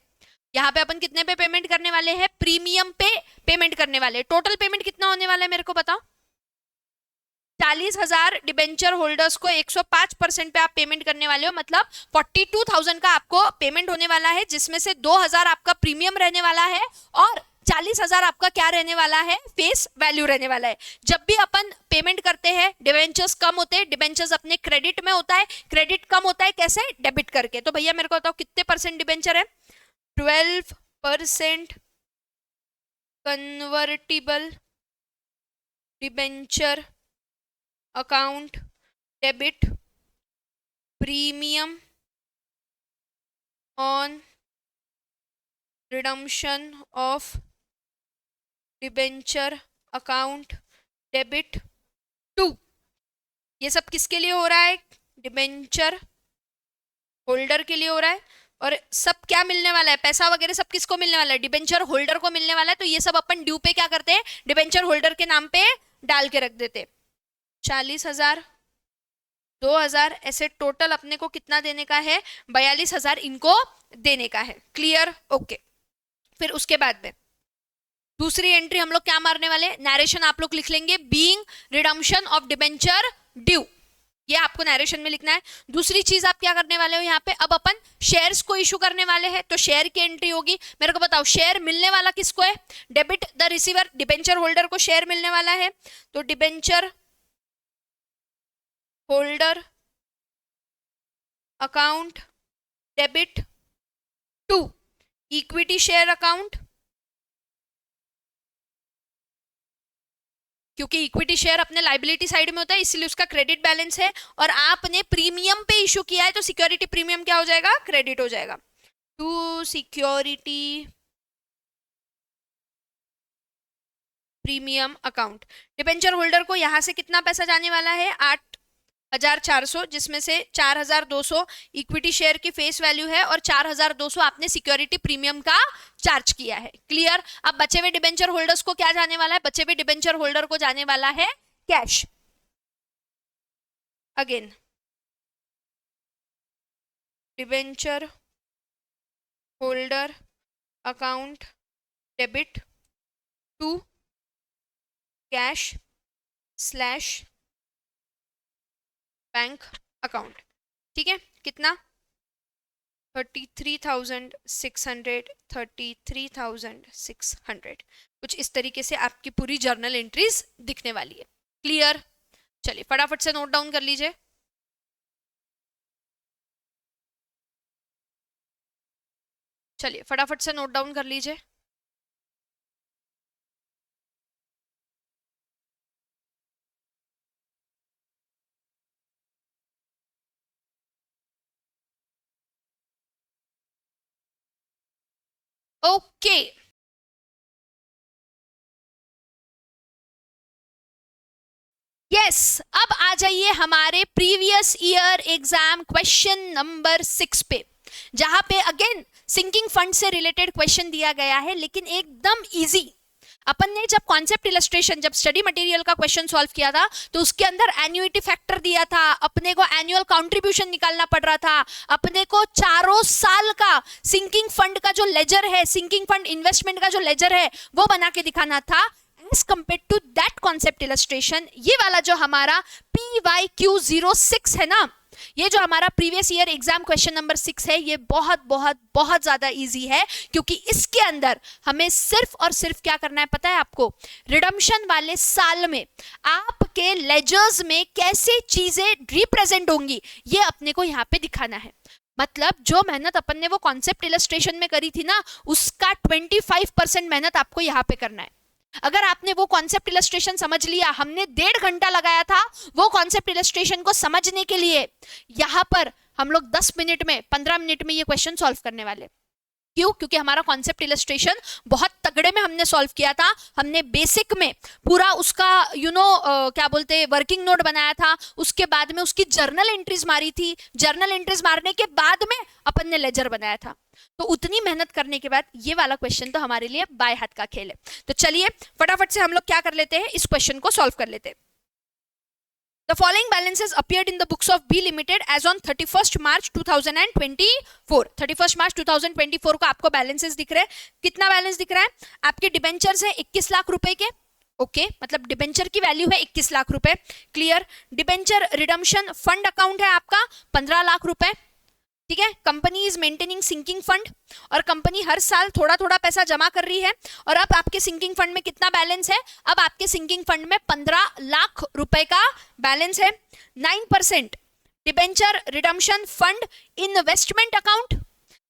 यहाँ पे अपन कितने पे पेमेंट करने वाले हैं, प्रीमियम पे पेमेंट करने वाले। टोटल पेमेंट कितना होने वाला है मेरे को बताओ। 40,000 डिबेंचर होल्डर्स को 105% पे आप पेमेंट करने वाले हो, मतलब 42,000 का आपको पेमेंट होने वाला है, जिसमें से 2,000 आपका प्रीमियम रहने वाला है और 40,000 आपका क्या रहने वाला है, फेस वैल्यू रहने वाला है। जब भी अपन पेमेंट करते हैं डिबेंचर्स कम होते हैं, डिबेंचर्स अपने क्रेडिट में होता है। क्रेडिट कम होता है कैसे, डेबिट करके। तो भैया मेरे को बताओ कितने परसेंट डिबेंचर है, 12% convertible debenture account debit premium on redemption of debenture account debit 2। ये सब किसके लिए हो रहा है, डिबेंचर होल्डर के लिए हो रहा है। और सब क्या मिलने वाला है, पैसा वगैरह सब किसको मिलने वाला है, डिबेंचर होल्डर को मिलने वाला है। तो ये सब अपन ड्यू पे क्या करते हैं, डिबेंचर होल्डर के नाम पे डाल के रख देते। 40,000 2,000 ऐसे टोटल अपने को कितना देने का है, 42,000 इनको देने का है। Clear, okay. फिर उसके बाद में दूसरी एंट्री हम लोग क्या मारने वाले, नरेशन आप लोग लिख लेंगे, being redemption of debenture due. ये आपको नरेशन में लिखना है। दूसरी चीज आप क्या करने वाले हो यहाँ पे, अब अपन शेयर्स को इशू करने वाले हैं, तो शेयर की एंट्री होगी। मेरे को बताओ शेयर मिलने वाला किसको है, debit the receiver, debenture holder को शेयर मिलने वाला है। तो debenture holder account debit 2 equity share account, क्योंकि इक्विटी शेयर अपने लाइबिलिटी साइड में होता है इसलिए उसका क्रेडिट बैलेंस है। और आपने प्रीमियम पे इशू किया है तो सिक्योरिटी प्रीमियम क्या हो जाएगा, क्रेडिट हो जाएगा। To security premium account, debenture holder को यहां से कितना पैसा जाने वाला है, 8,400, जिसमें से 4,200 इक्विटी शेयर की फेस वैल्यू है और 4,200 आपने सिक्योरिटी प्रीमियम का चार्ज किया है। क्लियर। अब बचे हुए डिबेंचर होल्डर्स को क्या जाने वाला है, बचे हुए डिबेंचर होल्डर को जाने वाला है cash. Again debenture holder account debit 2 cash slash bank account. ठीक है, कितना 33,600 33,600 कुछ इस तरीके से आपकी पूरी जर्नल एंट्रीज दिखने वाली है। क्लियर। चलिए फटाफट से नोट डाउन कर लीजिए। चलिए फटाफट से नोट डाउन कर लीजिए। ओके यस, अब आ जाइए हमारे previous year exam question number 6 पे, जहां पे अगेन सिंकिंग फंड से रिलेटेड क्वेश्चन दिया गया है, लेकिन एकदम इजी। अपन ने जब कॉन्सेप्ट इलस्ट्रेशन, जब स्टडी मटेरियल का क्वेश्चन सॉल्व किया था तो उसके अंदर एन्युइटी फैक्टर दिया था, अपने को एनुअल कंट्रीब्यूशन निकालना पड़ रहा था, अपने को चारों साल का सिंकिंग फंड का जो लेजर है, सिंकिंग फंड इन्वेस्टमेंट का जो लेजर है वो बना के दिखाना था। As compare to that concept illustration, ये वाला जो हमारा PYQ06 है ना, ये जो हमारा previous year exam question number 6 है, ये बहुत बहुत बहुत ज्यादा इजी है, क्योंकि इसके अंदर हमें सिर्फ और सिर्फ क्या करना है पता है आपको, रिडम्पशन वाले साल में आपके लेजर्स में कैसे चीजें रिप्रेजेंट होंगी ये अपने को यहाँ पे दिखाना है। मतलब जो मेहनत अपन ने वो कॉन्सेप्ट इलस्ट्रेशन में करी थी ना, उसका 25% मेहनत आपको यहाँ पे करना है। अगर आपने वो कॉन्सेप्ट इलस्ट्रेशन समझ लिया, हमने 1.5 घंटा लगाया था वो कॉन्सेप्ट इलस्ट्रेशन को समझने के लिए, यहां पर हम लोग 10 मिनट में 15 मिनट में ये क्वेश्चन सॉल्व करने वाले। क्यों? क्योंकि हमारा कॉन्सेप्ट इलस्ट्रेशन बहुत तगड़े में हमने सॉल्व किया था। हमने बेसिक में पूरा उसका क्या बोलते हैं वर्किंग नोट बनाया था, उसके बाद में उसकी जर्नल एंट्रीज मारी थी, जर्नल एंट्रीज मारने के बाद में अपन ने लेजर बनाया था। तो उतनी मेहनत करने के बाद ये वाला क्वेश्चन तो हमारे लिए बाय हाथ का खेल है। तो चलिए फटाफट से हम लोग क्या कर लेते हैं, इस क्वेश्चन को सॉल्व कर लेते हैं। The following balances appeared in the books of B Limited as on 31st March 2024. 31st March 2024 को आपको बैलेंसेस दिख रहे हैं। कितना बैलेंस दिख रहा है? आपके डिबेंचर्स है 21 लाख रुपए के। ओके, मतलब डिबेंचर की वैल्यू है 21 लाख रुपए। क्लियर। डिबेंचर रिडम्पशन फंड अकाउंट है आपका 15 लाख रुपए। ठीक है। Company is maintaining sinking fund, और कंपनी हर साल थोड़ा थोड़ा पैसा जमा कर रही है। और अब आपके सिंकिंग फंड में कितना बैलेंस है? अब आपके सिंकिंग फंड में 15 लाख रुपए का बैलेंस है। 9% debenture redemption fund investment account,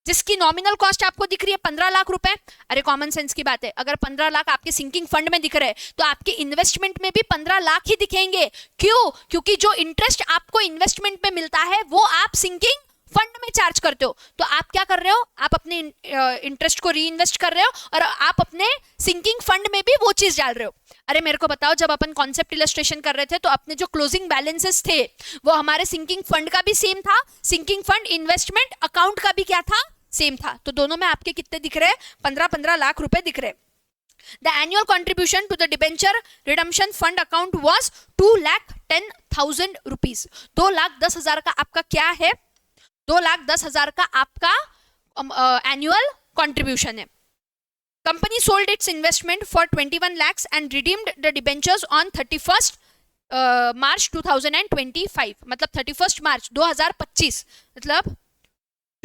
जिसकी नॉमिनल कॉस्ट आपको दिख रही है 15 लाख रुपए। अरे कॉमन सेंस की बात है, अगर 15 लाख आपके सिंकिंग फंड में दिख रहे हैं तो आपके इन्वेस्टमेंट में भी 15 लाख ही दिखेंगे। क्यों? क्योंकि जो इंटरेस्ट आपको इन्वेस्टमेंट में मिलता है वो आप सिंकिंग फंड में चार्ज करते हो। तो आप क्या कर रहे हो? आप अपने इंटरेस्ट को री इन्वेस्ट कर रहे हो और आप अपने सिंकिंग फंड में भी वो चीज डाल रहे हो। अरे मेरे को बताओ, जब अपन कॉन्सेप्ट इलस्ट्रेशन कर रहे थे तो अपने जो क्लोजिंग बैलेंसेस थे वो हमारे सिंकिंग फंड का भी सेम था, सिंकिंग फंड इन्वेस्टमेंट अकाउंट का भी क्या था? सेम था। तो दोनों में आपके कितने दिख रहे हैं? 15-15 लाख रुपए दिख रहे हैं। The annual contribution to the debenture redemption fund account was 2,10,000 rupees. 2,10,000 का आपका क्या है? 2,10,000 का आपका एनुअल कॉन्ट्रीब्यूशन है। Company sold it's investment for 21 lakhs and redeemed the debentures on 31st मार्च 2025। मतलब 31st मार्च 2025, मतलब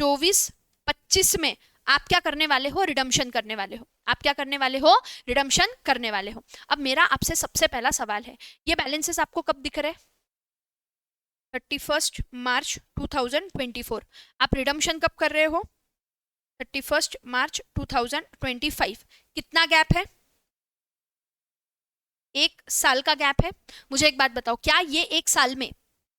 24-25 में आप क्या करने वाले हो? रिडम्पशन करने वाले हो। आप क्या करने वाले हो? रिडम्पशन करने वाले हो। अब मेरा आपसे सबसे पहला सवाल है, ये बैलेंसेस आपको कब दिख रहे हैं? 31st मार्च 2024। आप रिडम्पशन कब कर रहे हो? 31st मार्च 2025। कितना गैप है? 1 साल का गैप है। मुझे एक बात बताओ, क्या ये 1 साल में,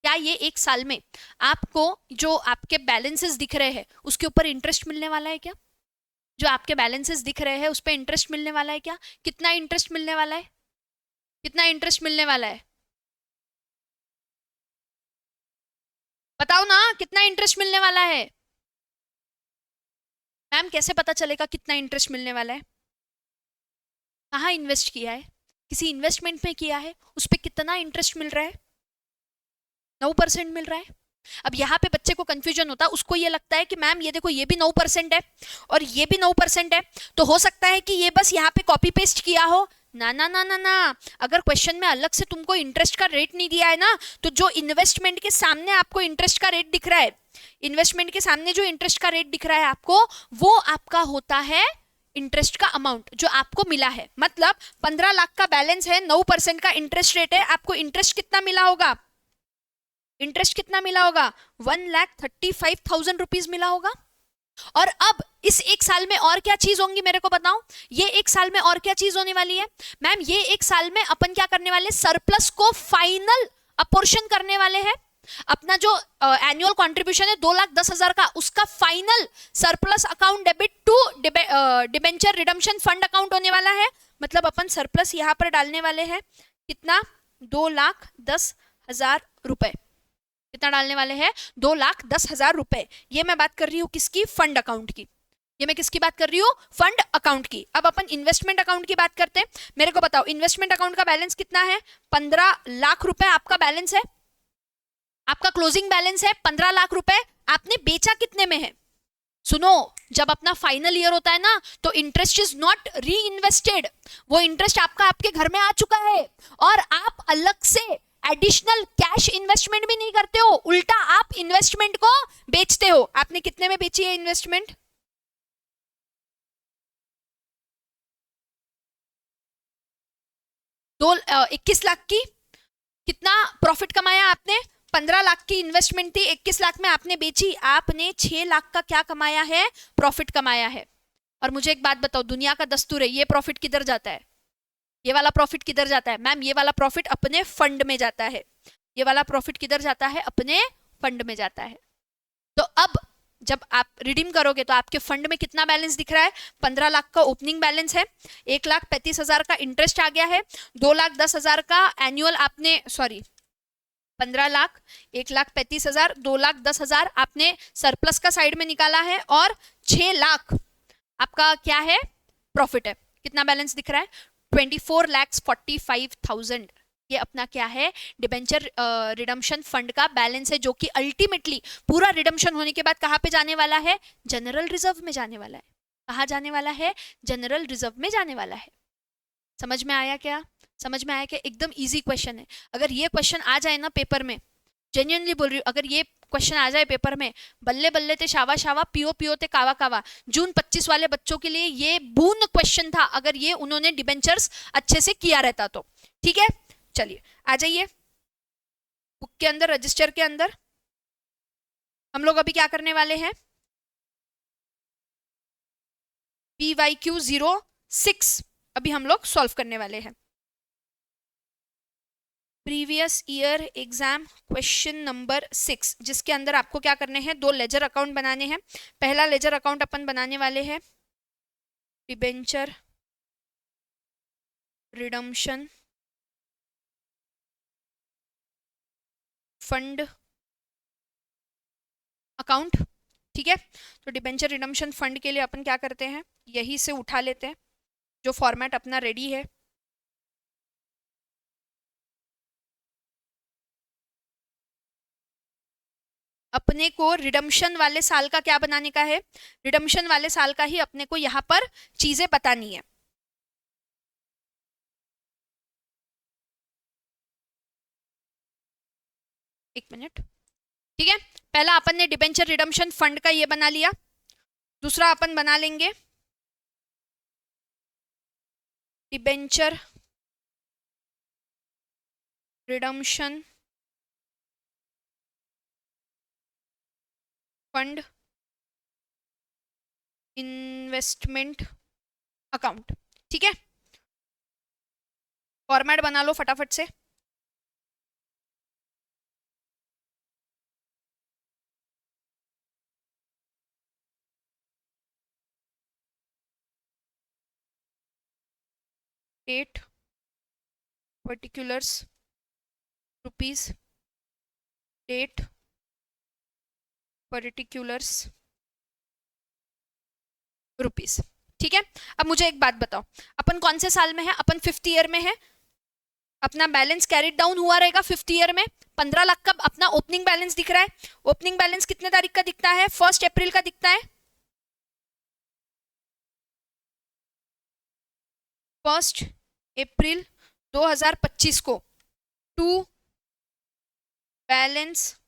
क्या ये 1 साल में आपको जो आपके बैलेंसेस दिख रहे हैं उसके ऊपर इंटरेस्ट मिलने वाला है क्या? जो आपके बैलेंसेस दिख रहे हैं उस पर इंटरेस्ट मिलने वाला है क्या? कितना इंटरेस्ट मिलने वाला है? कितना इंटरेस्ट मिलने वाला है? बताओ ना, कितना इंटरेस्ट मिलने वाला है? मैम कैसे पता चलेगा कितना इंटरेस्ट मिलने वाला है? कहाँ इन्वेस्ट किया है? किसी इन्वेस्टमेंट में किया है, उस पर कितना इंटरेस्ट मिल रहा है? 9% मिल रहा है। अब यहाँ पे बच्चे को कंफ्यूजन होता है, उसको ये लगता है कि मैम ये देखो ये भी 9% है और ये भी 9% है, तो हो सकता है कि ये बस यहाँ पे कॉपी पेस्ट किया हो। ना ना ना ना ना, अगर क्वेश्चन में अलग से तुमको इंटरेस्ट का रेट नहीं दिया है ना, तो जो इन्वेस्टमेंट के सामने आपको इंटरेस्ट का रेट दिख रहा है, इन्वेस्टमेंट के सामने जो इंटरेस्ट का रेट दिख रहा है आपको, वो आपका होता है इंटरेस्ट का अमाउंट जो आपको मिला है। मतलब 15 लाख का बैलेंस है, 9% का इंटरेस्ट रेट है, आपको इंटरेस्ट कितना मिला होगा? इंटरेस्ट कितना मिला होगा? 1,35,000 रुपीज मिला होगा। और अब इस 1 साल में और क्या चीज होंगी मेरे को बताओ? ये 1 साल में और क्या चीज होने वाली है? मैम ये 1 साल में अपन क्या करने वाले? सरप्लस को फाइनल अपोर्शन करने वाले हैं। अपना जो एनुअल कंट्रीब्यूशन है 2,10,000 का, उसका final surplus account debit to debenture redemption fund account होने वाला है। मतलब अपन सरप्लस यहां पर डालने वाले हैं। कितना? 2,10,000 रुपए। कितना डालने वाले हैं? 2,10,000 रुपए। ये मैं बात कर रही हूँ किसकी? फंड अकाउंट की। ये मैं किसकी बात कर रही हूँ? फंड अकाउंट की। अब अपन इन्वेस्टमेंट अकाउंट की बात करते हैं। मेरे को बताओ इन्वेस्टमेंट अकाउंट का बैलेंस कितना है? 15 लाख रुपए आपका बैलेंस है। आपका क्लोजिंग बैलेंस है 15 लाख रुपए। आपने बेचा कितने में है? सुनो, जब अपना फाइनल ईयर होता है ना, तो इंटरेस्ट इज नॉट री इन्वेस्टेड। वो इंटरेस्ट आपका आपके घर में आ चुका है और आप अलग से एडिशनल कैश इन्वेस्टमेंट भी नहीं करते हो, उल्टा आप इन्वेस्टमेंट को बेचते हो। आपने कितने में बेची है इन्वेस्टमेंट? 21 लाख की। कितना प्रॉफिट कमाया आपने? 15 लाख की इन्वेस्टमेंट थी, 21 लाख में आपने बेची, आपने 6 लाख का क्या कमाया है, प्रॉफिट कमाया है। और मुझे एक बात बताओ, दुनिया का दस्तूर है, ये प्रॉफिट किधर जाता है, ये वाला प्रॉफिट किधर जाता है मैम, ये वाला प्रॉफिट अपने फंड में जाता है, ये वाला प्रॉफिट किधर जाता है, अपने फंड में जाता है। तो अब जब आप रिडीम करोगे तो आपके फंड में कितना बैलेंस दिख रहा है, 15 लाख का ओपनिंग बैलेंस है, 1,35,000 का इंटरेस्ट आ गया है, 2,10,000 का एनुअल आपने, सॉरी 15 लाख, 1,35,000, 2,10,000 आपने सरप्लस का साइड में निकाला है, और 6 लाख आपका क्या है, प्रॉफिट है। कितना बैलेंस दिख रहा है, 24,45,000। ये अपना क्या है, डिबेंचर रिडम्पशन फंड का बैलेंस है, जो कि अल्टीमेटली पूरा रिडम्पशन होने के बाद कहां पे जाने वाला है, जनरल रिजर्व में जाने वाला है। कहां जाने वाला है, जनरल रिजर्व में जाने वाला है। समझ में आया क्या, समझ में आया क्या, एकदम इजी क्वेश्चन है। अगर ये क्वेश्चन आ जाए ना पेपर में, जेन्युइनली बोल रही हूँ, अगर ये क्वेश्चन आ जाए पेपर में, बल्ले बल्ले ते शावा शावा, पियो पियो ते कावा कावा। जून 25 वाले बच्चों के लिए ये बून क्वेश्चन था, अगर ये उन्होंने डिबेंचर्स अच्छे से किया रहता तो। ठीक है, चलिए आ जाइए बुक के अंदर, रजिस्टर के अंदर। हम लोग अभी क्या करने वाले हैं, PYQ06 अभी हम लोग सॉल्व करने वाले हैं। Previous year exam question number 6, जिसके अंदर आपको क्या करने हैं, 2 लेजर अकाउंट बनाने हैं। पहला लेजर अकाउंट अपन बनाने वाले हैं डिबेंचर रिडम्पशन फंड अकाउंट। ठीक है, तो डिबेंचर रिडम्पशन फंड के लिए अपन क्या करते हैं, यही से उठा लेते हैं, जो फॉर्मेट अपना रेडी है। अपने को रिडम्पशन वाले साल का क्या बनाने का है, रिडम्पशन वाले साल का ही अपने को यहाँ पर चीजें बतानी है। एक मिनट, ठीक है, पहला अपन ने डिबेंचर रिडम्पशन फंड का ये बना लिया। दूसरा अपन बना लेंगे debenture redemption fund investment account. ठीक है, फॉर्मेट बना लो फटाफट से। Date, particulars, rupees, date, particulars, rupees. ठीक है, अब मुझे एक बात बताओ, अपन कौन से साल में है, अपन 5th ईयर में है। अपना बैलेंस कैरिड डाउन हुआ रहेगा 5th ईयर में। 15 लाख का अपना ओपनिंग बैलेंस दिख रहा है। ओपनिंग बैलेंस कितने तारीख का दिखता है, 1 अप्रैल का दिखता है। 1 अप्रैल 2025 को टू बैलेंस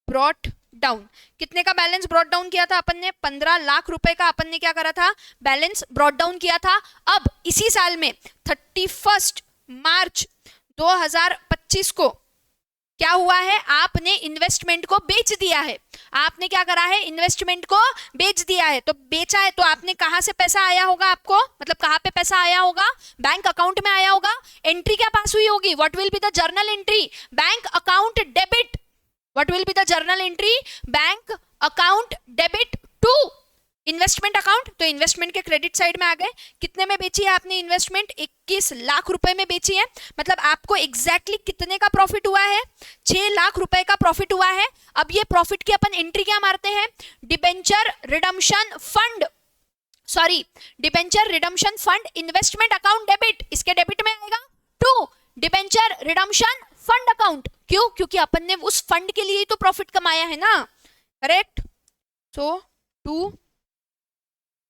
ब्रॉट डाउन। कितने का बैलेंस ब्रॉट डाउन किया था अपन ने, 15 लाख रुपए का अपन ने क्या करा था, बैलेंस ब्रॉट डाउन किया था। अब इसी साल में 31 मार्च 2025 को क्या हुआ है, आपने इन्वेस्टमेंट को बेच दिया है। आपने क्या करा है, इन्वेस्टमेंट को बेच दिया है। तो बेचा है तो आपने कहां से पैसा आया होगा, आपको मतलब कहां पे पैसा आया होगा, बैंक अकाउंट में आया होगा। एंट्री क्या पास हुई होगी, what will be the journal entry, bank account debit. What will be the journal entry, bank account debit to investment account. तो इन्वेस्टमेंट के क्रेडिट साइड में आ गए। कितने में बेची है आपने इन्वेस्टमेंट, 21 लाख रुपए में बेची है। मतलब आपको एग्जैक्टली कितने का प्रॉफिट हुआ है, 6 लाख रुपए का प्रॉफिट हुआ है। अब ये प्रॉफिट की अपन एंट्री क्या मारते हैं, debenture redemption fund, sorry debenture redemption fund investment account debit, इसके डेबिट में आएगा to debenture redemption fund account. क्यों, क्योंकि अपन ने उस फंड के लिए ही तो प्रॉफिट कमाया है ना, correct. So to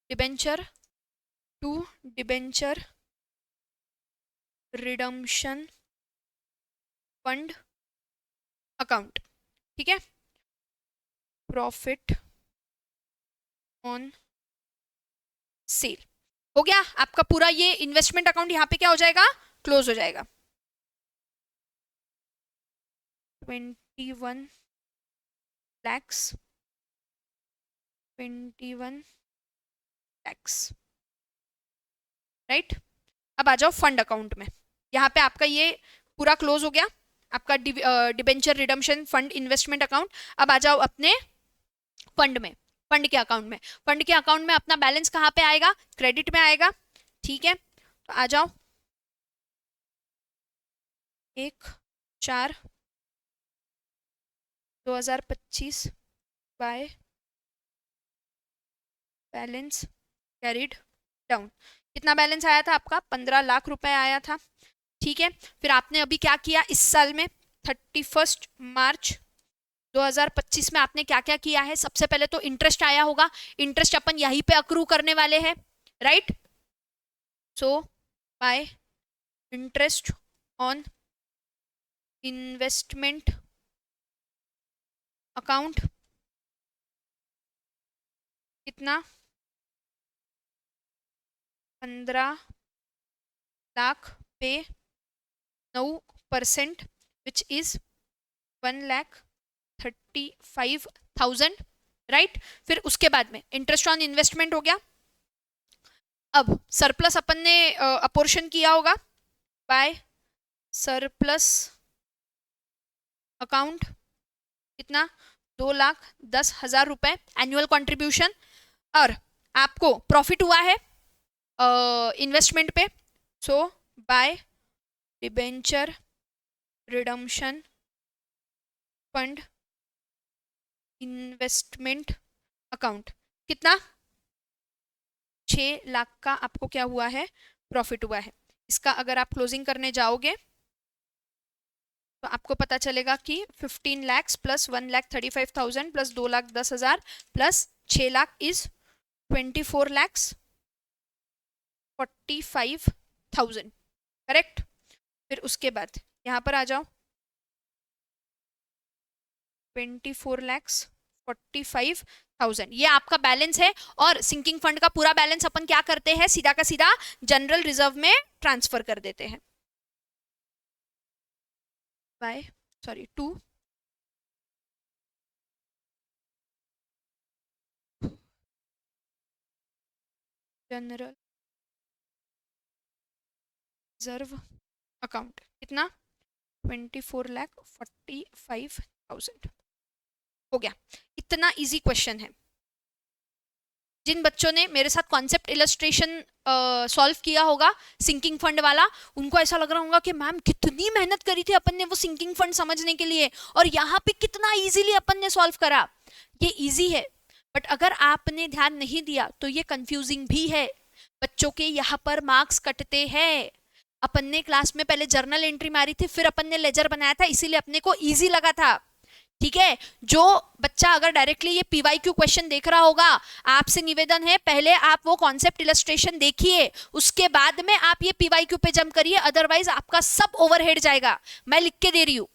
debenture redemption fund account. ठीक है, प्रॉफिट ऑन सेल हो गया आपका पूरा। ये इन्वेस्टमेंट अकाउंट यहाँ पे क्या हो जाएगा, क्लोज हो जाएगा। 21 lakhs, 21 lakhs, राइट। अब आ जाओ फंड अकाउंट में। यहाँ पे आपका ये पूरा क्लोज हो गया, आपका debenture redemption fund investment account. अब आ जाओ अपने फंड में, फंड के अकाउंट में। फंड के अकाउंट में अपना बैलेंस कहाँ पे आएगा? क्रेडिट में आएगा, ठीक है। तो आ जाओ 1/4/2025 बाय बैलेंस कैरिड डाउन। कितना बैलेंस आया था आपका? 15 लाख रुपए आया था, ठीक है। फिर आपने अभी क्या किया इस साल में? 31 मार्च 2025 में आपने क्या क्या किया है? सबसे पहले तो इंटरेस्ट आया होगा, इंटरेस्ट अपन यहीं पे अक्रू करने वाले हैं, right. So bye interest on investment account कितना? 15 लाख पे 9% विच इज 1,35,000, राइट। फिर उसके बाद में इंटरेस्ट ऑन इन्वेस्टमेंट हो गया। अब सरप्लस अपन ने अपोर्शन किया होगा बाय सरप्लस अकाउंट, कितना? 2,10,000 रुपए एनुअल कंट्रीब्यूशन। और आपको प्रॉफिट हुआ है इन्वेस्टमेंट पे, so by debenture redemption fund investment account, कितना? 6 लाख का आपको क्या हुआ है? प्रॉफिट हुआ है। इसका अगर आप क्लोजिंग करने जाओगे तो आपको पता चलेगा कि 15 lakhs plus 1,35,000 plus 2,10,000 plus 6 lakh is 24,45,000, correct. फिर उसके बाद यहाँ पर आ जाओ 24,45,000, ये आपका बैलेंस है। और सिंकिंग फंड का पूरा बैलेंस अपन क्या करते हैं? सीधा का सीधा जनरल रिजर्व में ट्रांसफर कर देते हैं by two general reserve account, कितना? 24,45,000 हो गया। इतना इजी क्वेश्चन है। जिन बच्चों ने मेरे साथ कॉन्सेप्ट इलस्ट्रेशन सॉल्व किया होगा सिंकिंग फंड वाला, उनको ऐसा लग रहा होगा कि मैम कितनी मेहनत करी थी अपन ने वो सिंकिंग फंड समझने के लिए, और यहाँ पे कितना इजीली अपन ने सॉल्व करा। ये इजी है, बट अगर आपने ध्यान नहीं दिया तो ये कंफ्यूजिंग भी है। बच्चों के यहाँ पर मार्क्स कटते हैं। अपन ने क्लास में पहले जर्नल एंट्री मारी थी, फिर अपन ने लेजर बनाया था, इसीलिए अपने को इजी लगा था, ठीक है। जो बच्चा अगर डायरेक्टली ये पीवाईक्यू क्वेश्चन देख रहा होगा, आपसे निवेदन है पहले आप वो कॉन्सेप्ट इलस्ट्रेशन देखिए, उसके बाद में आप ये पीवाईक्यू पे जंप करिए, अदरवाइज आपका सब ओवरहेड जाएगा। मैं लिख के दे रही हूं,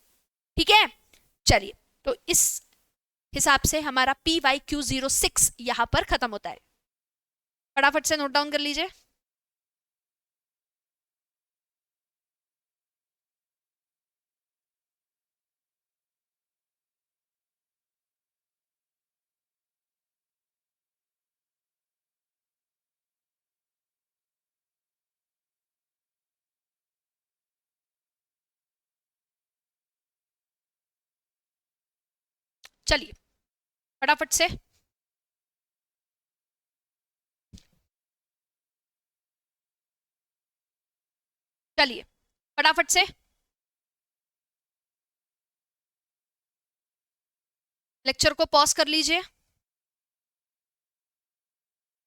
ठीक है। चलिए, तो इस हिसाब से हमारा PYQ06 यहां पर खत्म होता है। फटाफट से नोट डाउन कर लीजिए। चलिए फटाफट से चलिए फटाफट से लेक्चर को पॉज कर लीजिए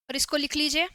और इसको लिख लीजिए।